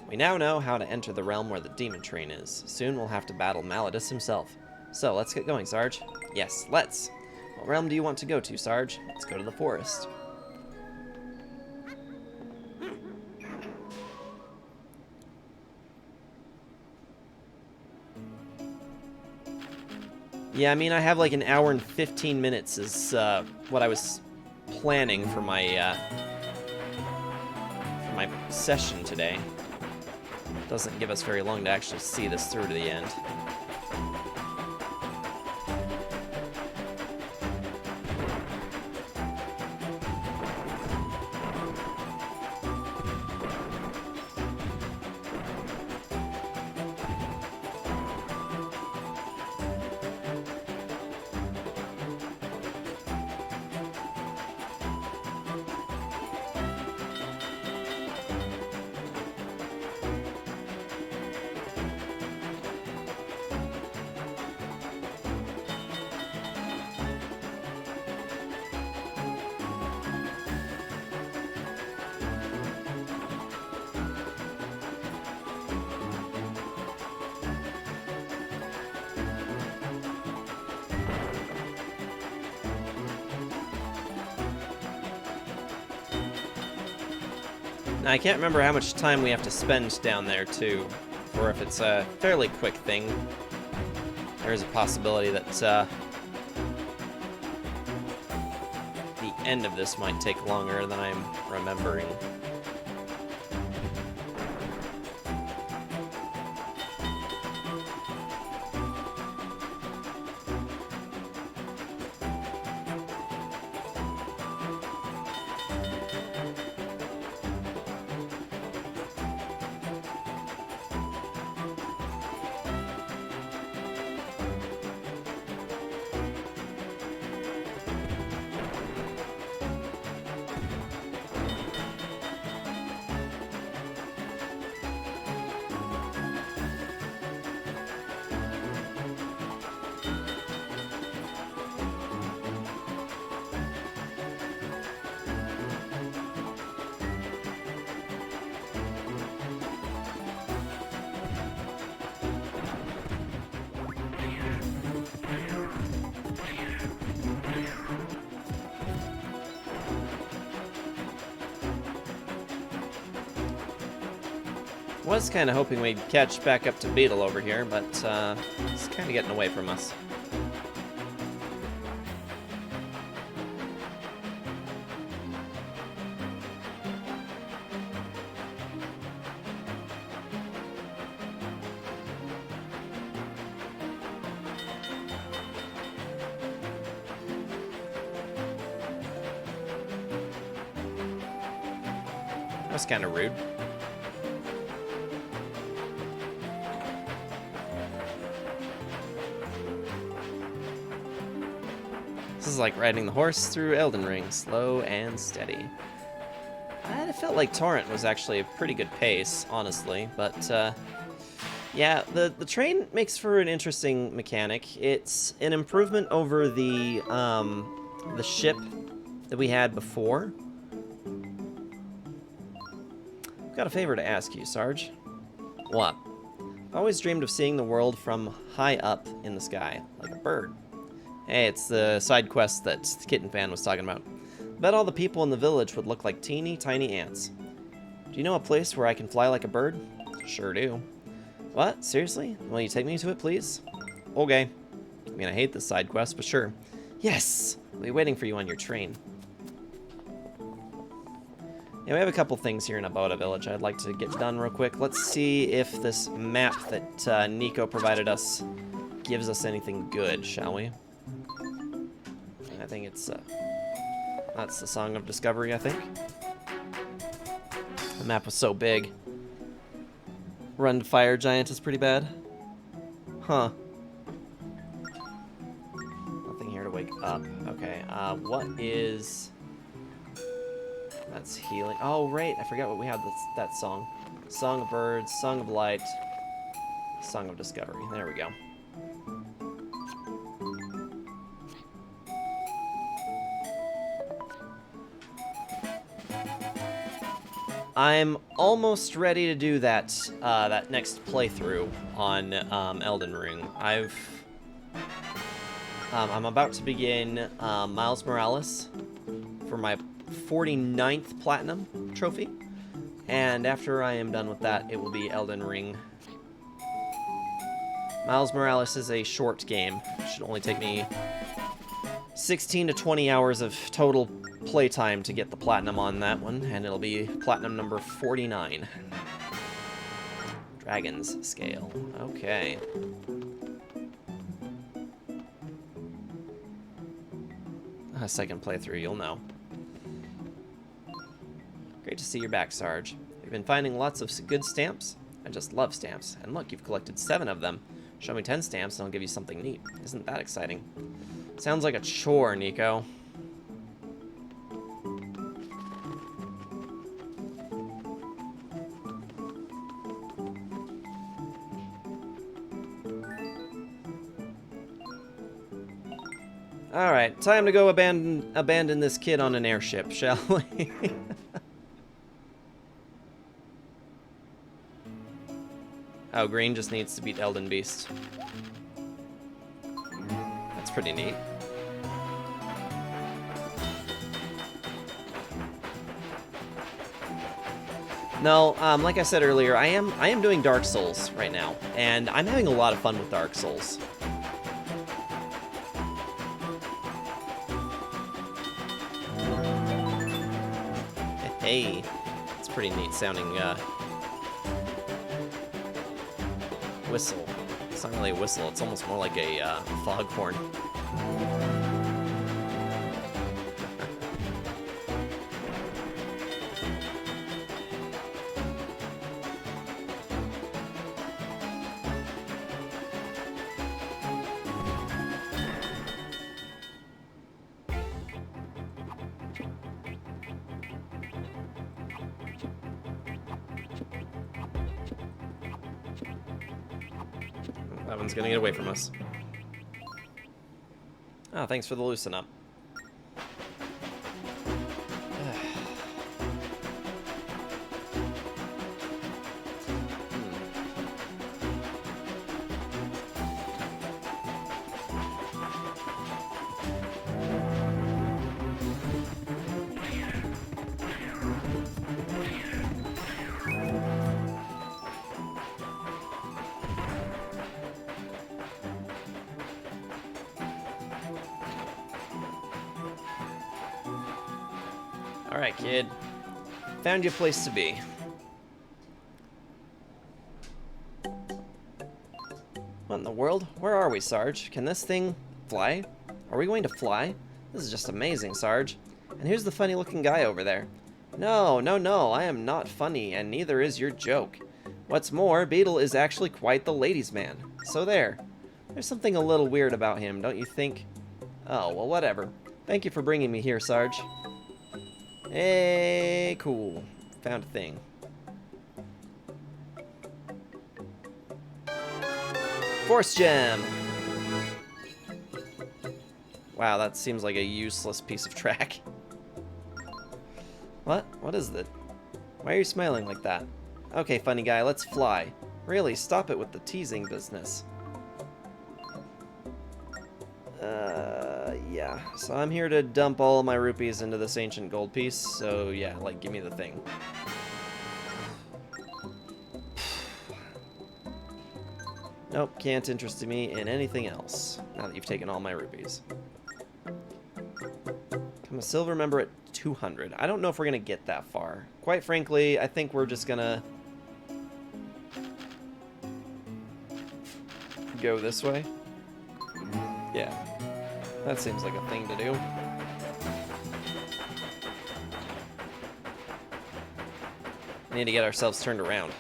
We now know how to enter the realm where the demon train is. Soon we'll have to battle Malladus himself. So, let's get going, Sarge. Yes, let's. What realm do you want to go to, Sarge? Let's go to the forest. Yeah, I mean, I have like an hour and 15 minutes is what I was planning for my session today. Doesn't give us very long to actually see this through to the end. I can't remember how much time we have to spend down there, too, or if it's a fairly quick thing. There is a possibility that the end of this might take longer than I'm remembering. Was kind of hoping we'd catch back up to Beetle over here, but it's kind of getting away from us. That was kind of rude. This is like riding the horse through Elden Ring, slow and steady. I felt like Torrent was actually a pretty good pace, honestly, but yeah, the train makes for an interesting mechanic. It's an improvement over the ship that we had before. I've got a favor to ask you, Sarge. What? I've always dreamed of seeing the world from high up in the sky, like a bird. Hey, it's the side quest that Kitten Fan was talking about. Bet all the people in the village would look like teeny tiny ants. Do you know a place where I can fly like a bird? Sure do. What? Seriously? Will you take me to it, please? Okay. I mean, I hate this side quest, but sure. Yes! I'll be waiting for you on your train. Yeah, we have a couple things here in Aboda Village I'd like to get done real quick. Let's see if this map that Nico provided us gives us anything good, shall we? I think it's, that's the Song of Discovery, I think. The map was so big. Run to Fire Giant is pretty bad. Huh. Nothing here to wake up. Okay, what is... That's healing. Oh, right, I forgot what we had that song. Song of Birds, Song of Light, Song of Discovery. There we go. I'm almost ready to do that that next playthrough on Elden Ring. I'm about to begin Miles Morales for my 49th Platinum trophy, and after I am done with that, it will be Elden Ring. Miles Morales is a short game. It should only take me 16 to 20 hours of total playtime to get the platinum on that one, and it'll be platinum number 49. Dragon's Scale. Okay. A second playthrough, you'll know. Great to see you're back, Sarge. You've been finding lots of good stamps? I just love stamps. And look, you've collected 7 of them. Show me 10 stamps and I'll give you something neat. Isn't that exciting? Sounds like a chore, Nico. Alright, time to go abandon this kid on an airship, shall we? Oh, Green just needs to beat Elden Beast. That's pretty neat. No, like I said earlier, I am doing Dark Souls right now, and I'm having a lot of fun with Dark Souls. Hey, it's pretty neat sounding whistle. It's not really a whistle, it's almost more like a foghorn. That one's gonna get away from us. Oh, thanks for the loosen up. Alright, kid. Found you a place to be. What in the world? Where are we, Sarge? Can this thing fly? Are we going to fly? This is just amazing, Sarge. And who's the funny-looking guy over there? No, no, no, I am not funny, and neither is your joke. What's more, Beetle is actually quite the ladies' man. So there. There's something a little weird about him, don't you think? Oh, well, whatever. Thank you for bringing me here, Sarge. Hey, cool. Found a thing. Force Gem! Wow, that seems like a useless piece of track. What? What is it? Why are you smiling like that? Okay, funny guy, let's fly. Really, stop it with the teasing business. Yeah. So I'm here to dump all of my rupees into this ancient gold piece, so yeah, like, give me the thing. Nope, can't interest me in anything else, now that you've taken all my rupees. I'm a silver member at 200. I don't know if we're gonna get that far. Quite frankly, I think we're just gonna go this way. Yeah. That seems like a thing to do. We need to get ourselves turned around.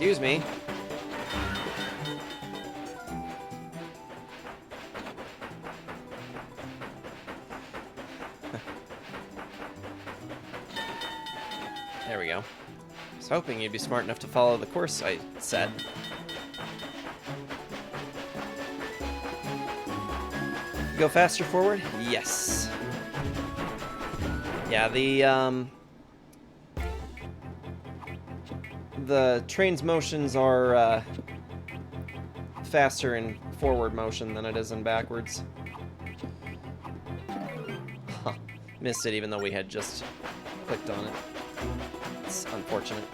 Excuse me. There we go. I was hoping you'd be smart enough to follow the course I set. Go faster forward? Yes. Yeah, the train's motions are faster in forward motion than it is in backwards. Huh. Missed it even though we had just clicked on it. It's unfortunate.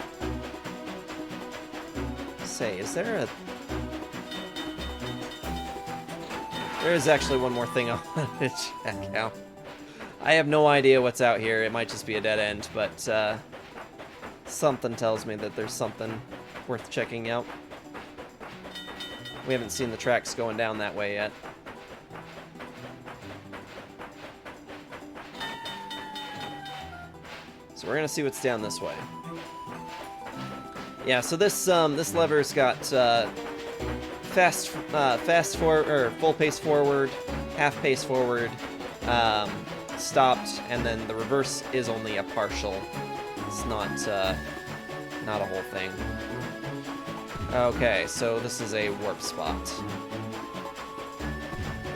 Say, is there a... There is actually one more thing I wanted to check out. I have no idea what's out here. It might just be a dead end, but something tells me that there's something worth checking out. We haven't seen the tracks going down that way yet. So we're gonna see what's down this way. Yeah, so this lever's got fast forward, or full pace forward, half pace forward, stopped, and then the reverse is only a partial. It's not a whole thing. Okay, so this is a warp spot.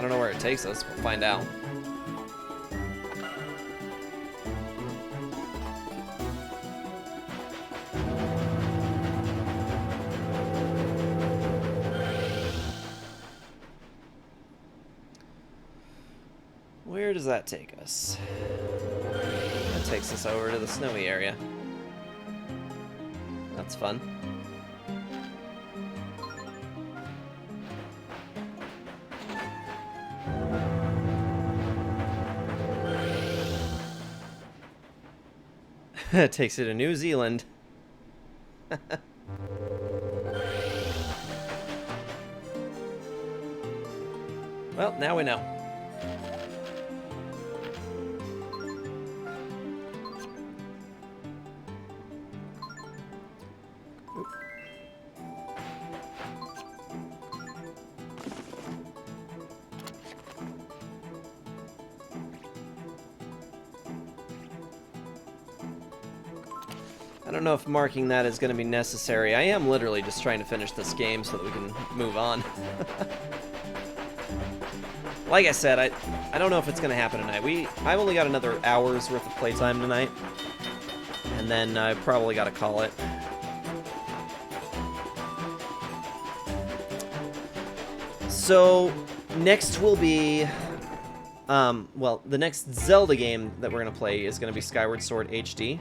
don't know where it takes us. We'll find out. Where does that take us? That takes us over to the snowy area. That's fun. It takes you to New Zealand. Well, now we know. I don't know if marking that is going to be necessary. I am literally just trying to finish this game so that we can move on. Like I said, I don't know if it's going to happen tonight. I've only got another hour's worth of playtime tonight. And then I probably got to call it. So, next will be... well, the next Zelda game that we're going to play is going to be Skyward Sword HD.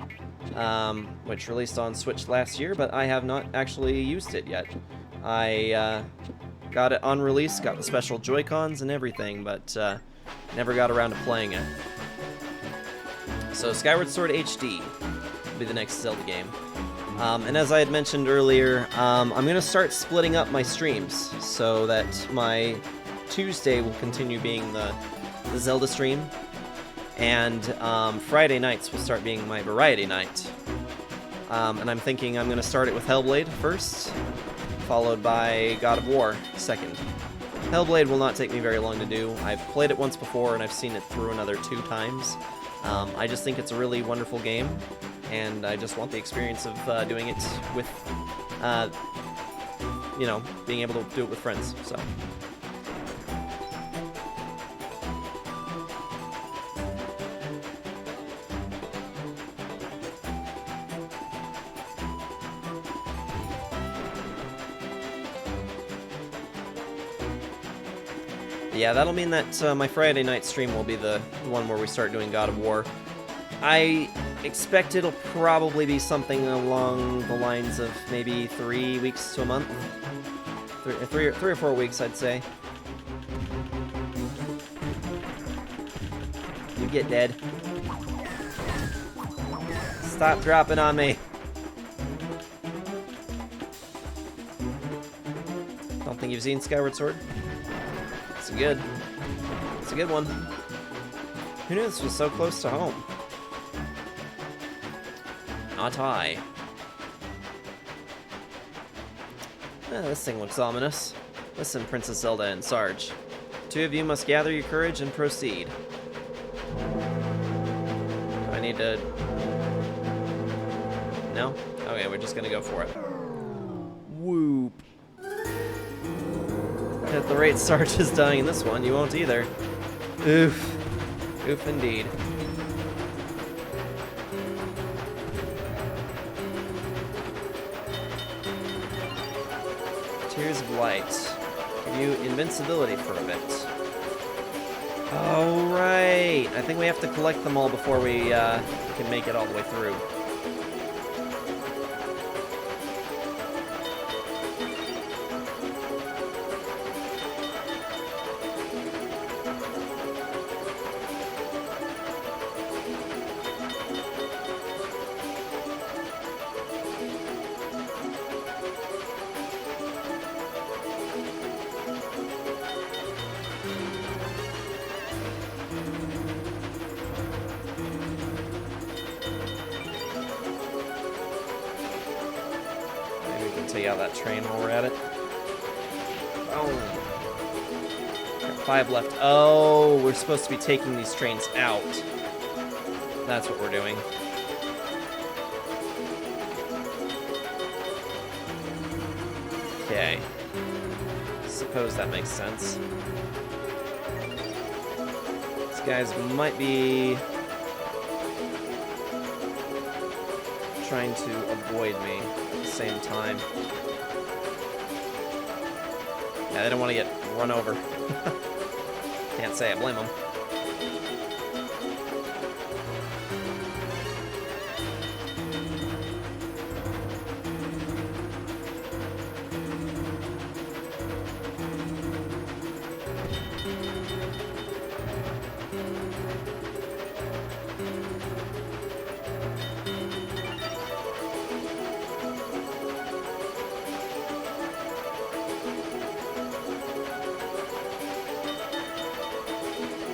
Which released on Switch last year, but I have not actually used it yet. I got it on release, got the special Joy-Cons and everything, but never got around to playing it. So Skyward Sword HD will be the next Zelda game. And as I had mentioned earlier, I'm going to start splitting up my streams so that my Tuesday will continue being the Zelda stream, and Friday nights will start being my variety night. And I'm thinking I'm going to start it with Hellblade first, followed by God of War second. Hellblade will not take me very long to do. I've played it once before, and I've seen it through another 2 times. I just think it's a really wonderful game, and I just want the experience of doing it with, you know, being able to do it with friends, so... Yeah, that'll mean that my Friday night stream will be the one where we start doing God of War. I expect it'll probably be something along the lines of maybe 3 weeks to a month. Three or 4 weeks, I'd say. You get dead. Stop dropping on me. Don't think you've seen Skyward Sword? It's a good one. Who knew this was so close to home? Not I. This thing looks ominous. Listen, Princess Zelda and Sarge. 2 of you must gather your courage and proceed. I need to... No? Okay, we're just gonna go for it. Whoop. At the rate Sarge is dying in this one, you won't either. Oof. Oof indeed. Tears of Light. Give you invincibility for a bit. Oh, right. I think we have to collect them all before we can make it all the way through. Take out that train while we're at it. Oh. Got 5 left. Oh, we're supposed to be taking these trains out. That's what we're doing. Okay. Suppose that makes sense. guys might be trying to avoid me at the same time. Yeah, they don't want to get run over. Can't say I blame them.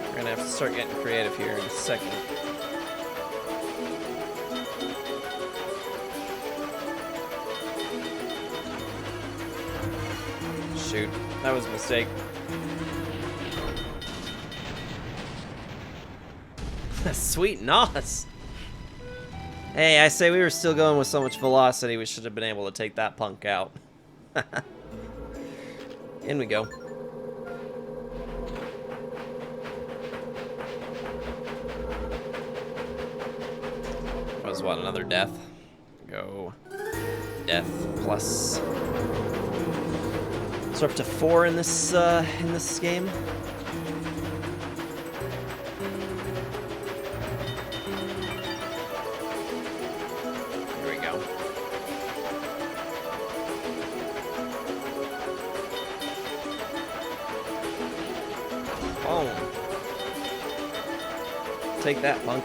We're gonna have to start getting creative here in a second. Shoot, that was a mistake. Sweet Nos! Hey, I say we were still going with so much velocity, we should have been able to take that punk out. In we go. That was what, another death? Go. Death plus. So up to 4 in this game. Here we go. Boom. Take that, punk.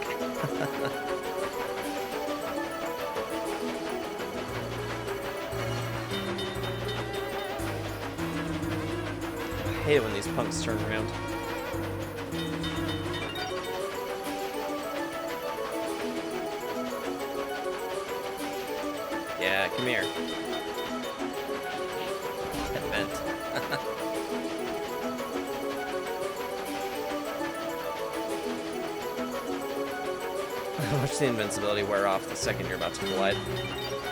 I hate it when these punks turn around. Yeah, come here. Get bent. Watch the invincibility wear off the second you're about to collide.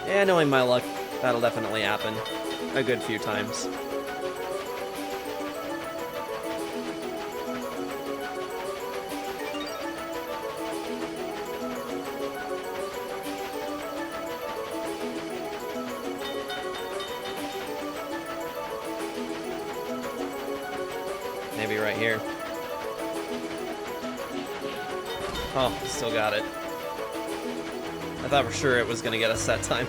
Yeah, knowing my luck, that'll definitely happen a good few times. Maybe right here. Oh, still got it. I thought for sure it was gonna get us that time.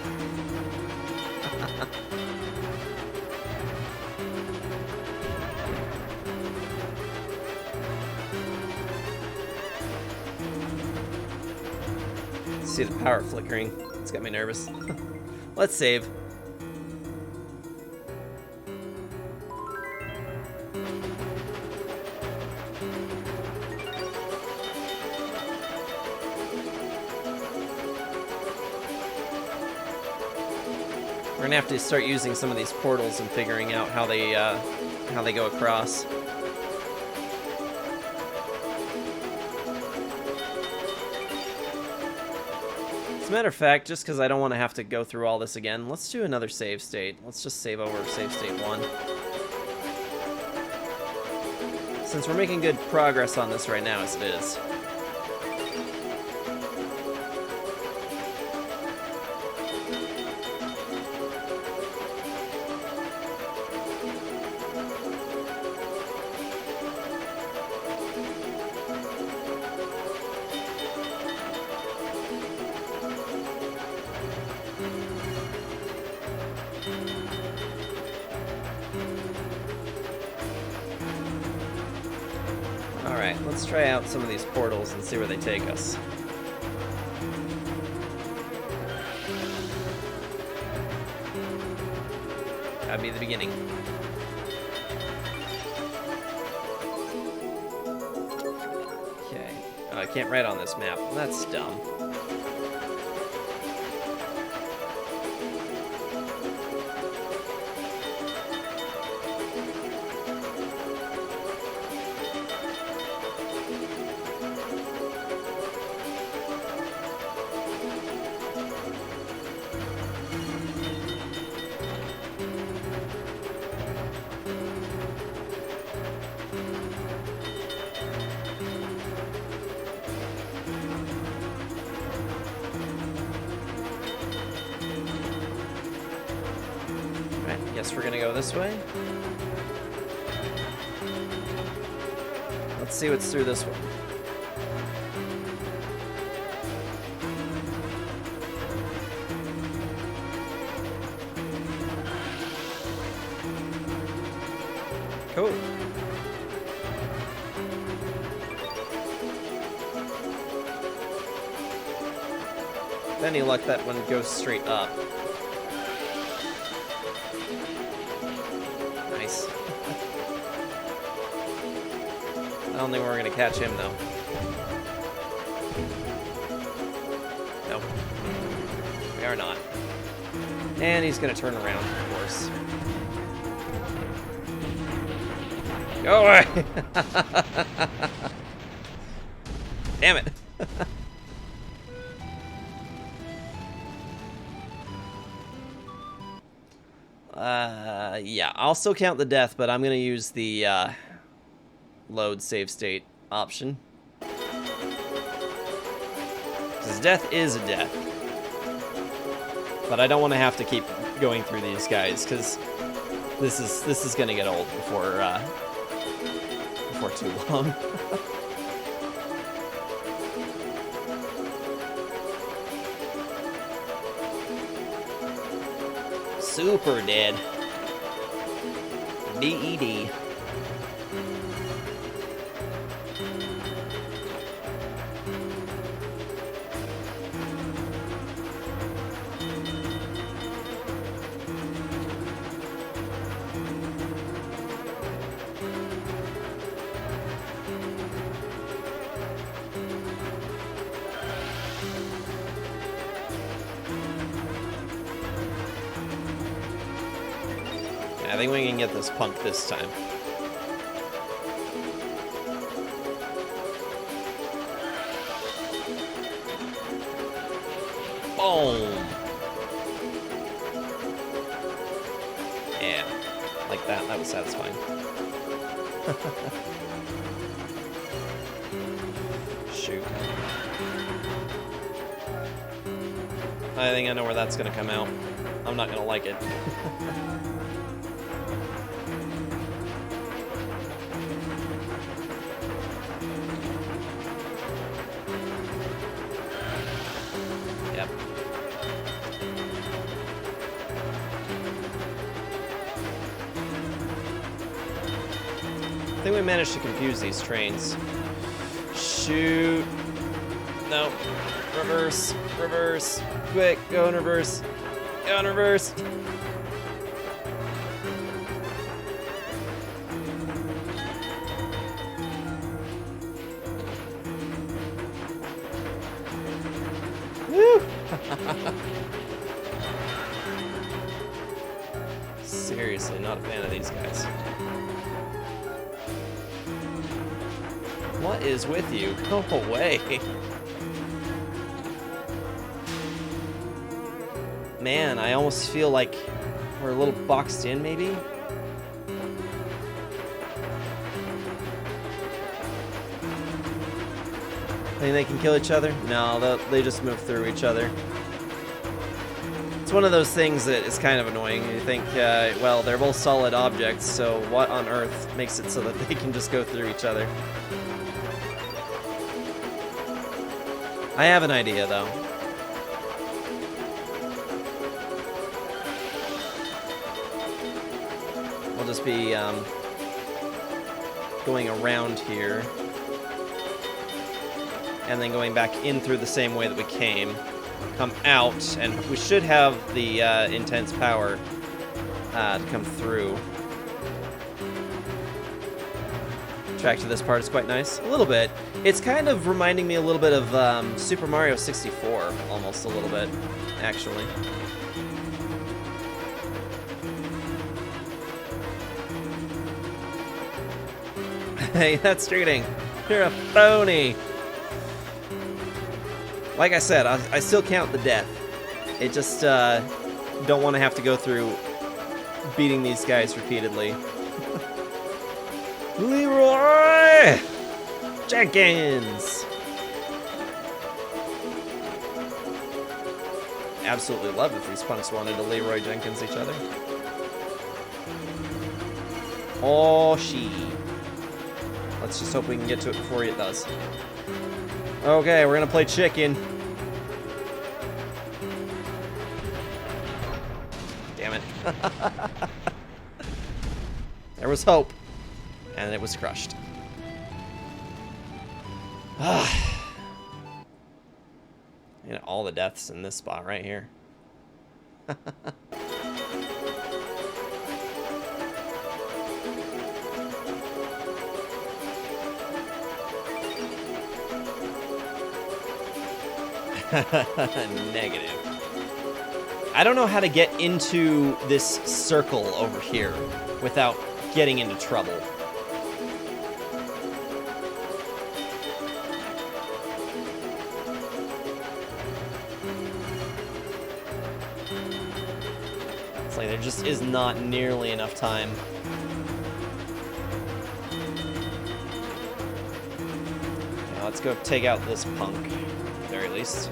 See the power flickering. It's got me nervous. Let's save. We're gonna have to start using some of these portals and figuring out how they go across. As a matter of fact, just because I don't want to have to go through all this again, let's do another save state. Let's just save over save state 1. Since we're making good progress on this right now as it is. Alright, let's try out some of these portals and see where they take us. That'd be the beginning. Okay. I can't write on this map. That's dumb. Guess we're gonna go this way. Let's see what's through this one. Cool. With any luck, that one goes straight up. Nice. I don't think we're gonna catch him though. No. We are not. And he's gonna turn around, of course. Go away! Damn it. Yeah, I'll still count the death, but I'm gonna use the load save state option. Because death is a death. But I don't want to have to keep going through these guys, because this is gonna get old before too long. Super dead. DED. I think we can get this punk this time. Boom! Yeah, like that. That was satisfying. Shoot. I think I know where that's gonna come out. I'm not gonna like it. Yep. I think we managed to confuse these trains. Shoot. No. Reverse. Reverse. Quick. Go in reverse. Go in reverse. Woo! Seriously, not a fan of these guys. What is with you? Go away. Man, I almost feel like we're a little boxed in, maybe? Think they can kill each other? No, they just move through each other. It's one of those things that is kind of annoying. You think, well, they're both solid objects, so what on earth makes it so that they can just go through each other? I have an idea, though. We'll just be going around here. And then going back in through the same way that we came. Come out, and we should have the intense power to come through. Track to this part is quite nice. A little bit. It's kind of reminding me a little bit of Super Mario 64, almost a little bit, actually. Hey, that's cheating. You're a phony. Like I said, I still count the death. It just don't want to have to go through beating these guys repeatedly. Leroy Jenkins! Absolutely love if these punks wanted to Leroy Jenkins each other. Oh, she. Let's just hope we can get to it before it does. Okay, we're gonna play chicken. Damn it. There was hope. And it was crushed. And all the deaths in this spot right here. Negative. I don't know how to get into this circle over here without getting into trouble. It's like there just is not nearly enough time. Now let's go take out this punk, at the very least.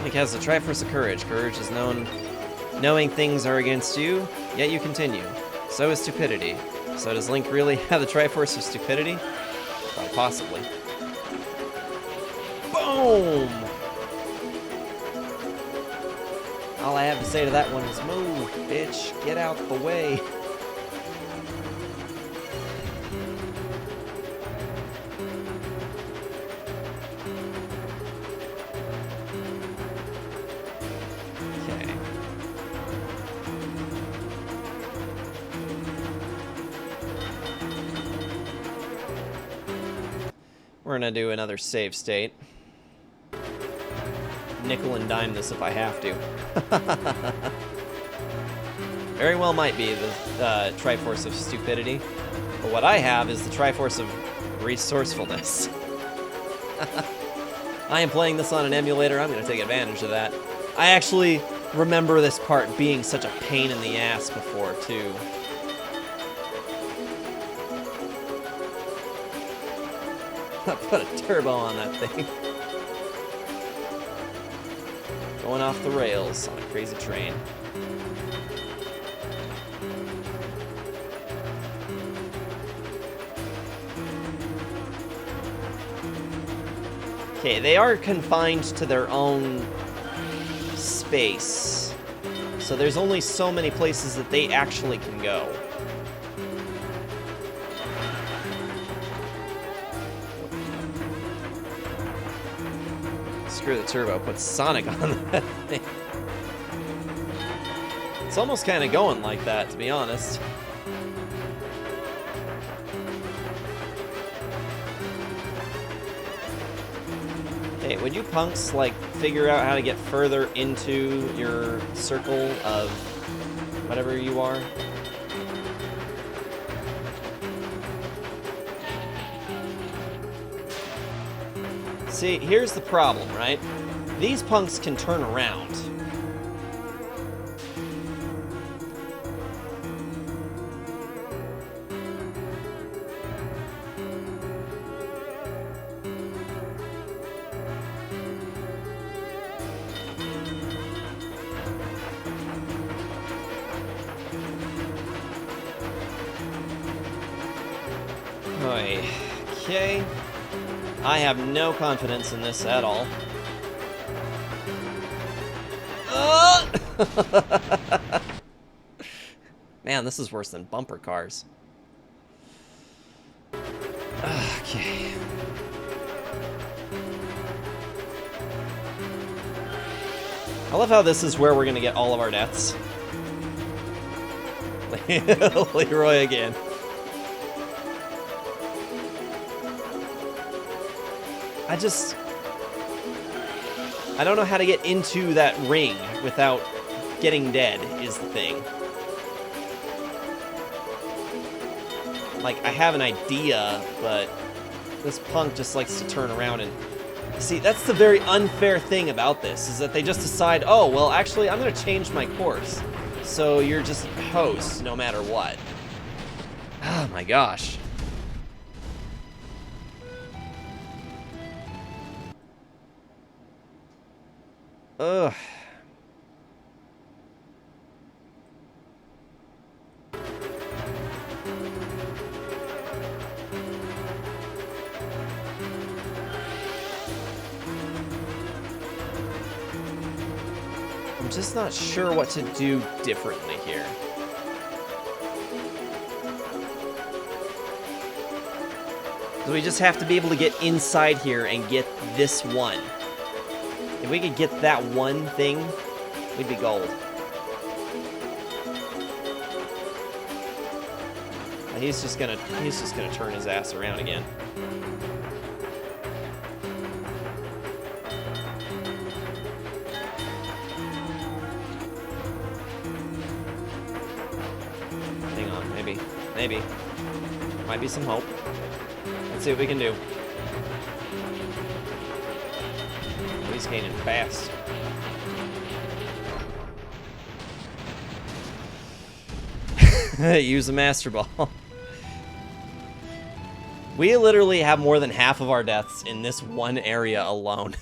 Link has the Triforce of Courage. Courage is knowing things are against you, yet you continue. So is Stupidity. So does Link really have the Triforce of Stupidity? Quite possibly. Boom! All I have to say to that one is move, bitch. Get out the way. We're gonna do another save state. Nickel and dime this if I have to. Very well might be the Triforce of Stupidity. But what I have is the Triforce of Resourcefulness. I am playing this on an emulator. I'm gonna take advantage of that. I actually remember this part being such a pain in the ass before, too. I put a turbo on that thing. Going off the rails on a crazy train. Okay, they are confined to their own space. So there's only so many places that they actually can go. Screw the turbo, put Sonic on that thing. It's almost kind of going like that, to be honest. Hey, would you punks, like, figure out how to get further into your circle of whatever you are? See, here's the problem, right? These punks can turn around. Okay. I have no confidence in this at all. Man, this is worse than bumper cars. Okay. I love how this is where we're gonna get all of our deaths. Leroy again. I don't know how to get into that ring without getting dead, is the thing. Like, I have an idea, but this punk just likes to turn around and... See, that's the very unfair thing about this, is that they just decide, oh, well, actually, I'm going to change my course. So you're just host, no matter what. Oh, my gosh. Ugh. I'm just not sure what to do differently here. So we just have to be able to get inside here and get this one. If we could get that one thing, we'd be gold. He's just gonna turn his ass around again. Hang on, maybe. Might be some hope. Let's see what we can do. Oh, he's gaining fast. Use a Master Ball. We literally have more than half of our deaths in this one area alone.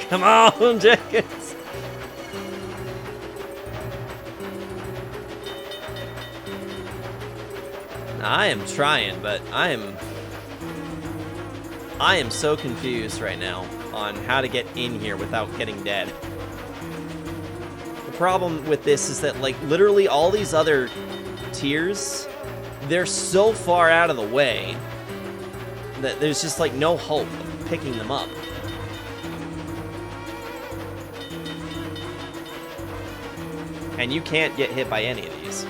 Come on, Jenkins! I am trying, but I am so confused right now on how to get in here without getting dead. The problem with this is that, like, literally all these other tiers, they're so far out of the way that there's just, like, no hope of picking them up. And you can't get hit by any of these.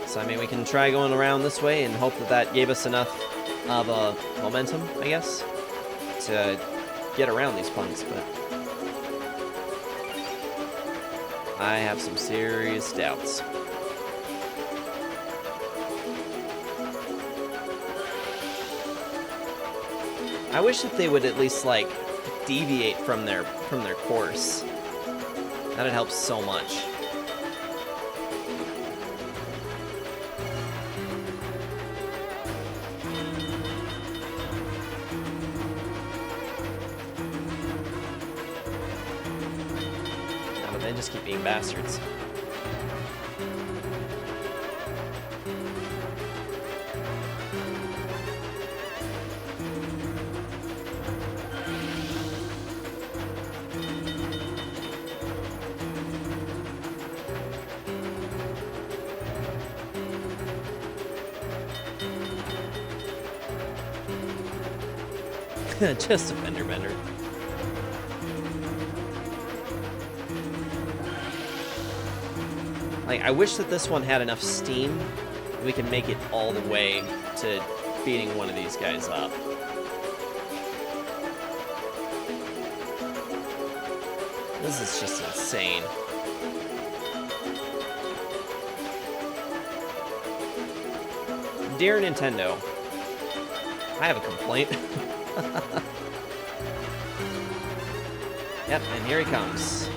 So, I mean, we can try going around this way and hope that that gave us enough of momentum, I guess, to get around these punks, but I have some serious doubts. I wish that they would at least, like, deviate from their course. That'd help so much. No, but they just keep being bastards. Just a fender bender. Like, I wish that this one had enough steam we can make it all the way to beating one of these guys up. This is just insane. Dear Nintendo, I have a complaint. Yep, and here he comes.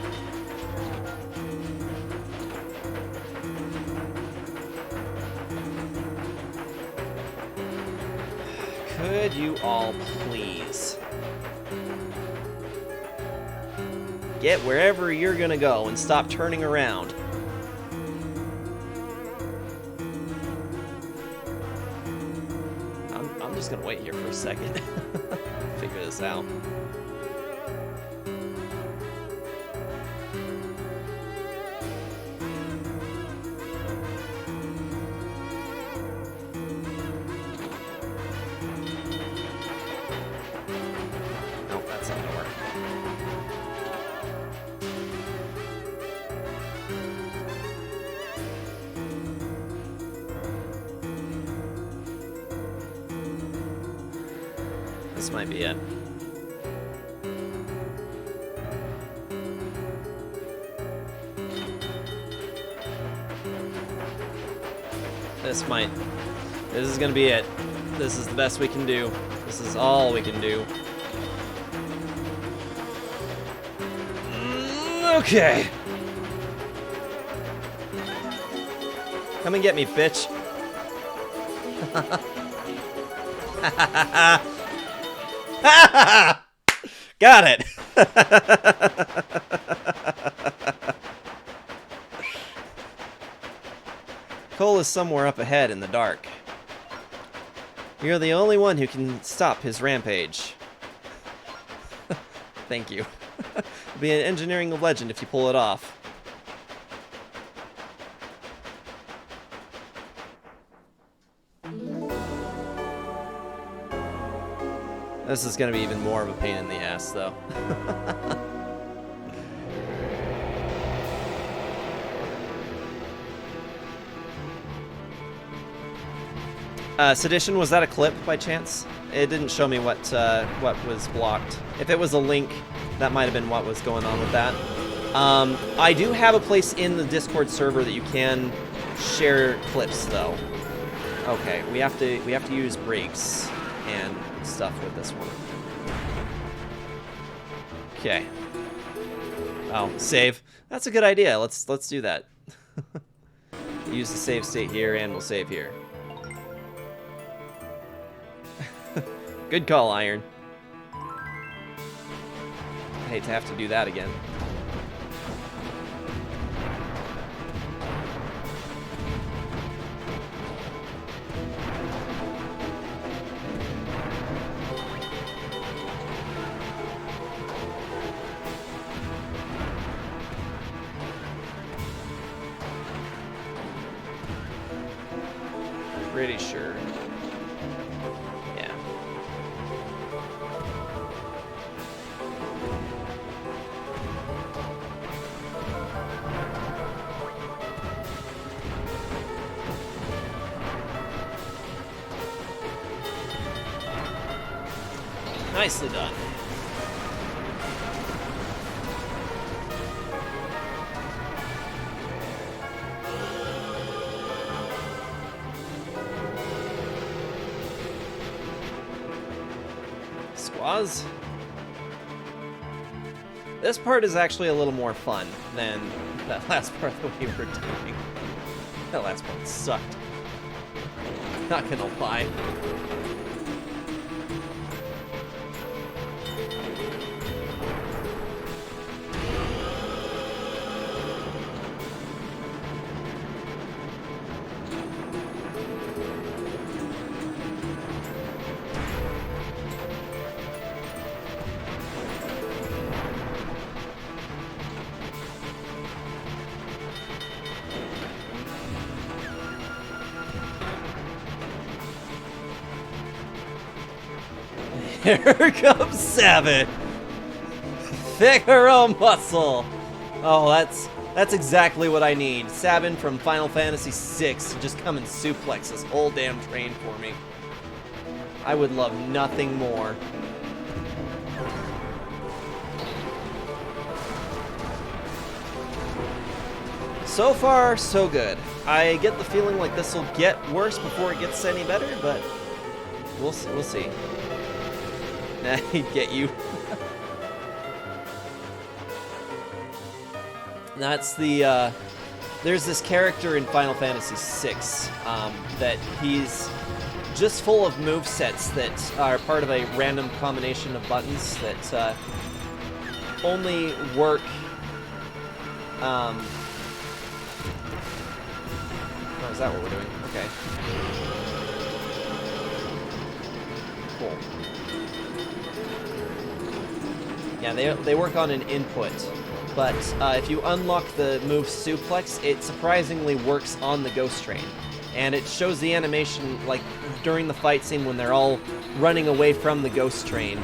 Could you all please get wherever you're gonna go and stop turning around? I'm just gonna wait here for a second. Figure this out. Nope, that's not gonna work. This might be it. This is gonna be it. This is the best we can do. This is all we can do. Okay. Come and get me, bitch. Got it. Cole is somewhere up ahead in the dark. You're the only one who can stop his rampage. Thank you. It'll be an engineering legend if you pull it off. This is gonna be even more of a pain in the ass, though. Sedition, was that a clip by chance? It didn't show me what was blocked. If it was a link, that might have been what was going on with that. I do have a place in the Discord server that you can share clips, though. Okay, we have to use breaks and stuff with this one. Okay. Oh, save. That's a good idea. Let's do that. Use the save state here, and we'll save here. Good call, Iron. I hate to have to do that again. Pretty sure. Yeah. Nicely done. Squaws. This part is actually a little more fun than that last part that we were doing. That last part sucked. Not gonna lie. Here comes Sabin. Figaro muscle. Oh, that's exactly what I need. Sabin from Final Fantasy VI to just come and suplex this whole damn train for me. I would love nothing more. So far, so good. I get the feeling like this will get worse before it gets any better, but we'll see. Nah, he'd get you. That's the, there's this character in Final Fantasy VI that he's just full of movesets that are part of a random combination of buttons that only work, oh, is that what we're doing? Okay. Cool. Yeah, they work on an input, but if you unlock the move Suplex, it surprisingly works on the Ghost Train. And it shows the animation, like, during the fight scene when they're all running away from the Ghost Train.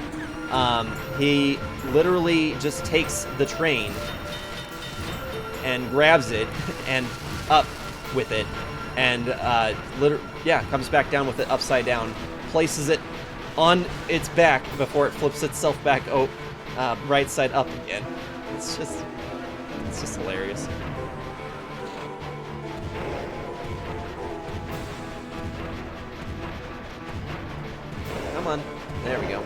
He literally just takes the train and grabs it and up with it, and comes back down with it upside down, places it on its back before it flips itself back right side up again. It's just hilarious. Come on. There we go.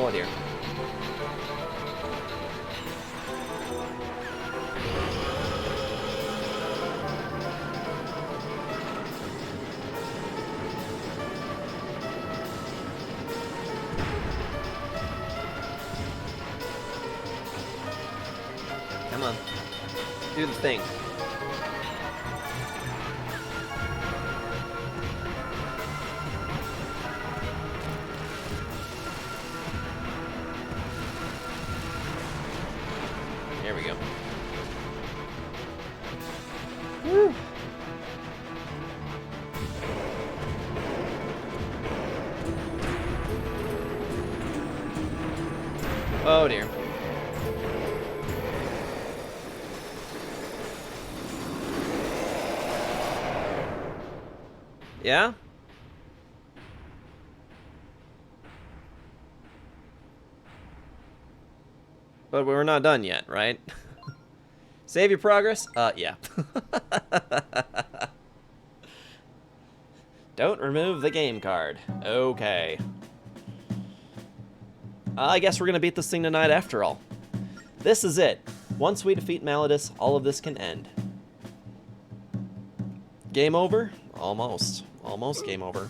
Oh dear. Come on. Do the thing. There we go. Woo. Oh dear. Yeah? But we're not done yet, right? Save your progress? Yeah. Don't remove the game card. Okay. I guess we're gonna beat this thing tonight after all. This is it. Once we defeat Malladus, all of this can end. Game over? Almost. Almost game over.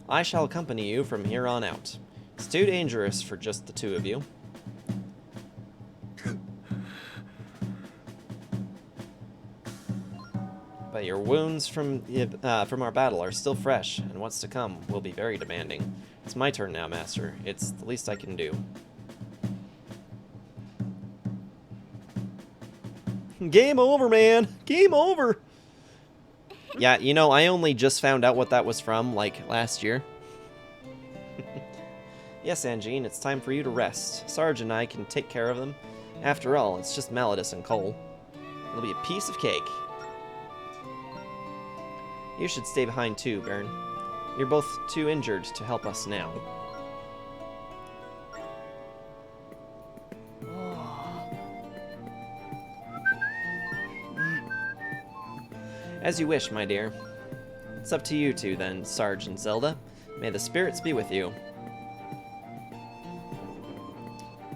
I shall accompany you from here on out. It's too dangerous for just the two of you. But your wounds from our battle are still fresh, and what's to come will be very demanding. It's my turn now, Master. It's the least I can do. Game over, man! Game over! Yeah, you know, I only just found out what that was from, like, last year. Yes, Anjean, it's time for you to rest. Sarge and I can take care of them. After all, it's just Malladus and Cole. It'll be a piece of cake. You should stay behind too, Bern. You're both too injured to help us now. As you wish, my dear. It's up to you two, then, Sarge and Zelda. May the spirits be with you.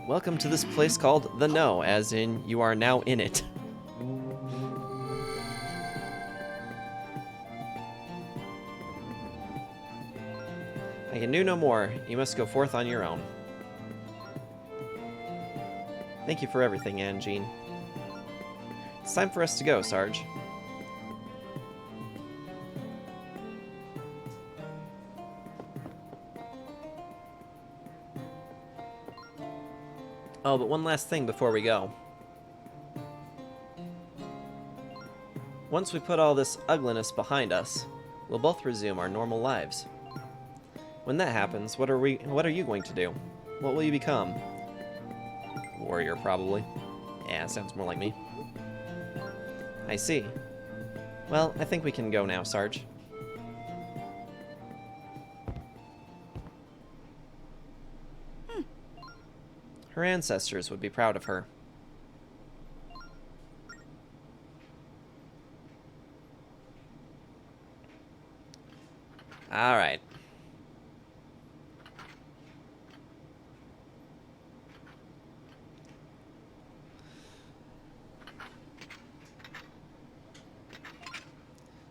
Welcome to this place called The No, as in, you are now in it. I can do no more. You must go forth on your own. Thank you for everything, Anjean. It's time for us to go, Sarge. Oh, but one last thing before we go. Once we put all this ugliness behind us, we'll both resume our normal lives. When that happens, what are you going to do? What will you become? Warrior, probably. Yeah, sounds more like me. I see. Well, I think we can go now, Sarge. Her ancestors would be proud of her. All right.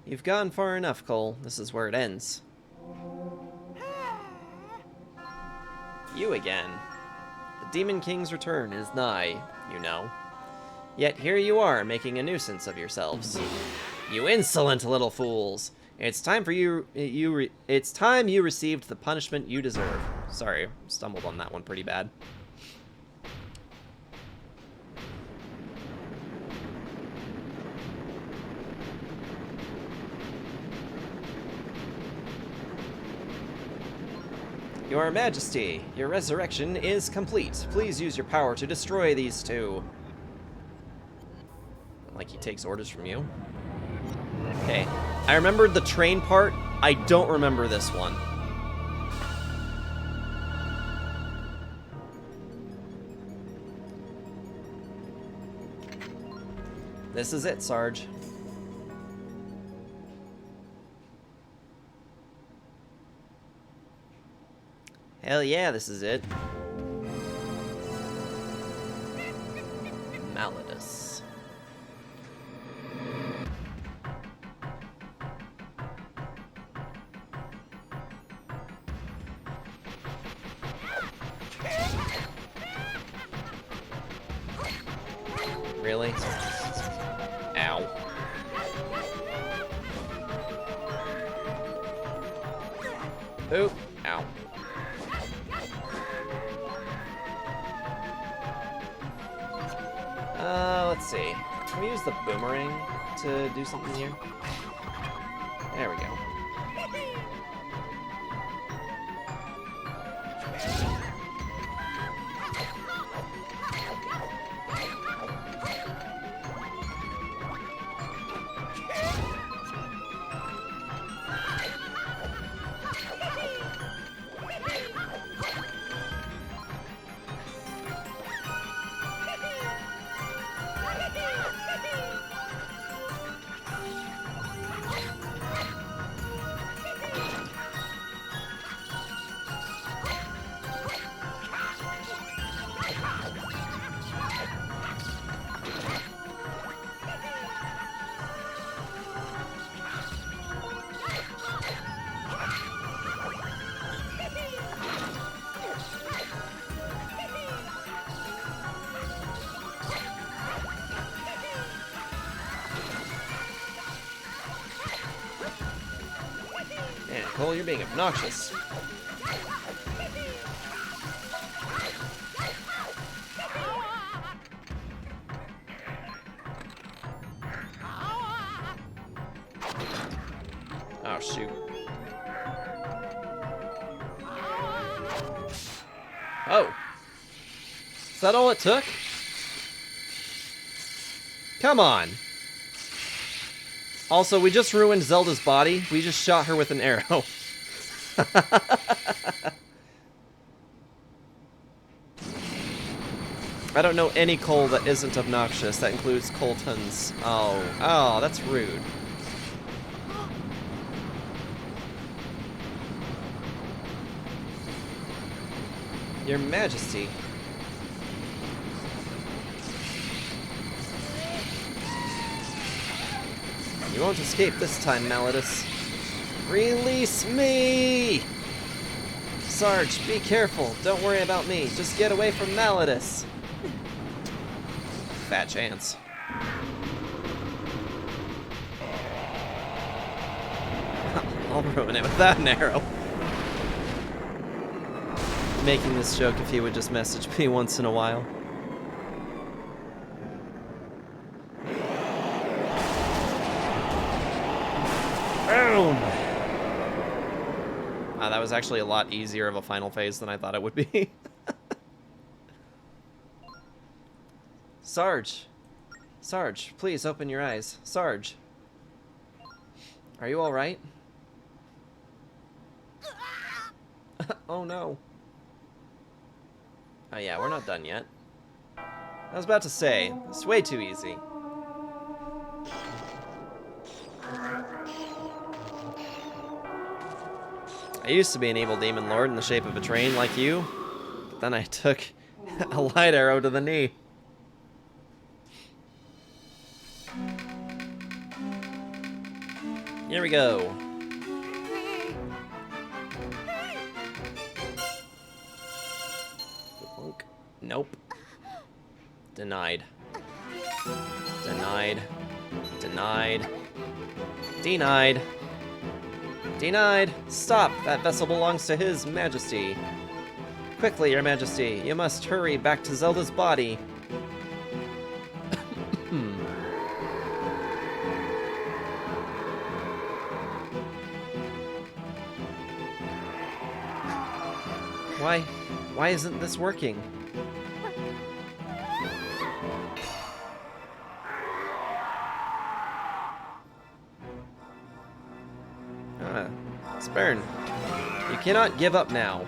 You've gone far enough, Cole. This is where it ends. You again. The Demon King's return is nigh, you know. Yet here you are, making a nuisance of yourselves. You insolent little fools! It's time for it's time you received the punishment you deserve. Sorry, stumbled on that one pretty bad. Your Majesty, your resurrection is complete. Please use your power to destroy these two. Like he takes orders from you. Okay. I remembered the train part. I don't remember this one. This is it, Sarge. Hell yeah, this is it. Malladus. Really? Ow. Oop. Ow. Let's see. Can we use the boomerang to do something here? There we go. Man, Cole, you're being obnoxious. Oh, shoot. Oh. Is that all it took? Come on. Also, we just ruined Zelda's body. We just shot her with an arrow. I don't know any Cole that isn't obnoxious. That includes Colton's. Oh, that's rude. Your Majesty. You won't escape this time, Malladus. Release me! Sarge, be careful. Don't worry about me. Just get away from Malladus. Fat chance. I'll ruin it without an arrow. Making this joke if he would just message me once in a while. Boom! That was actually a lot easier of a final phase than I thought it would be. Sarge! Sarge, please open your eyes. Sarge! Are you alright? Oh no. Oh yeah, we're not done yet. I was about to say, it's way too easy. I used to be an evil demon lord in the shape of a train like you, but then I took a light arrow to the knee. Here we go. Nope. Denied. Denied. Denied. Denied. Denied! Stop! That vessel belongs to His Majesty. Quickly, Your Majesty, you must hurry back to Zelda's body. Why isn't this working? Burn. You cannot give up now.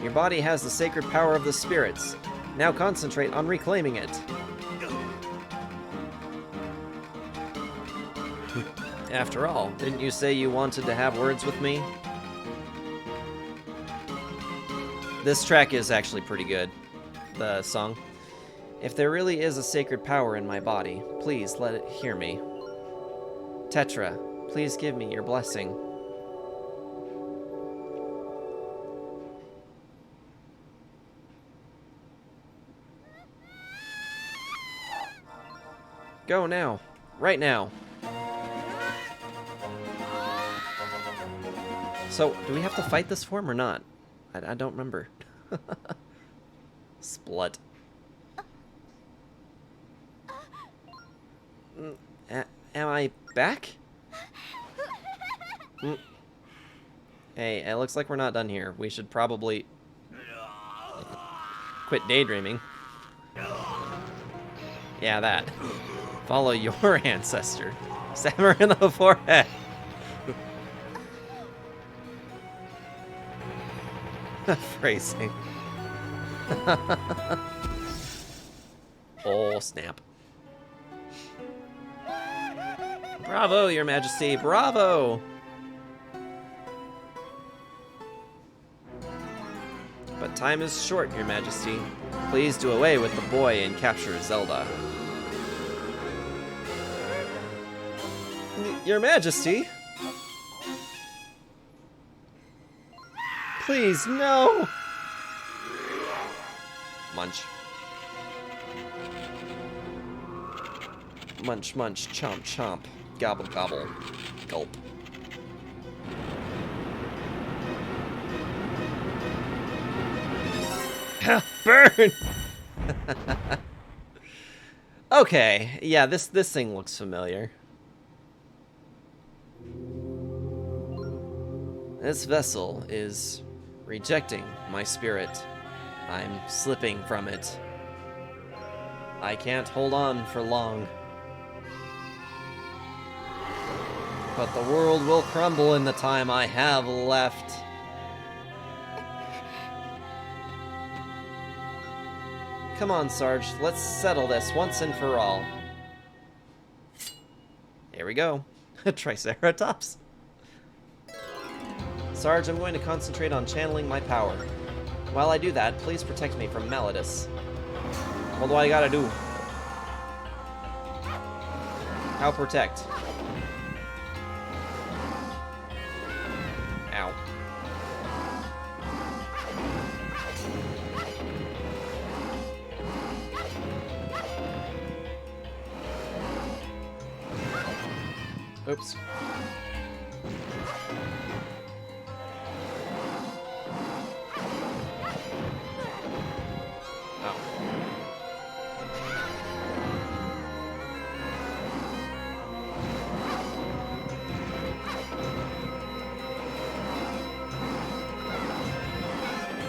Your body has the sacred power of the spirits. Now concentrate on reclaiming it. After all, didn't you say you wanted to have words with me? This track is actually pretty good, the song. If there really is a sacred power in my body, please let it hear me. Tetra, please give me your blessing. Go now. Right now. So, do we have to fight this form or not? I don't remember. Splut. Am I back? Hey, it looks like we're not done here. We should probably quit daydreaming. Yeah, that. Follow your ancestor. Stab her in the forehead. Phrasing. Oh, snap. Bravo, Your Majesty. Bravo! But time is short, Your Majesty. Please do away with the boy and capture Zelda. Your Majesty? Please, no! Munch. Munch, munch, chomp, chomp. Gobble, gobble. Gulp. Burn! Okay, yeah, this thing looks familiar. This vessel is rejecting my spirit. I'm slipping from it. I can't hold on for long. But the world will crumble in the time I have left. Come on, Sarge, let's settle this once and for all. Here we go. Triceratops. Sarge, I'm going to concentrate on channeling my power. While I do that, please protect me from Malladus. What do I gotta do? How protect? Ow. Oops.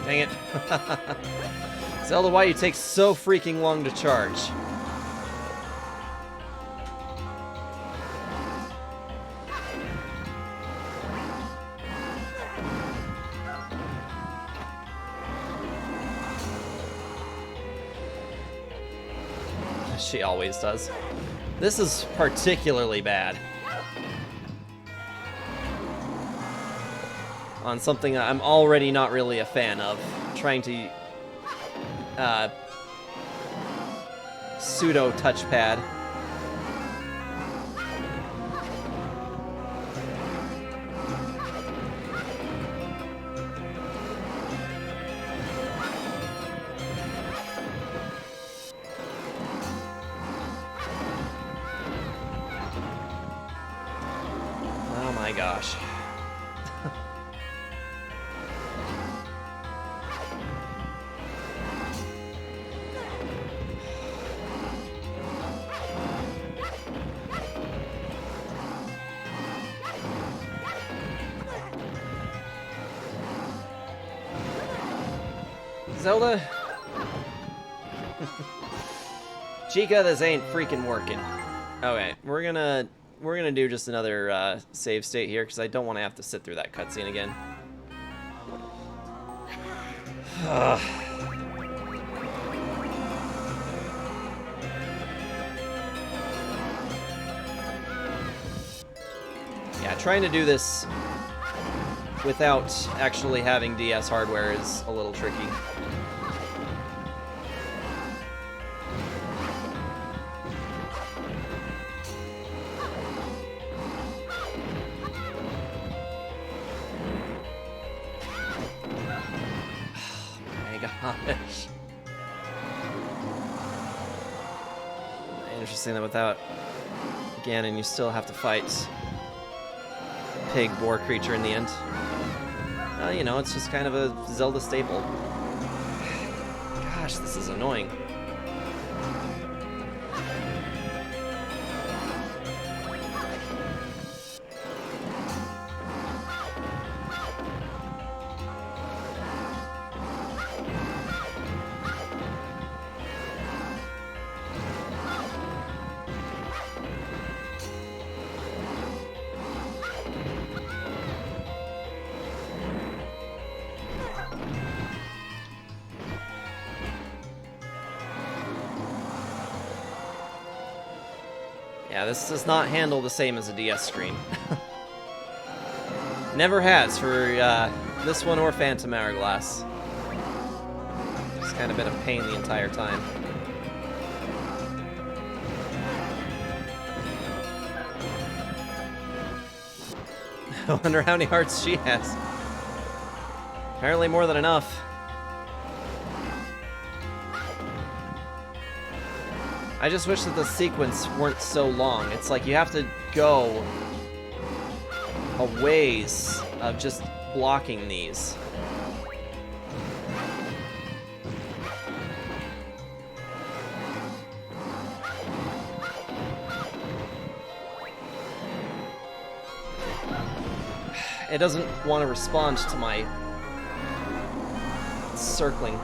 Dang it. Zelda, why you take so freaking long to charge? She always does. This is particularly bad. On something I'm already not really a fan of. Trying to pseudo touchpad. Oh my gosh. Zelda? Chica, this ain't freaking working. Okay, we're gonna we're gonna do just another save state here because I don't want to have to sit through that cutscene again. Yeah, trying to do this without actually having DS hardware is a little tricky. Gosh. Interesting that without Ganon, you still have to fight pig boar creature in the end. Well, you know, it's just kind of a Zelda staple. Gosh, this is annoying. Yeah, this does not handle the same as a DS screen. Never has for this one or Phantom Hourglass. It's kind of been a pain the entire time. I wonder how many hearts she has. Apparently more than enough. I just wish that the sequence weren't so long. It's like you have to go a ways of just blocking these. It doesn't want to respond to my circling.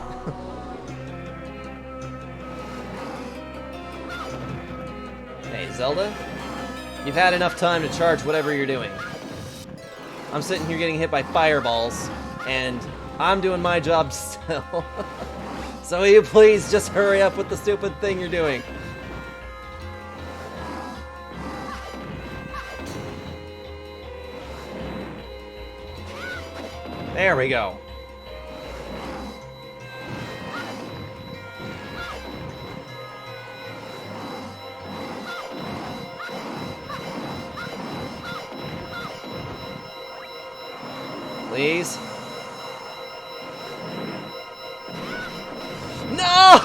Hey, Zelda, you've had enough time to charge whatever you're doing. I'm sitting here getting hit by fireballs, and I'm doing my job still. So will you please just hurry up with the stupid thing you're doing? There we go. Please. No!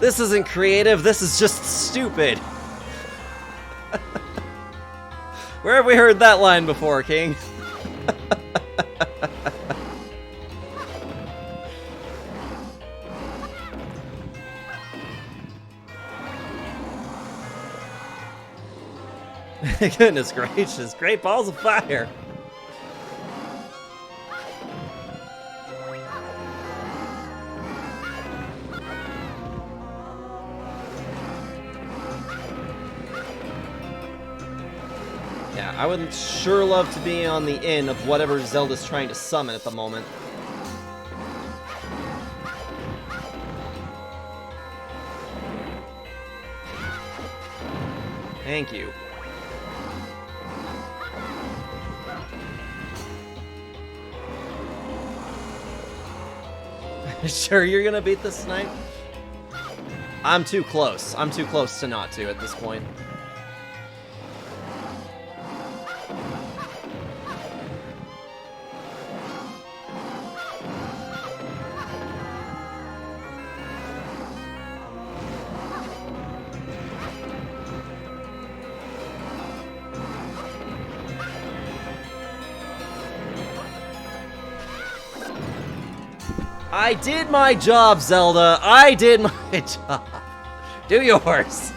This isn't creative, this is just stupid. Where have we heard that line before, King? Goodness gracious, great balls of fire. Yeah, I would sure love to be on the inn of whatever Zelda's trying to summon at the moment. Thank you. Sure you're gonna beat this tonight? I'm too close. I'm too close to not to at this point. I did my job, Zelda. I did my job. Do yours.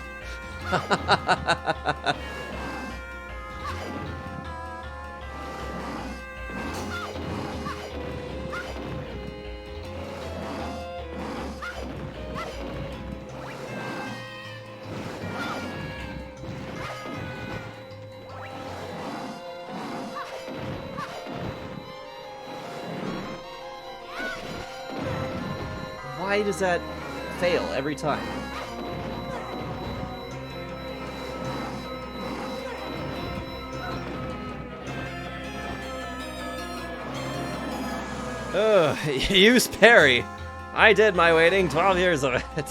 Why does that fail every time? Ugh, use parry. I did my waiting, 12 years of it.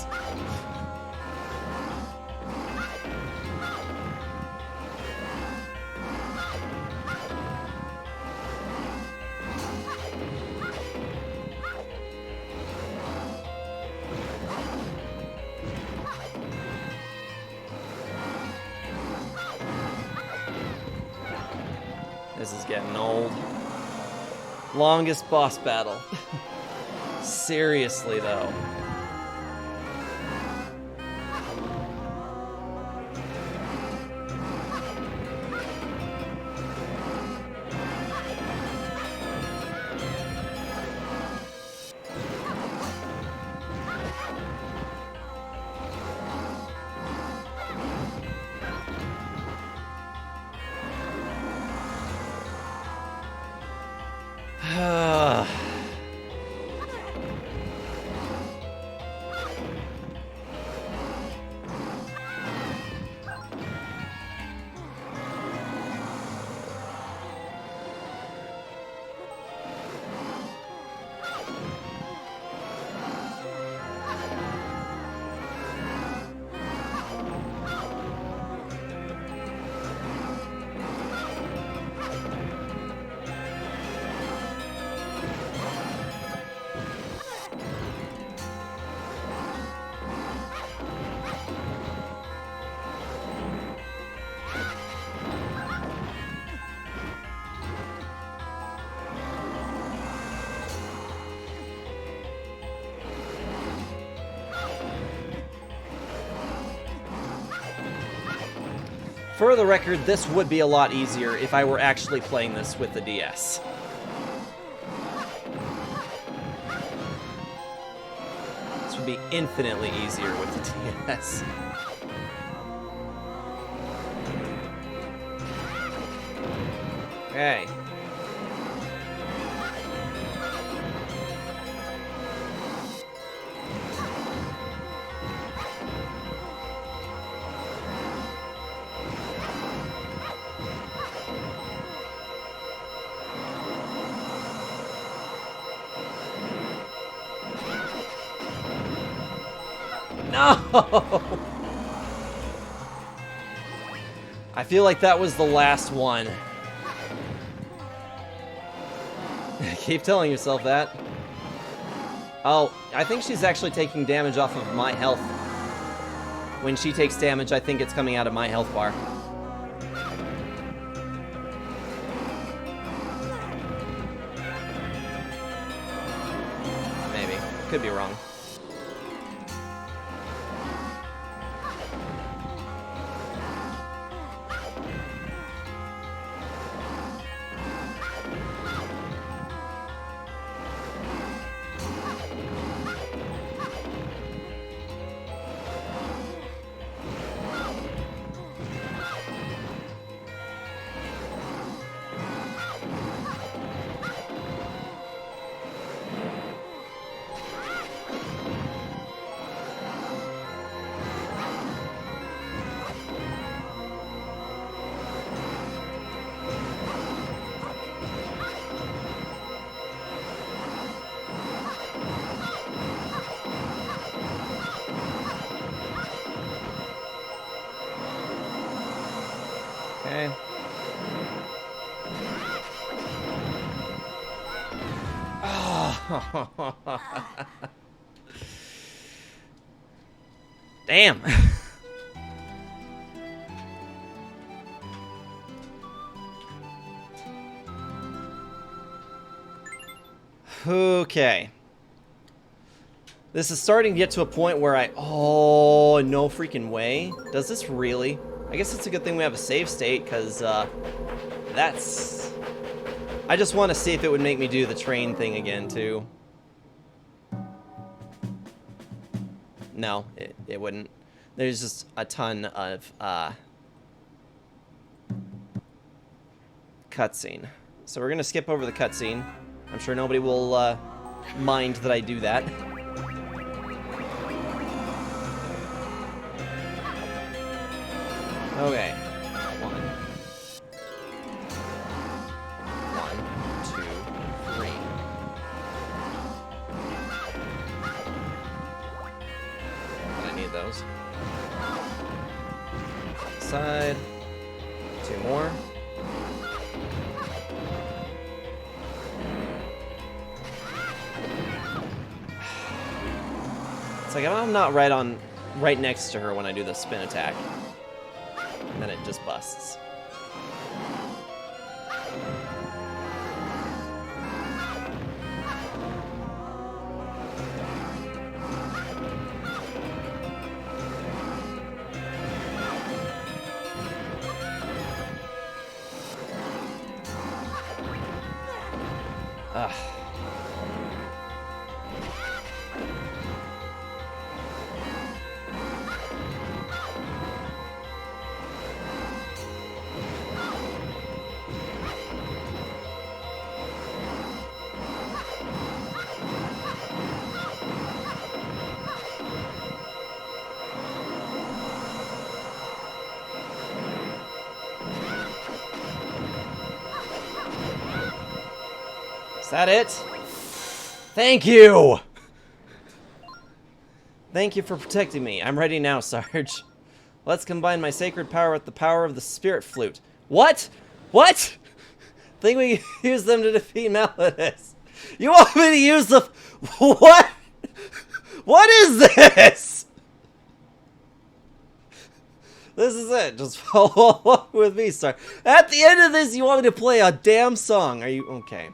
This is getting old. Longest boss battle. Seriously, though. For the record, this would be a lot easier if I were actually playing this with the DS. This would be infinitely easier with the DS. Okay. No! I feel like that was the last one. Keep telling yourself that. Oh, I think she's actually taking damage off of my health. When she takes damage, I think it's coming out of my health bar. Maybe. Could be wrong. Okay. Oh. Damn. Okay. This is starting to get to a point where oh, no freaking way. Does this really? I guess it's a good thing we have a save state, because that's... I just want to see if it would make me do the train thing again, too. No, it wouldn't. There's just a ton of cutscene. So we're going to skip over the cutscene. I'm sure nobody will mind that I do that. Okay. One. One, two, three. But I need those. Side. Two more. It's like I'm not right next to her when I do the spin attack. And then it just busts. Ugh. Is that it? Thank you! Thank you for protecting me. I'm ready now, Sarge. Let's combine my sacred power with the power of the spirit flute. What? What? Think we can use them to defeat Malladus. You want me to use the... What? What is this? This is it. Just follow along with me, Sarge. At the end of this, you want me to play a damn song. Are you... Okay.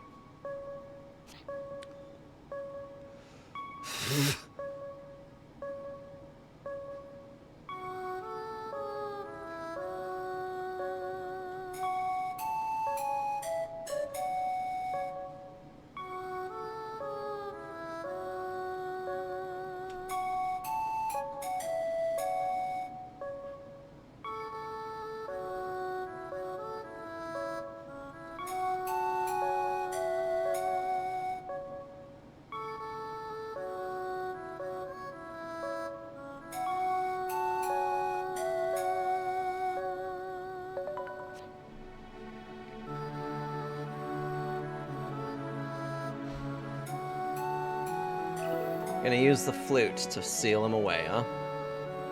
Gonna use the flute to seal him away, huh?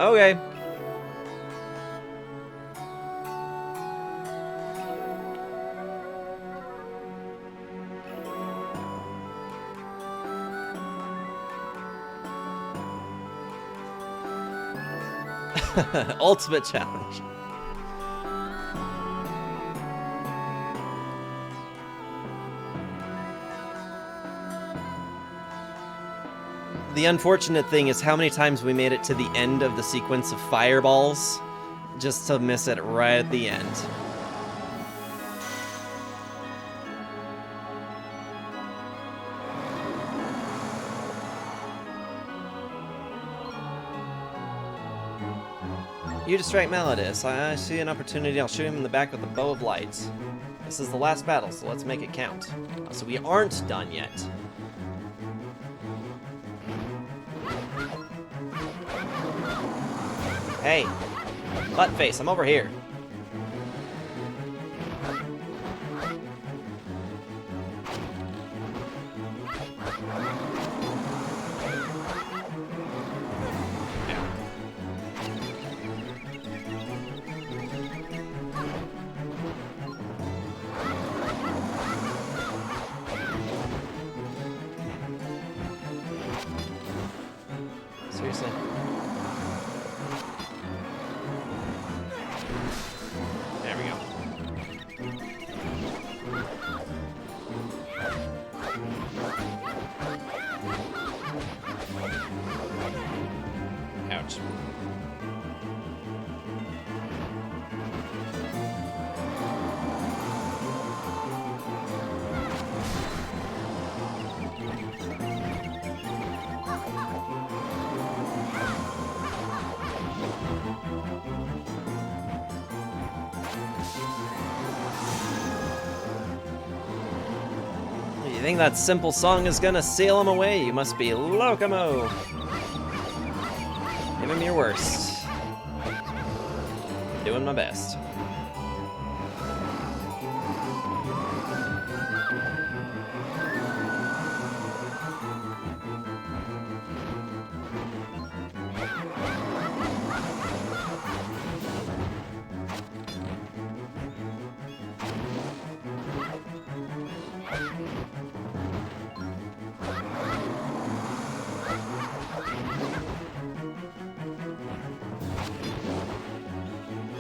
Okay. Ultimate challenge. The unfortunate thing is how many times we made it to the end of the sequence of fireballs just to miss it right at the end. You distract Malladus. I see an opportunity. I'll shoot him in the back with a bow of lights. This is the last battle, so let's make it count. So we aren't done yet. Hey, Buttface, I'm over here. Seriously? There we go. Ouch. You think that simple song is gonna sail him away? You must be Locomo. Give him your worst. doing my best.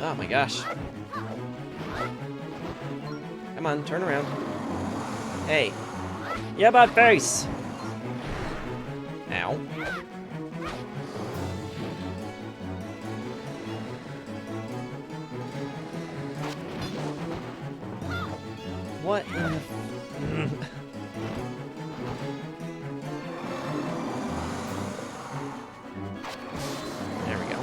Oh my gosh. Come on, turn around. Hey. Yeah, about face. Ow. What in the... There we go.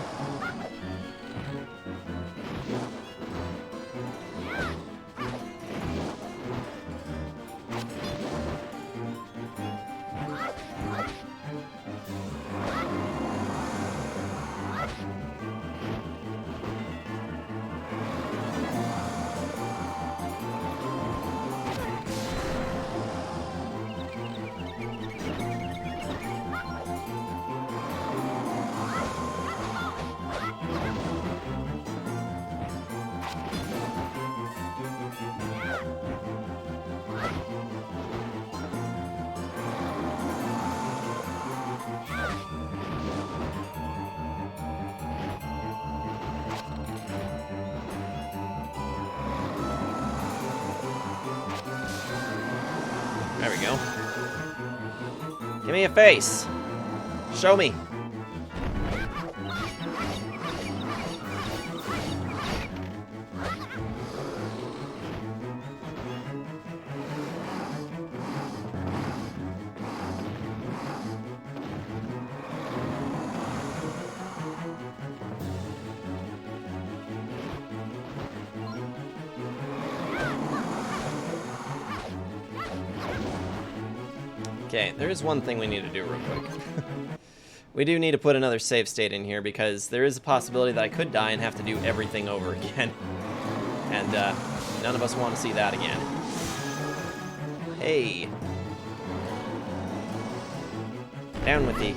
There we go. Give me a face. Show me. Okay, there is one thing we need to do real quick. We do need to put another save state in here because there is a possibility that I could die and have to do everything over again. And none of us want to see that again. Hey. Down with thee.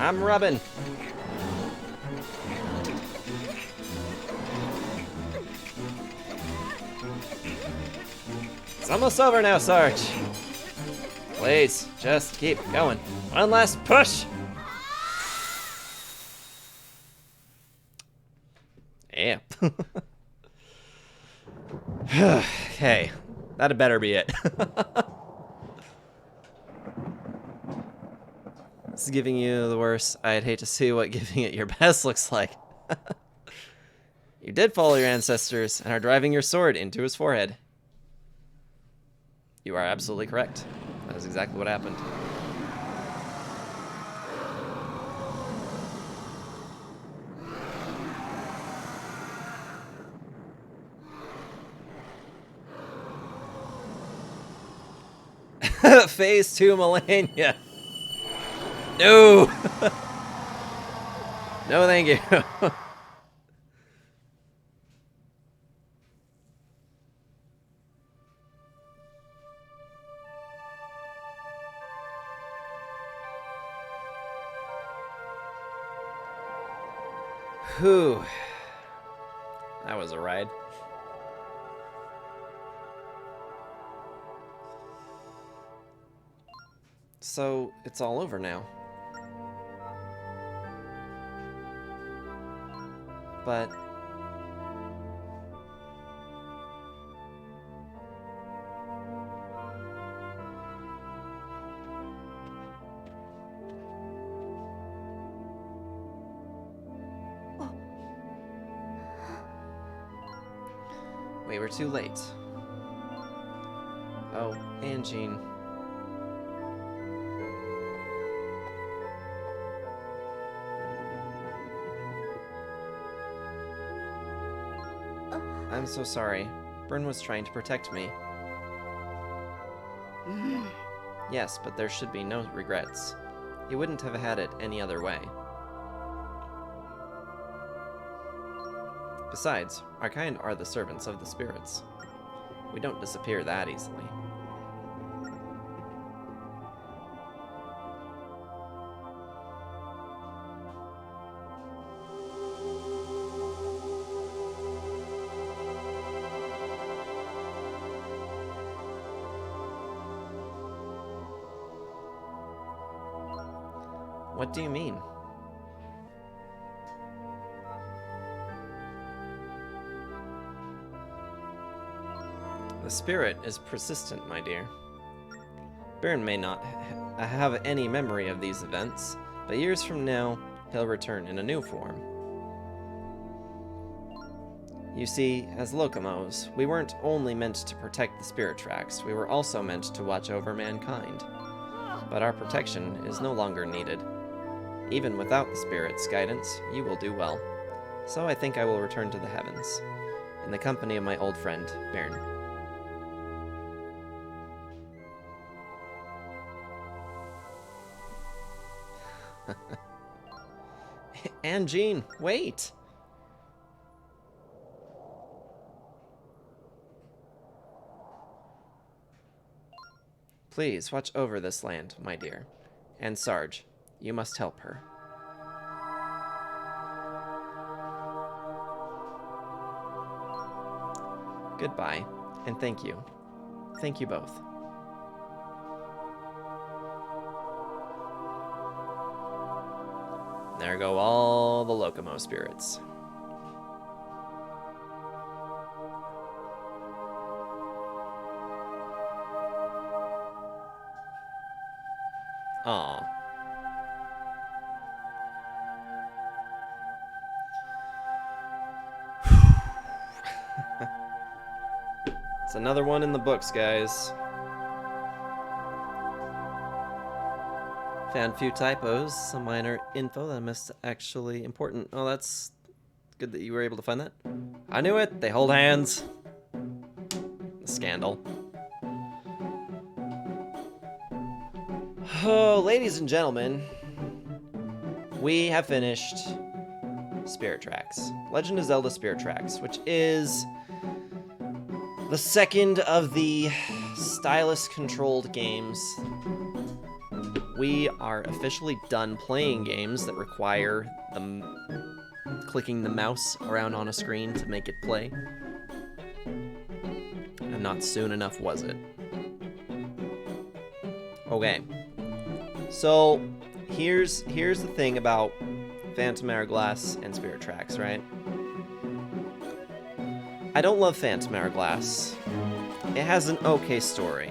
I'm rubbing. It's almost over now, Sarge. Please, just keep going. One last push. Yeah. Okay, that'd better be it. This is giving you the worst. I'd hate to see what giving it your best looks like. You did follow your ancestors and are driving your sword into his forehead. You are absolutely correct. That is exactly what happened. Phase 2 Melania. No! No, thank you. Whew. That was a ride. So, it's all over now. But... we were too late. Oh, and Jean. I'm so sorry. Byrne was trying to protect me. Yes, but there should be no regrets. You wouldn't have had it any other way. Besides, our kind are the servants of the spirits. We don't disappear that easily. What do you mean? The spirit is persistent, my dear. Baron may not have any memory of these events, but years from now, he'll return in a new form. You see, as Locomos, we weren't only meant to protect the spirit tracks, we were also meant to watch over mankind. But our protection is no longer needed. Even without the spirit's guidance, you will do well. So I think I will return to the heavens, in the company of my old friend, Baron. And Jean, wait! Please watch over this land, my dear. And Sarge, you must help her. Goodbye, and thank you. Thank you both. There go all the Locomo spirits. Aw. It's another one in the books, guys. Found a few typos, some minor info that I missed actually important. Oh, that's good that you were able to find that. I knew it! They hold hands. Scandal. Oh, ladies and gentlemen, we have finished Spirit Tracks. Legend of Zelda Spirit Tracks, which is the second of the stylus-controlled games. We are officially done playing games that require clicking the mouse around on a screen to make it play. And not soon enough, was it? Okay. So, here's the thing about Phantom Hourglass and Spirit Tracks, right? I don't love Phantom Hourglass. It has an okay story.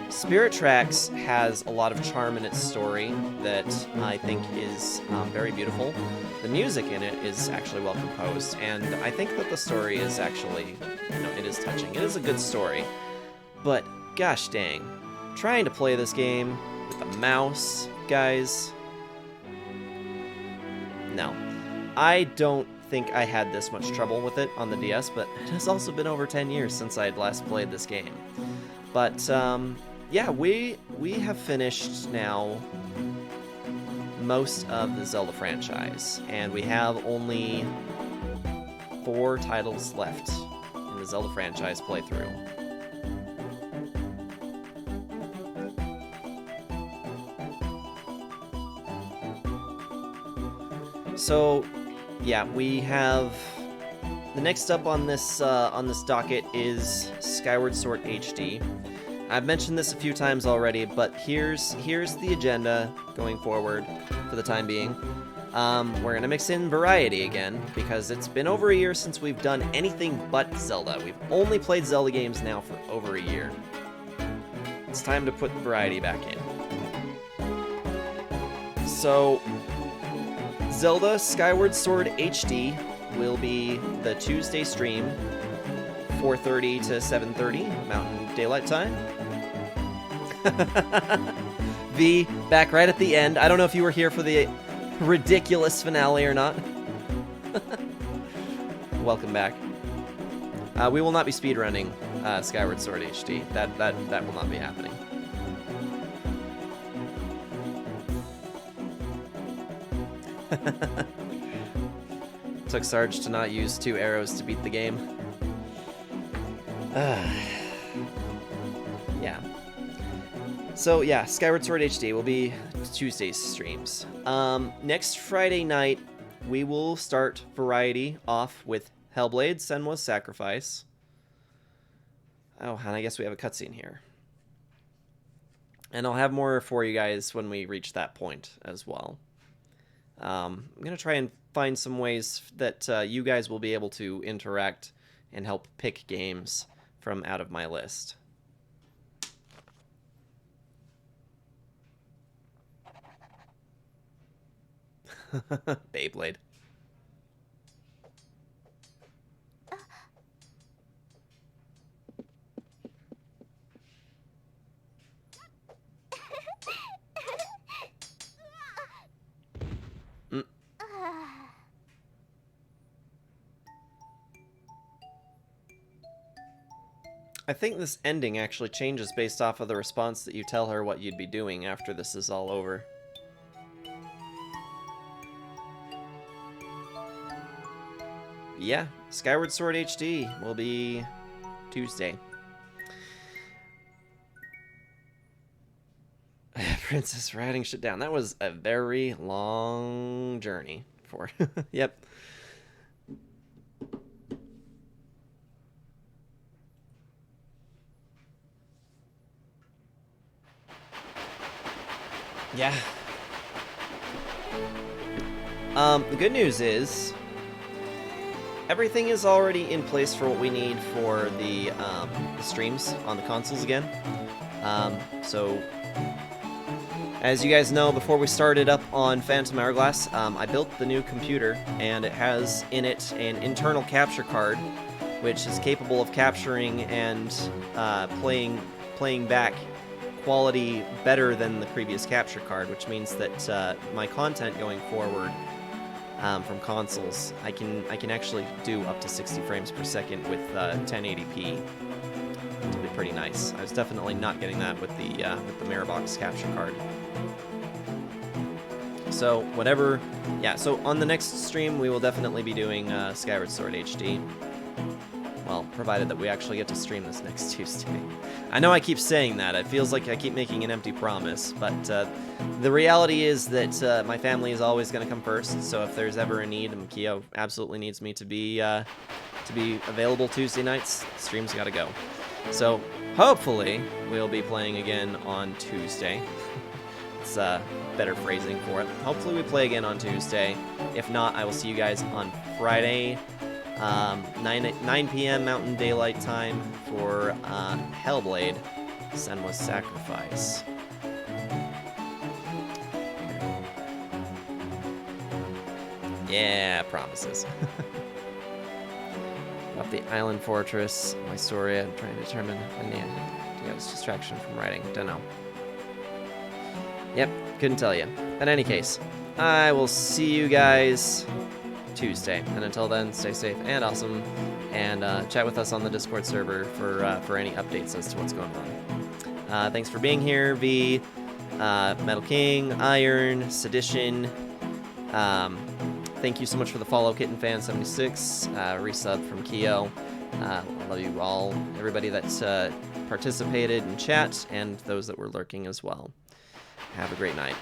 Spirit Tracks has a lot of charm in its story that I think is very beautiful. The music in it is actually well composed, and I think that the story is actually, it is touching. It is a good story. But, gosh dang, trying to play this game with a mouse, guys, no. I don't think I had this much trouble with it on the DS, but it has also been over 10 years since I had last played this game. But, yeah, we have finished now most of the Zelda franchise, and we have only 4 titles left in the Zelda franchise playthrough. So, yeah, we have the next up on this docket is Skyward Sword HD. I've mentioned this a few times already, but here's the agenda going forward for the time being. We're gonna mix in variety again, because it's been over a year since we've done anything but Zelda. We've only played Zelda games now for over a year. It's time to put variety back in. So, Zelda Skyward Sword HD will be the Tuesday stream, 4:30 to 7:30 Mountain Daylight Time. V, back right at the end. I don't know if you were here for the ridiculous finale or not. Welcome back. We will not be speedrunning Skyward Sword HD. That will not be happening. Took Sarge to not use 2 arrows to beat the game. Yeah. So yeah, Skyward Sword HD will be Tuesday's streams. Next Friday night, we will start Variety off with Hellblade: Senua's Sacrifice. Oh, and I guess we have a cutscene here. And I'll have more for you guys when we reach that point as well. I'm going to try and find some ways that you guys will be able to interact and help pick games from out of my list. Beyblade. I think this ending actually changes based off of the response that you tell her what you'd be doing after this is all over. Yeah, Skyward Sword HD will be Tuesday. Princess writing shit down. That was a very long journey for... Yep. Yeah. The good news is everything is already in place for what we need for the streams on the consoles again. So, as you guys know, before we started up on Phantom Hourglass, I built the new computer, and it has in it an internal capture card, which is capable of capturing and playing back quality better than the previous capture card, which means that my content going forward from consoles, I can actually do up to 60 frames per second with 1080p. It'll be pretty nice. I was definitely not getting that with the Mirrorbox capture card. So whatever, yeah. So on the next stream, we will definitely be doing Skyward Sword HD. Well, provided that we actually get to stream this next Tuesday. I know I keep saying that. It feels like I keep making an empty promise, but the reality is that my family is always going to come first. So if there's ever a need, and Keo absolutely needs me to be available Tuesday nights, stream's got to go. So hopefully we'll be playing again on Tuesday. It's better phrasing for it. Hopefully we play again on Tuesday. If not, I will see you guys on Friday. 9 p.m. Mountain Daylight Time for Hellblade: Senua's Sacrifice. Yeah, promises. Up the island fortress, Mysoria, trying to determine when to get this distraction from writing. Don't know. Yep, couldn't tell you. In any case, I will see you guys Tuesday, and until then, stay safe and awesome, and chat with us on the Discord server for any updates as to what's going on. Thanks for being here, V, Metal King, Iron, Sedition. Thank you so much for the follow, KittenFan76, resub from Keo. I love you all, everybody that participated in chat, and those that were lurking as well. Have a great night.